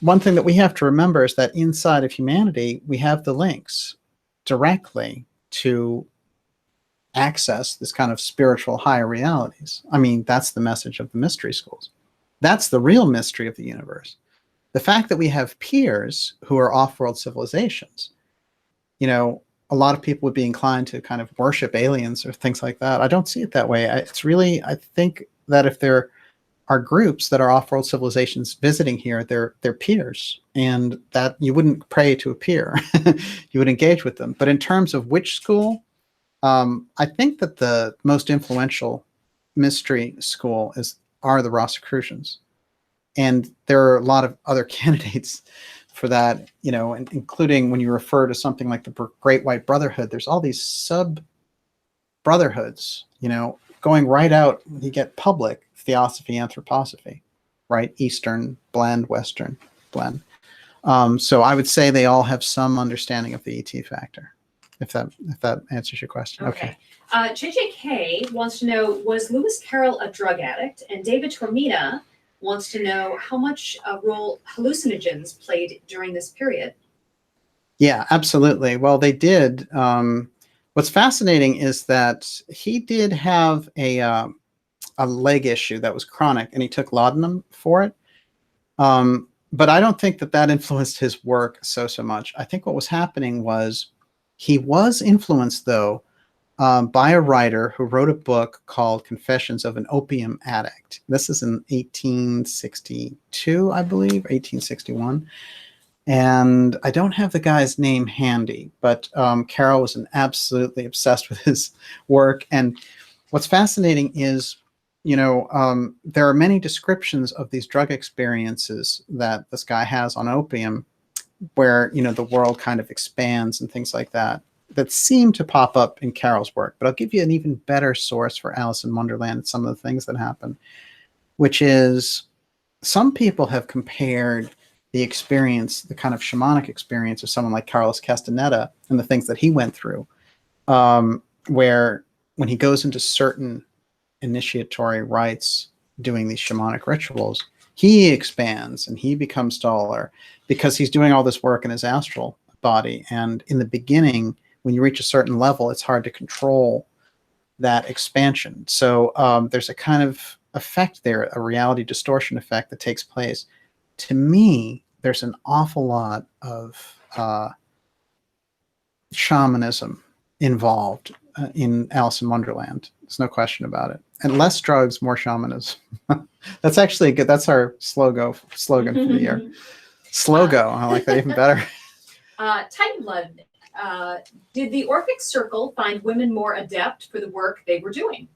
one thing that we have to remember is that inside of humanity, we have the links directly to access this kind of spiritual higher realities. I mean, that's the message of the mystery schools. That's the real mystery of the universe. The fact that we have peers who are off-world civilizations, a lot of people would be inclined to kind of worship aliens or things like that. I don't see it that way. I think that if there are groups that are off-world civilizations visiting here, they're peers, and that you wouldn't pray to a peer. You would engage with them. But in terms of which school, I think that the most influential mystery school are the Rosicrucians. And there are a lot of other candidates for that, including when you refer to something like the Great White Brotherhood, there's all these sub-brotherhoods, going right out. You get public Theosophy, Anthroposophy, right? Eastern blend, Western blend. So I would say they all have some understanding of the ET factor, if that answers your question. Okay. JJK wants to know, was Lewis Carroll a drug addict? And David Tormina wants to know how much role hallucinogens played during this period. Yeah, absolutely. Well, they did. What's fascinating is that he did have a leg issue that was chronic, and he took laudanum for it. But I don't think that influenced his work so much. I think what was happening was he was influenced, though, by a writer who wrote a book called Confessions of an Opium Addict. This is in 1862, I believe, 1861. And I don't have the guy's name handy, but Carroll was absolutely obsessed with his work. And what's fascinating is, there are many descriptions of these drug experiences that this guy has on opium, where, the world kind of expands and things like that seem to pop up in Carroll's work. But I'll give you an even better source for Alice in Wonderland and some of the things that happen, which is some people have compared the experience, the kind of shamanic experience of someone like Carlos Castaneda and the things that he went through, where when he goes into certain initiatory rites doing these shamanic rituals, he expands and he becomes taller because he's doing all this work in his astral body. And in the beginning, when you reach a certain level, it's hard to control that expansion. So there's a kind of effect there, a reality distortion effect that takes place. To me, there's an awful lot of shamanism involved in Alice in Wonderland. There's no question about it. And less drugs, more shamanism. That's actually good. That's our slogan for the year. Slogo. I like that even better. Titan Blood, did the Orphic CIrcle find women more adept for the work they were doing?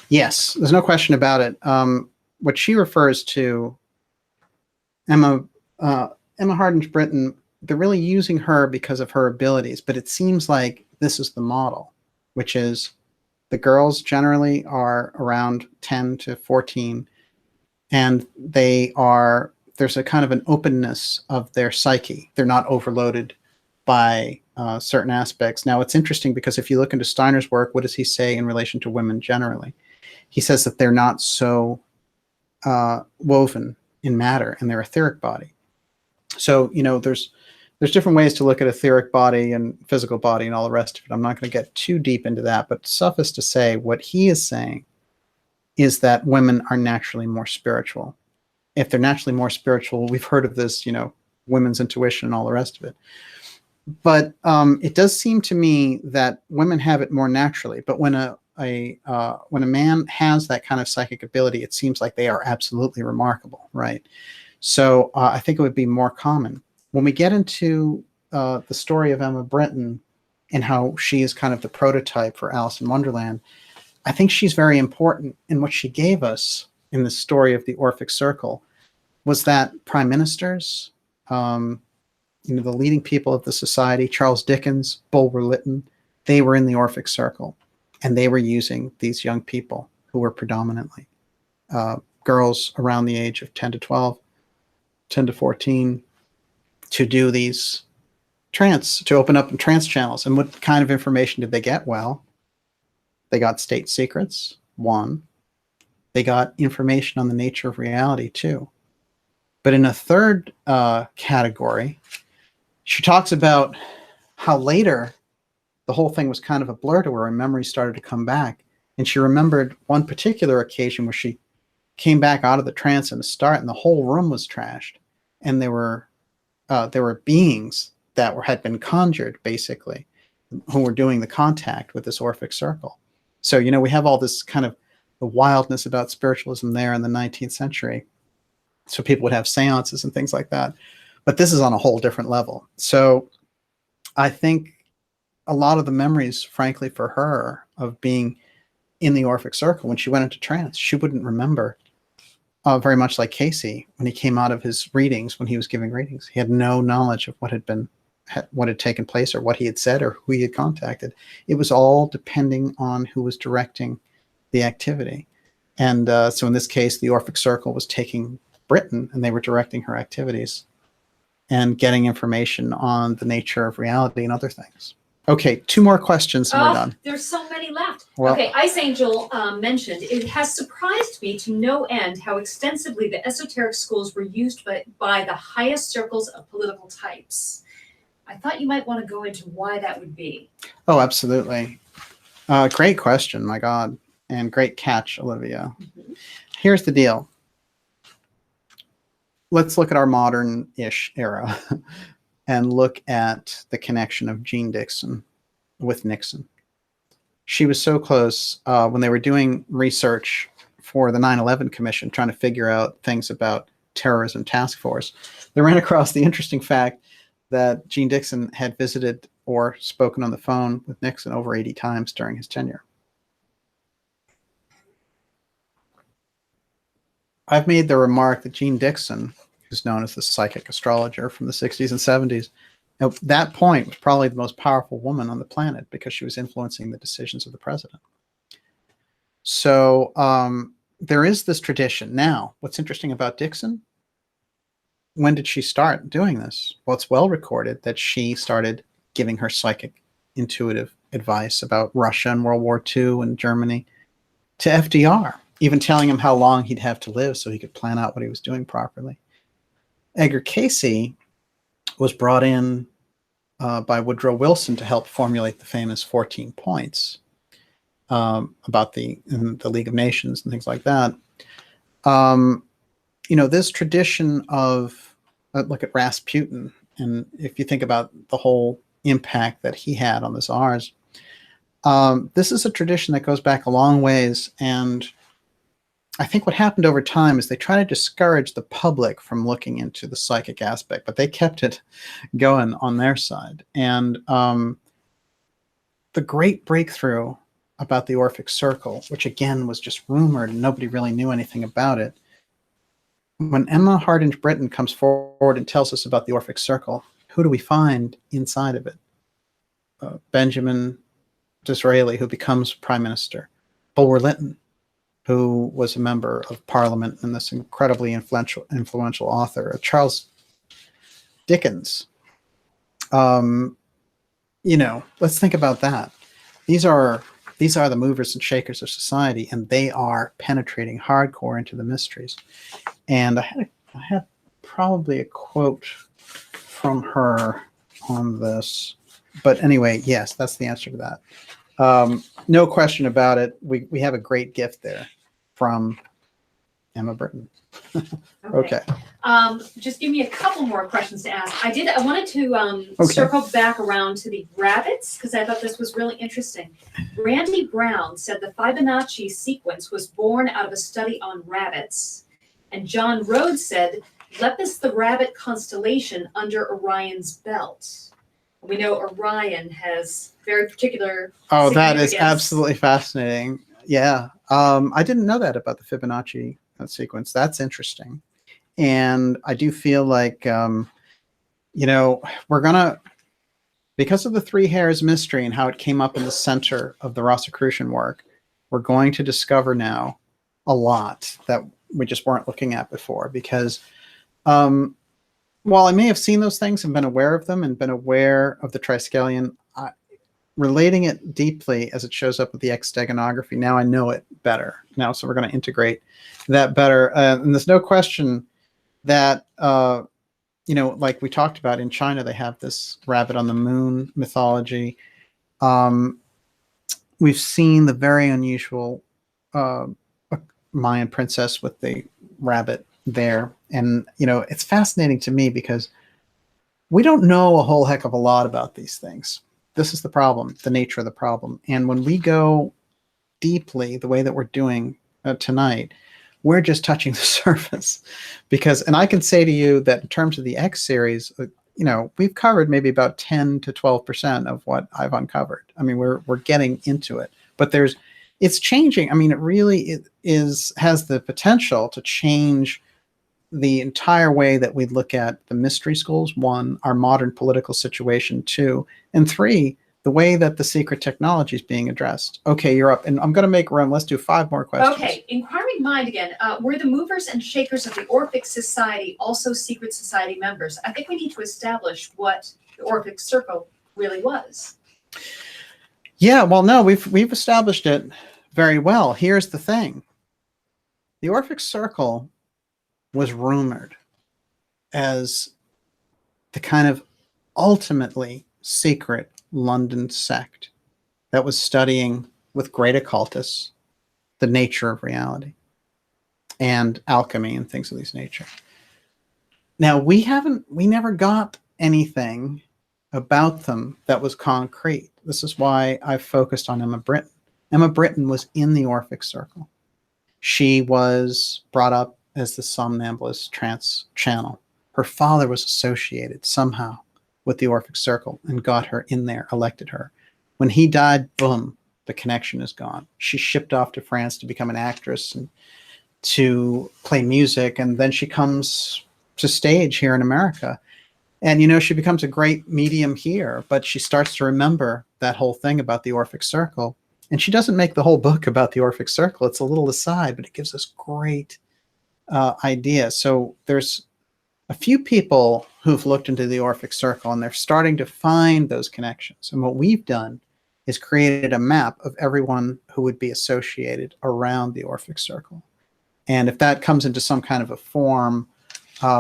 Yes, there's no question about it. What she refers to, Emma Hardinge Britten, they're really using her because of her abilities, but it seems like this is the model, which is the girls generally are around 10 to 14, and there's a kind of an openness of their psyche. They're not overloaded by certain aspects. Now, it's interesting because if you look into Steiner's work, what does he say in relation to women generally? He says that they're not so woven in matter in their etheric body. So, there's different ways to look at etheric body and physical body and all the rest of it. I'm not going to get too deep into that, but suffice to say, what he is saying is that women are naturally more spiritual. If they're naturally more spiritual, we've heard of this, women's intuition and all the rest of it. But it does seem to me that women have it more naturally. But when a man has that kind of psychic ability, it seems like they are absolutely remarkable, right? So I think it would be more common. When we get into the story of Emma Britten and how she is kind of the prototype for Alice in Wonderland, I think she's very important. And what she gave us in the story of the Orphic CIrcle was that prime ministers, the leading people of the society, Charles Dickens, Bulwer-Lytton, they were in the Orphic CIrcle, and they were using these young people who were predominantly girls around the age of 10 to 12, 10 to 14, to do these to open up trance channels. And what kind of information did they get? Well, they got state secrets, one. They got information on the nature of reality, two. But in a third category, she talks about how later the whole thing was kind of a blur to her and memories started to come back. And she remembered one particular occasion where she came back out of the trance in the start and the whole room was trashed. And there were beings that had been conjured, basically, who were doing the contact with this Orphic CIrcle. So, we have all this kind of the wildness about spiritualism there in the 19th century. So people would have seances and things like that. But this is on a whole different level. So I think a lot of the memories, frankly, for her of being in the Orphic CIrcle, when she went into trance, she wouldn't remember, very much like Casey, when he came out of his readings, when he was giving readings. He had no knowledge of what had taken place or what he had said or who he had contacted. It was all depending on who was directing the activity. And so in this case, the Orphic CIrcle was taking Britten, and they were directing her activities and getting information on the nature of reality and other things. Okay, 2 more questions and we're done. There's so many left. Well, okay, Ice Angel mentioned, it has surprised me to no end how extensively the esoteric schools were used by the highest circles of political types. I thought you might want to go into why that would be. Oh, absolutely. Great question, my God. And great catch, Olivia. Mm-hmm. Here's the deal. Let's look at our modern-ish era and look at the connection of Jean Dixon with Nixon. She was so close when they were doing research for the 9/11 Commission, trying to figure out things about terrorism task force. They ran across the interesting fact that Jean Dixon had visited or spoken on the phone with Nixon over 80 times during his tenure. I've made the remark that Jean Dixon, who's known as the psychic astrologer from the 60s and 70s, at that point was probably the most powerful woman on the planet because she was influencing the decisions of the president. So there is this tradition. Now, what's interesting about Dixon? When did she start doing this? Well, it's well recorded that she started giving her psychic intuitive advice about Russia and World War II and Germany to FDR, even telling him how long he'd have to live so he could plan out what he was doing properly. Edgar Casey was brought in by Woodrow Wilson to help formulate the famous 14 points about the League of Nations and things like that. This tradition of, look at Rasputin, and if you think about the whole impact that he had on the Tsars, this is a tradition that goes back a long ways. And I think what happened over time is they try to discourage the public from looking into the psychic aspect, but they kept it going on their side. And the great breakthrough about the Orphic CIrcle, which again was just rumored and nobody really knew anything about it, when Emma Hardinge Britten comes forward and tells us about the Orphic CIrcle, who do we find inside of it? Benjamin Disraeli, who becomes prime minister. Bulwer-Lytton, who was a member of Parliament and this incredibly influential author. Charles Dickens. Let's think about that. These are the movers and shakers of society, and they are penetrating hardcore into the mysteries. And I had probably a quote from her on this. But anyway, yes, that's the answer to that. No question about it. We have a great gift there from Emma Britten. Okay. Just give me a couple more questions to ask. I wanted to circle back around to the rabbits because I thought this was really interesting. Randy Brown said the Fibonacci sequence was born out of a study on rabbits. And John Rhodes said Lepus the rabbit constellation under Orion's belt. We know Orion has very particular that is absolutely fascinating. Yeah. I didn't know that about the Fibonacci sequence. That's interesting. And I do feel like, we're going to, because of the three hares mystery and how it came up in the center of the Rosicrucian work, we're going to discover now a lot that we just weren't looking at before. Because while I may have seen those things and been aware of them and been aware of the triskelion, relating it deeply as it shows up with the X Steganography, now I know it better. Now, so we're going to integrate that better. And there's no question that, like we talked about in China, they have this rabbit on the moon mythology. We've seen the very unusual Mayan princess with the rabbit there. And, it's fascinating to me because we don't know a whole heck of a lot about these things. This is the problem, the nature of the problem. And when we go deeply, the way that we're doing tonight, we're just touching the surface. And I can say to you that in terms of the X series, we've covered maybe about 10 to 12% of what I've uncovered. I mean, we're getting into it, but it's changing. I mean, it really has the potential to change the entire way that we look at the mystery schools, 1, our modern political situation, 2, and 3, the way that the secret technology is being addressed. Okay, you're up. And I'm going to make room. Let's do 5 more questions. Okay, inquiring mind again. Were the movers and shakers of the Orphic Society also secret society members? I think we need to establish what the Orphic Circle really was. Yeah, well, no, we've established it very well. Here's the thing. The Orphic Circle was rumored as the kind of ultimately secret London sect that was studying with great occultists the nature of reality and alchemy and things of this nature. Now, we never got anything about them that was concrete. This is why I focused on Emma Britten. Emma Britten was in the Orphic Circle. She was brought up as the somnambulist trance channel. Her father was associated somehow with the Orphic Circle and got her in there, elected her. When he died, boom, the connection is gone. She shipped off to France to become an actress and to play music, and then she comes to stage here in America. And, she becomes a great medium here, but she starts to remember that whole thing about the Orphic Circle. And she doesn't make the whole book about the Orphic Circle. It's a little aside, but it gives us great idea. So there's a few people who've looked into the Orphic Circle, and they're starting to find those connections. And what we've done is created a map of everyone who would be associated around the Orphic Circle. And if that comes into some kind of a form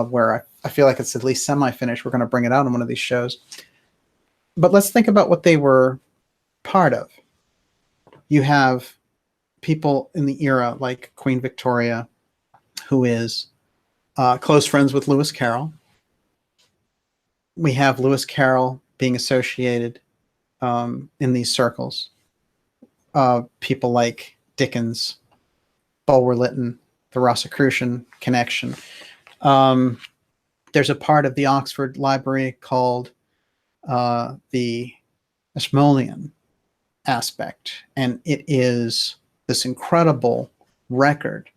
where I feel like it's at least semi-finished, we're going to bring it out on one of these shows. But let's think about what they were part of. You have people in the era like Queen Victoria, who is close friends with Lewis Carroll. We have Lewis Carroll being associated in these circles. People like Dickens, Bulwer-Lytton, the Rosicrucian connection. There's a part of the Oxford Library called the Ashmolean aspect, and it is this incredible record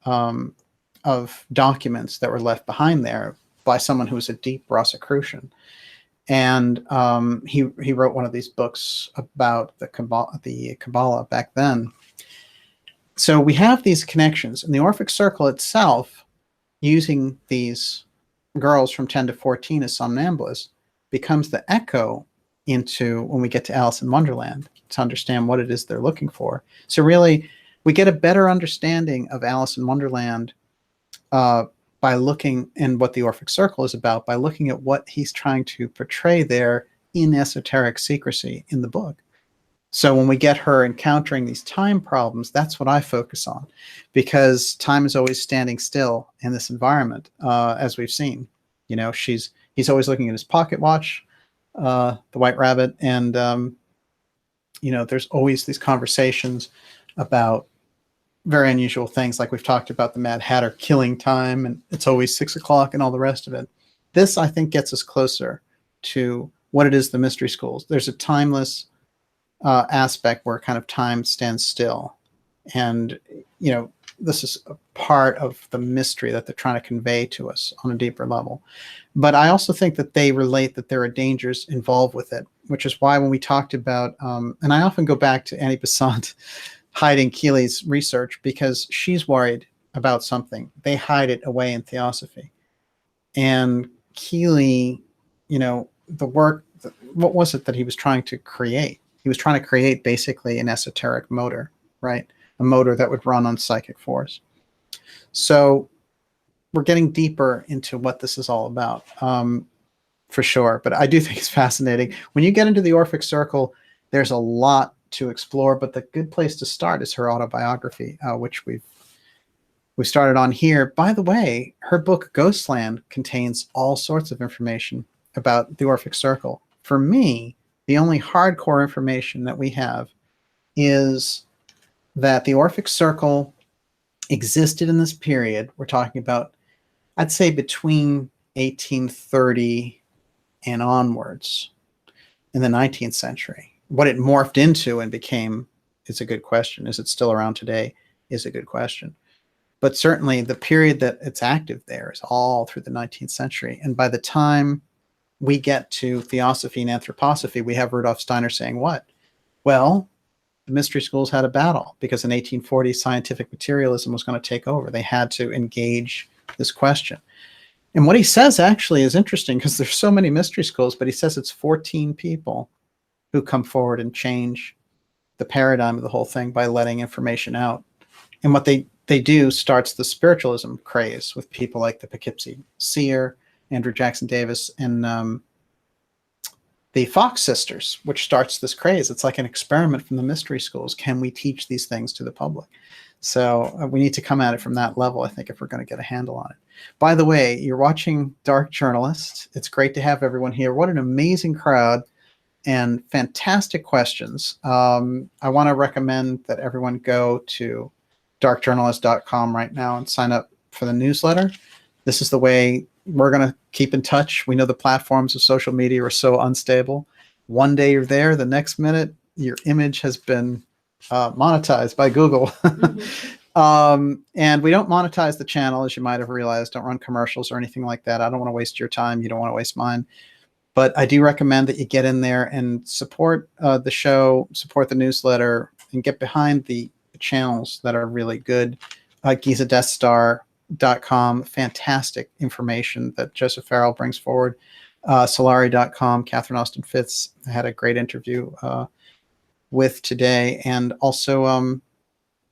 of documents that were left behind there by someone who was a deep Rosicrucian. And he wrote one of these books about the Kabbalah back then. So we have these connections. And the Orphic Circle itself, using these girls from 10 to 14 as somnambulists, becomes the echo into when we get to Alice in Wonderland to understand what it is they're looking for. So really, we get a better understanding of Alice in Wonderland by looking, and what the Orphic Circle is about, by looking at what he's trying to portray there in esoteric secrecy in the book. So when we get her encountering these time problems, that's what I focus on, because time is always standing still in this environment, as we've seen. He's always looking at his pocket watch, the White Rabbit, and there's always these conversations about very unusual things, like we've talked about the Mad Hatter killing time, and it's always 6 o'clock and all the rest of it. This, I think, gets us closer to what it is the mystery schools. There's a timeless aspect where kind of time stands still. And, this is a part of the mystery that they're trying to convey to us on a deeper level. But I also think that they relate that there are dangers involved with it, which is why when we talked about, and I often go back to Annie Besant hiding Keely's research, because she's worried about something. They hide it away in Theosophy. And Keely, the work, what was it that he was trying to create? He was trying to create basically an esoteric motor, right? A motor that would run on psychic force. So we're getting deeper into what this is all about, for sure. But I do think it's fascinating. When you get into the Orphic CIrcle, there's a lot to explore, but the good place to start is her autobiography, which we started on here. By the way, her book Ghostland contains all sorts of information about the Orphic CIrcle. For me, the only hardcore information that we have is that the Orphic CIrcle existed in this period. We're talking about, I'd say, between 1830 and onwards in the 19th century. What it morphed into and became is a good question. Is it still around today? Is a good question. But certainly the period that it's active there is all through the 19th century. And by the time we get to Theosophy and Anthroposophy, we have Rudolf Steiner saying what? Well, the mystery schools had a battle because in 1840, scientific materialism was going to take over. They had to engage this question. And what he says actually is interesting because there's so many mystery schools, but he says it's 14 people who come forward and change the paradigm of the whole thing by letting information out. And what they do starts the spiritualism craze with people like the Poughkeepsie Seer, Andrew Jackson Davis, and the Fox sisters, which starts this craze. It's like an experiment from the mystery schools. Can we teach these things to the public? So we need to come at it from that level, I think, if we're going to get a handle on it. By the way, you're watching Dark Journalist. It's great to have everyone here. What an amazing crowd and fantastic questions. I want to recommend that everyone go to darkjournalist.com right now and sign up for the newsletter. This is the way we're going to keep in touch. We know the platforms of social media are so unstable. One day you're there, the next minute your image has been monetized by Google. And we don't monetize the channel, as you might have realized. Don't run commercials or anything like that. I don't want to waste your time. You don't want to waste mine. But I do recommend that you get in there and support the show, support the newsletter, and get behind the channels that are really good. GizaDeathStar.com, fantastic information that Joseph Farrell brings forward. Solari.com, Catherine Austin Fitz had a great interview with today. And also,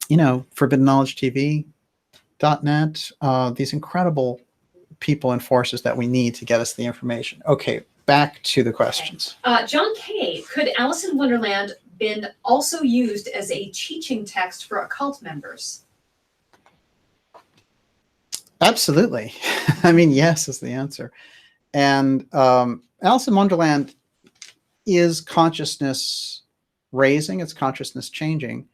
ForbiddenKnowledgeTV.net, these incredible people and forces that we need to get us the information. Okay, back to the questions. John K., could Alice in Wonderland been also used as a teaching text for occult members? Absolutely. I mean, yes is the answer. And Alice in Wonderland is consciousness raising, it's consciousness changing.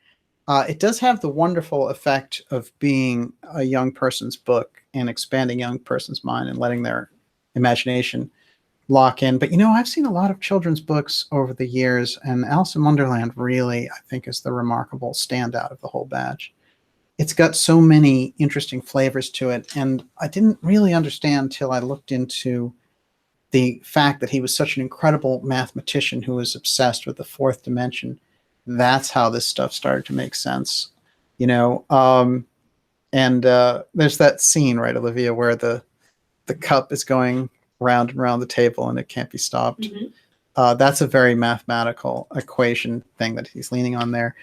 It does have the wonderful effect of being a young person's book and expanding young person's mind and letting their imagination lock in. But, I've seen a lot of children's books over the years, and Alice in Wonderland really, I think, is the remarkable standout of the whole batch. It's got so many interesting flavors to it, and I didn't really understand till I looked into the fact that he was such an incredible mathematician who was obsessed with the fourth dimension. That's how this stuff started to make sense, and there's that scene, right, Olivia, where the cup is going round and round the table and it can't be stopped. That's a very mathematical equation thing that he's leaning on there.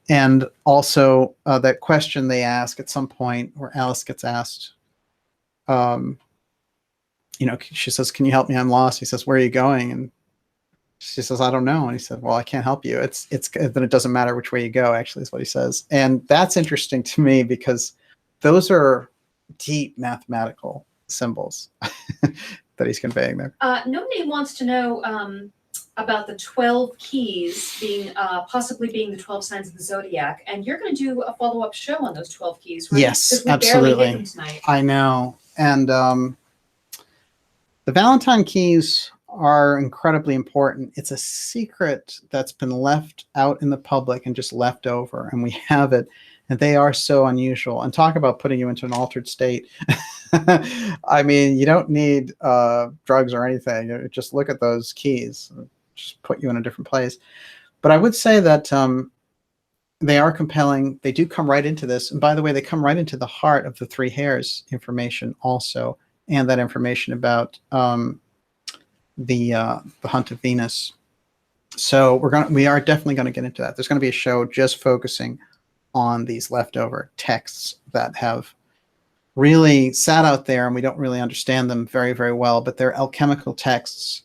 And also that question they ask at some point where Alice gets asked, she says, "Can you help me? I'm lost." He says, "Where are you going?" And she says, "I don't know." And he said, "Well, I can't help you. Then it doesn't matter which way you go," actually is what he says. And that's interesting to me because those are deep mathematical symbols that he's conveying there. Nobody wants to know about the 12 keys being possibly being the 12 signs of the zodiac, and you're going to do a follow-up show on those 12 keys, right? Yes, we absolutely. barely hit them tonight. I know. And the Valentine keys are incredibly important. It's a secret that's been left out in the public and just left over, and we have it. and they are so unusual. And talk about putting you into an altered state. I mean, you don't need drugs or anything. Just look at those keys, just put you in a different place. But I would say that they are compelling. They do come right into this. And by the way, they come right into the heart of the three hares information also, and that information about the hunt of Venus. So we are definitely going to get into that. There's going to be a show just focusing on these leftover texts that have really sat out there, and we don't really understand them very, very well. But they're alchemical texts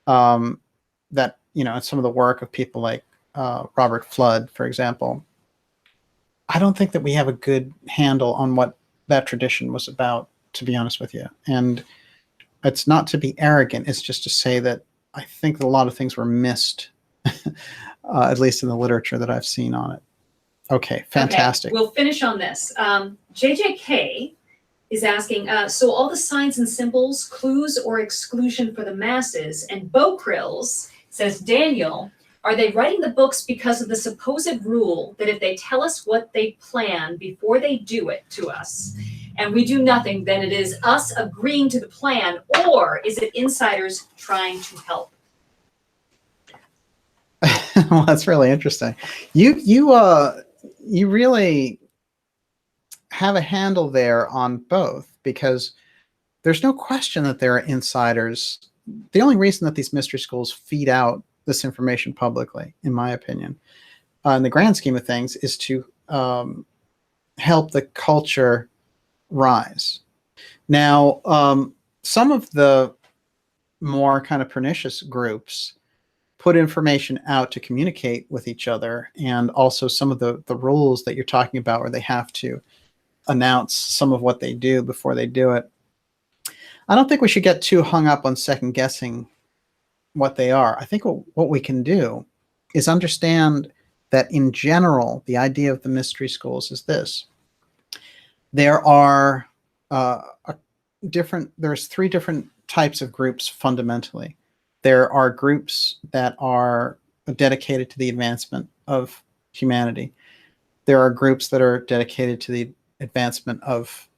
that, you know, some of the work of people like Robert Flood, for example. I don't think that we have a good handle on what that tradition was about, to be honest with you. And it's not to be arrogant. It's just to say that I think that a lot of things were missed, at least in the literature that I've seen on it. Okay, fantastic. Okay, we'll finish on this. JJK is asking, so all the signs and symbols, clues or exclusion for the masses, and Bokrills says, Daniel, are they writing the books because of the supposed rule that if they tell us what they plan before they do it to us, and we do nothing, then it is us agreeing to the plan, or is it insiders trying to help? Well, that's really interesting. You really have a handle there on both, because there's no question that there are insiders. The only reason that these mystery schools feed out this information publicly, in my opinion, in the grand scheme of things, is to help the culture rise. Now, some of the more kind of pernicious groups put information out to communicate with each other, and also some of the rules that you're talking about, where they have to announce some of what they do before they do it. I don't think we should get too hung up on second guessing what they are. I think what we can do is understand that in general, the idea of the mystery schools is this. There are there's three different types of groups fundamentally. There are groups that are dedicated to the advancement of humanity. There are groups that are dedicated to the advancement of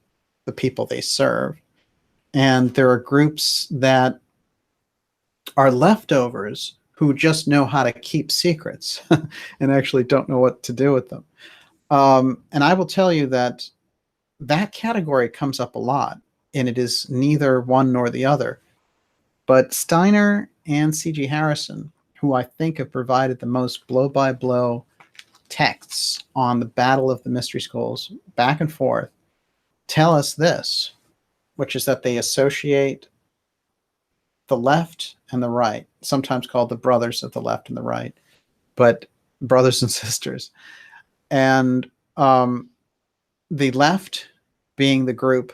the people they serve. And there are groups that are leftovers who just know how to keep secrets and actually don't know what to do with them. And I will tell you that that category comes up a lot, and it is neither one nor the other. But Steiner and C.G. Harrison, who I think have provided the most blow-by-blow texts on the battle of the mystery schools, back and forth, tell us this, which is that they associate the left and the right, sometimes called the brothers of the left and the right, but brothers and sisters. And the left being the group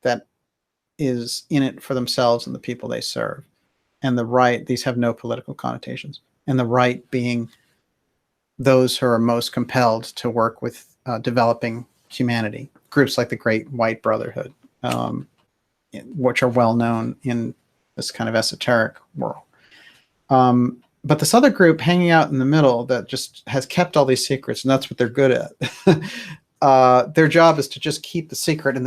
that is in it for themselves and the people they serve. And the right, these have no political connotations. And the right being those who are most compelled to work with developing humanity. Groups like the Great White Brotherhood, which are well known in this kind of esoteric world. But this other group hanging out in the middle that just has kept all these secrets, and that's what they're good at. Their job is to just keep the secret, and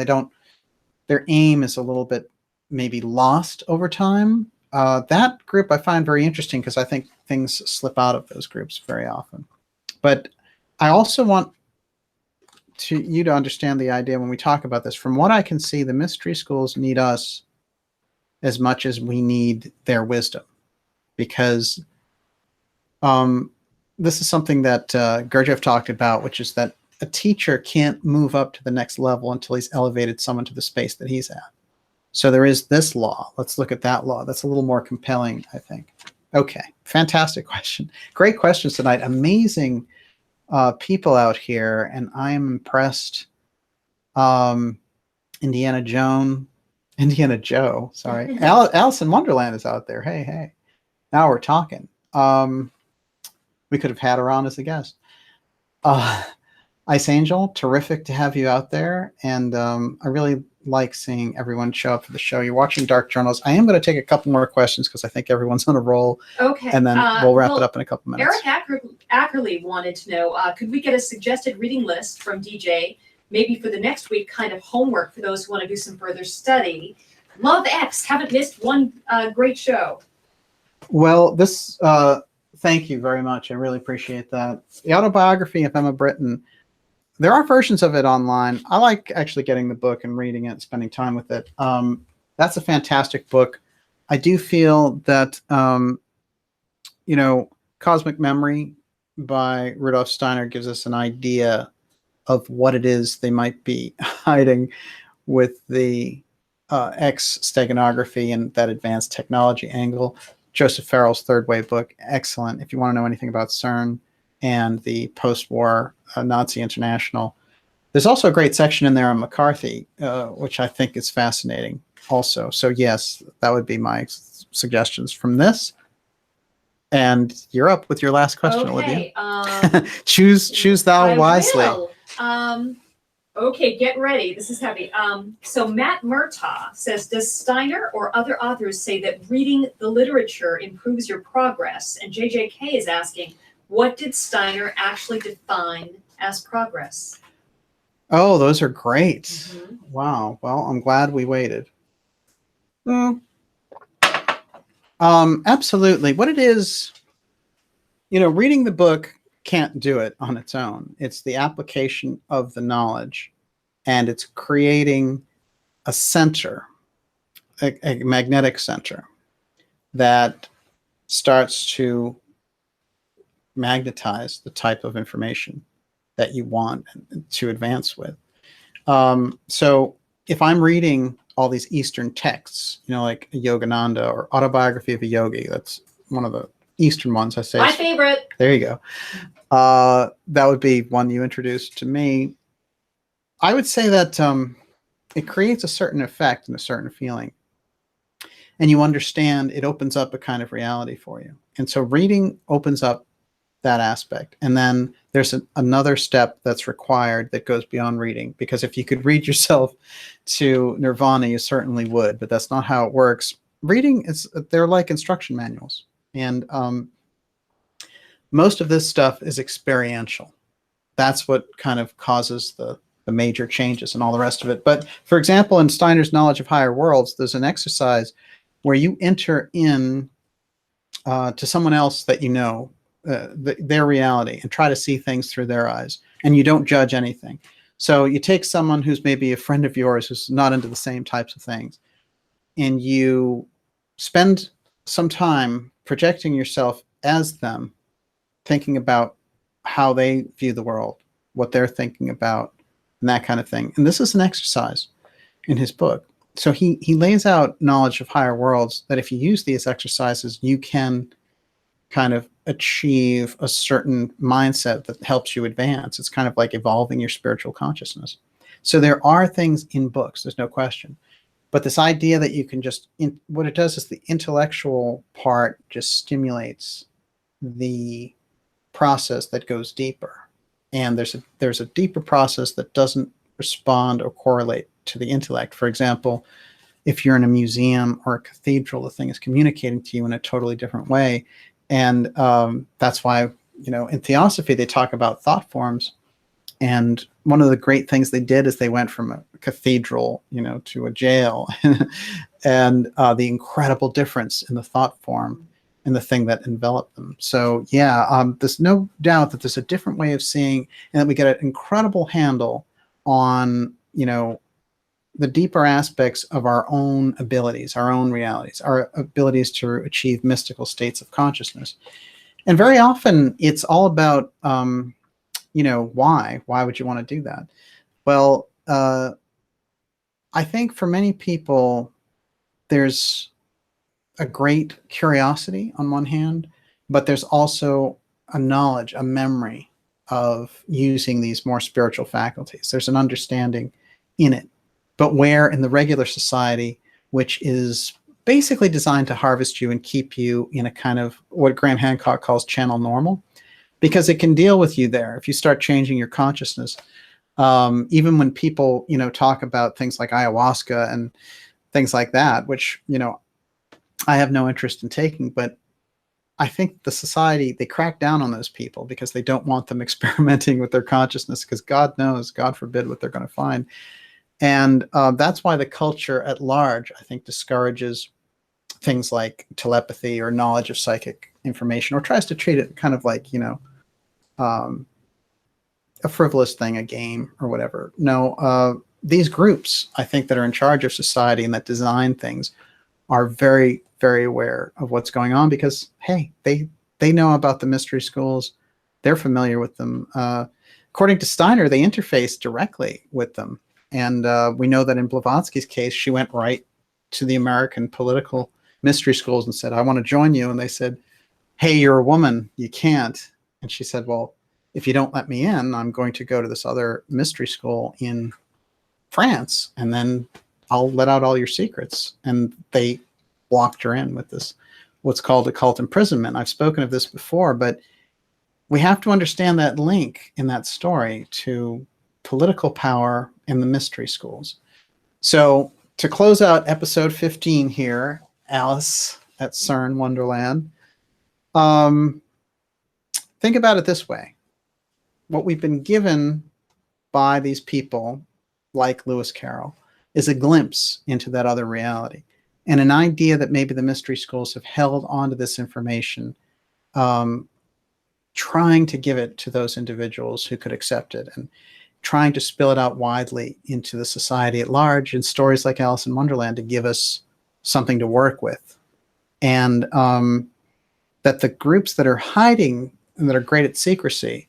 their aim is a little bit maybe lost over time. That group I find very interesting, because I think things slip out of those groups very often. But I also want you to understand the idea when we talk about this. From what I can see, the mystery schools need us as much as we need their wisdom, because this is something that Gurdjieff talked about, which is that a teacher can't move up to the next level until he's elevated someone to the space that he's at. So there is this law. Let's look at that law. That's a little more compelling, I think. Okay, fantastic question. Great questions tonight. Amazing people out here, and I am impressed. Indiana Joe, sorry. Alice in Wonderland is out there. Hey. Now we're talking. We could have had her on as a guest. Ice Angel, terrific to have you out there. And I really like seeing everyone show up for the show. You're watching Dark Journals. I am going to take a couple more questions because I think everyone's on a roll. Okay. And then we'll wrap it up in a couple minutes. Eric Ackerley wanted to know, could we get a suggested reading list from DJ, maybe for the next week, kind of homework for those who want to do some further study? Love X. Haven't missed one great show. Well, this, thank you very much. I really appreciate that. The autobiography of Emma Britten, there are versions of it online. I like actually getting the book and reading it, spending time with it. That's a fantastic book. I do feel that, you know, Cosmic Memory by Rudolf Steiner gives us an idea of what it is they might be hiding with the X Steganography and that advanced technology angle. Joseph Farrell's Third Wave book, excellent. If you want to know anything about CERN and the post-war Nazi International. There's also a great section in there on McCarthy, which I think is fascinating also. So yes, that would be my suggestions from this. And you're up with your last question, Okay, Olivia. choose thou wisely. Okay, get ready. This is heavy. So Matt Murtaugh says, does Steiner or other authors say that reading the literature improves your progress? And JJK is asking, what did Steiner actually define as progress? Oh, those are great. Mm-hmm. Wow. Well, I'm glad we waited. Absolutely. What it is, you know, reading the book can't do it on its own. It's the application of the knowledge, and it's creating a center, a magnetic center that starts to magnetize the type of information that you want to advance with. So if I'm reading all these Eastern texts, you know, like Yogananda or Autobiography of a Yogi, that's one of the Eastern ones I say. My favorite. There you go. That would be one you introduced to me. I would say that it creates a certain effect and a certain feeling. And you understand, it opens up a kind of reality for you. And so reading opens up that aspect. And then there's another step that's required that goes beyond reading, because if you could read yourself to nirvana, you certainly would, but that's not how it works. Reading, they're like instruction manuals. And most of this stuff is experiential. That's what kind of causes the major changes and all the rest of it. But for example, in Steiner's Knowledge of Higher Worlds, there's an exercise where you enter in to someone else that you know, their reality, and try to see things through their eyes, and you don't judge anything. So you take someone who's maybe a friend of yours who's not into the same types of things, and you spend some time projecting yourself as them, thinking about how they view the world, what they're thinking about, and that kind of thing. And this is an exercise in his book. So he lays out Knowledge of Higher Worlds that if you use these exercises, you can kind of achieve a certain mindset that helps you advance. It's kind of like evolving your spiritual consciousness. So there are things in books, there's no question. But this idea that you can just, what it does is the intellectual part just stimulates the process that goes deeper. And there's a deeper process that doesn't respond or correlate to the intellect. For example, if you're in a museum or a cathedral, the thing is communicating to you in a totally different way. And that's why, you know, in Theosophy, they talk about thought forms. And one of the great things they did is they went from a cathedral, you know, to a jail, and the incredible difference in the thought form and the thing that enveloped them. So yeah, there's no doubt that there's a different way of seeing, and that we get an incredible handle on, you know, the deeper aspects of our own abilities, our own realities, our abilities to achieve mystical states of consciousness. And very often it's all about, you know, why would you want to do that? Well, I think for many people, there's a great curiosity on one hand, but there's also a knowledge, a memory of using these more spiritual faculties. There's an understanding in it. But where in the regular society, which is basically designed to harvest you and keep you in a kind of what Graham Hancock calls channel normal, because it can deal with you there. If you start changing your consciousness, Even when people, talk about things like ayahuasca and things like that, which, I have no interest in taking, but I think the society, they crack down on those people because they don't want them experimenting with their consciousness, because God knows, God forbid, what they're going to find. And that's why the culture at large, I think, discourages things like telepathy or knowledge of psychic information, or tries to treat it kind of like, a frivolous thing, a game or whatever. No, these groups, I think, that are in charge of society and that design things are very, very aware of what's going on, because, hey, they know about the mystery schools. They're familiar with them. According to Steiner, they interface directly with them. And we know that in Blavatsky's case, she went right to the American political mystery schools and said, I want to join you. And they said, hey, you're a woman, you can't. And she said, well, if you don't let me in, I'm going to go to this other mystery school in France, and then I'll let out all your secrets. And they blocked her in with this, what's called occult imprisonment. I've spoken of this before, but we have to understand that link in that story to political power in the mystery schools. So to close out episode 15 here, Alice at CERN Wonderland, think about it this way. What we've been given by these people, like Lewis Carroll, is a glimpse into that other reality, and an idea that maybe the mystery schools have held onto this information, trying to give it to those individuals who could accept it, and trying to spill it out widely into the society at large in stories like Alice in Wonderland to give us something to work with. And that the groups that are hiding and that are great at secrecy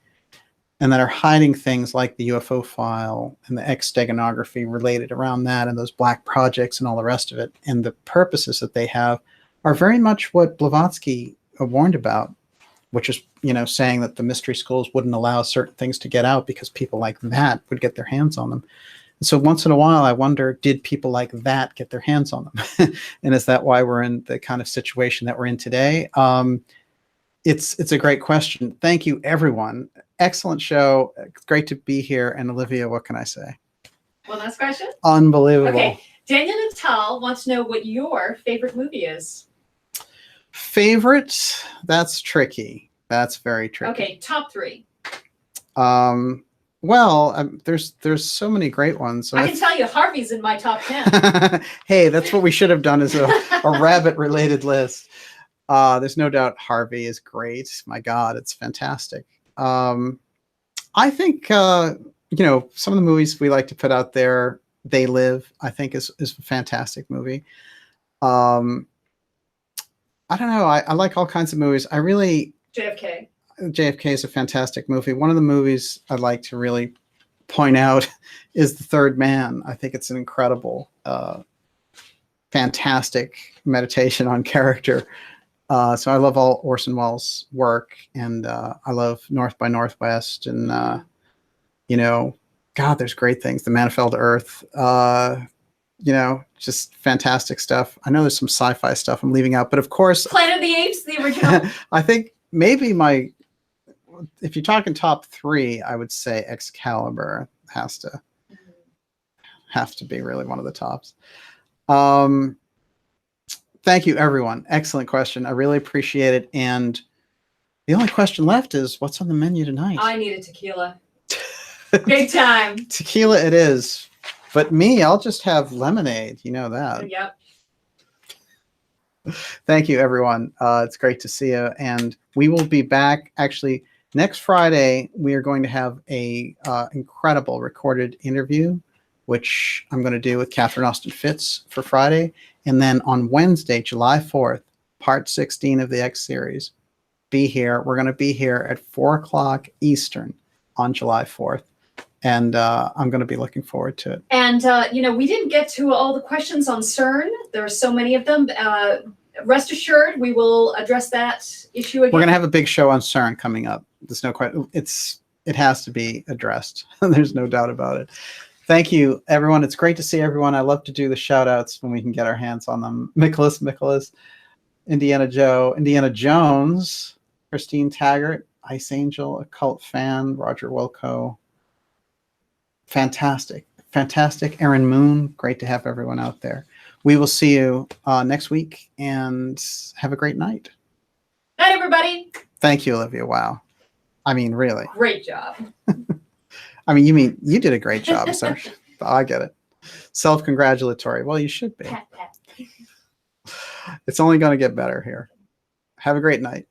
and that are hiding things like the UFO file and the X Steganography related around that, and those black projects and all the rest of it, and the purposes that they have, are very much what Blavatsky warned about, which is, saying that the mystery schools wouldn't allow certain things to get out because people like that would get their hands on them. And so once in a while, I wonder, did people like that get their hands on them? And is that why we're in the kind of situation that we're in today? It's a great question. Thank you, everyone. Excellent show. It's great to be here. And Olivia, what can I say? One last question. Unbelievable. Okay. Daniel Natal wants to know what your favorite movie is. Favorite? That's tricky. That's very tricky. Okay, top 3. Well, there's so many great ones. So I can tell you Harvey's in my top 10. Hey, that's what we should have done, is a rabbit-related list. There's no doubt Harvey is great. My God, it's fantastic. I think, some of the movies we like to put out there, They Live, I think is a fantastic movie. I don't know. I like all kinds of movies. JFK is a fantastic movie. One of the movies I'd like to really point out is The Third Man. I think it's an incredible, fantastic meditation on character. So I love all Orson Welles' work, and I love North by Northwest, and God, there's great things. The Man Who Fell to Earth, just fantastic stuff. I know there's some sci-fi stuff I'm leaving out, but of course, Planet of the Apes, the original. I think maybe if you're talking top 3, I would say Excalibur have to be really one of the tops. Thank you, everyone. Excellent question. I really appreciate it. And the only question left is, what's on the menu tonight? I need a tequila. Big time. Tequila it is. But me, I'll just have lemonade. You know that. Yep. Thank you, everyone. It's great to see you. And we will be back. Actually, next Friday, we are going to have a incredible recorded interview, which I'm going to do with Catherine Austin Fitz for Friday. And then on Wednesday, July 4th, part 16 of the X series, be here. We're going to be here at 4:00 Eastern on July 4th. And I'm going to be looking forward to it. And, we didn't get to all the questions on CERN. There are so many of them. Rest assured, we will address that issue again. We're going to have a big show on CERN coming up. There's no question. It has to be addressed. There's no doubt about it. Thank you, everyone. It's great to see everyone. I love to do the shout outs when we can get our hands on them. Nicholas, Indiana Jones, Christine Taggart, Ice Angel, Occult Fan, Roger Wilco, Fantastic. Fantastic. Aaron Moon, great to have everyone out there. We will see you next week, and have a great night. Night, everybody. Thank you, Olivia. Wow. I mean, really. Great job. I mean, you did a great job, sir. I get it. Self-congratulatory. Well, you should be. Pat, pat. It's only going to get better here. Have a great night.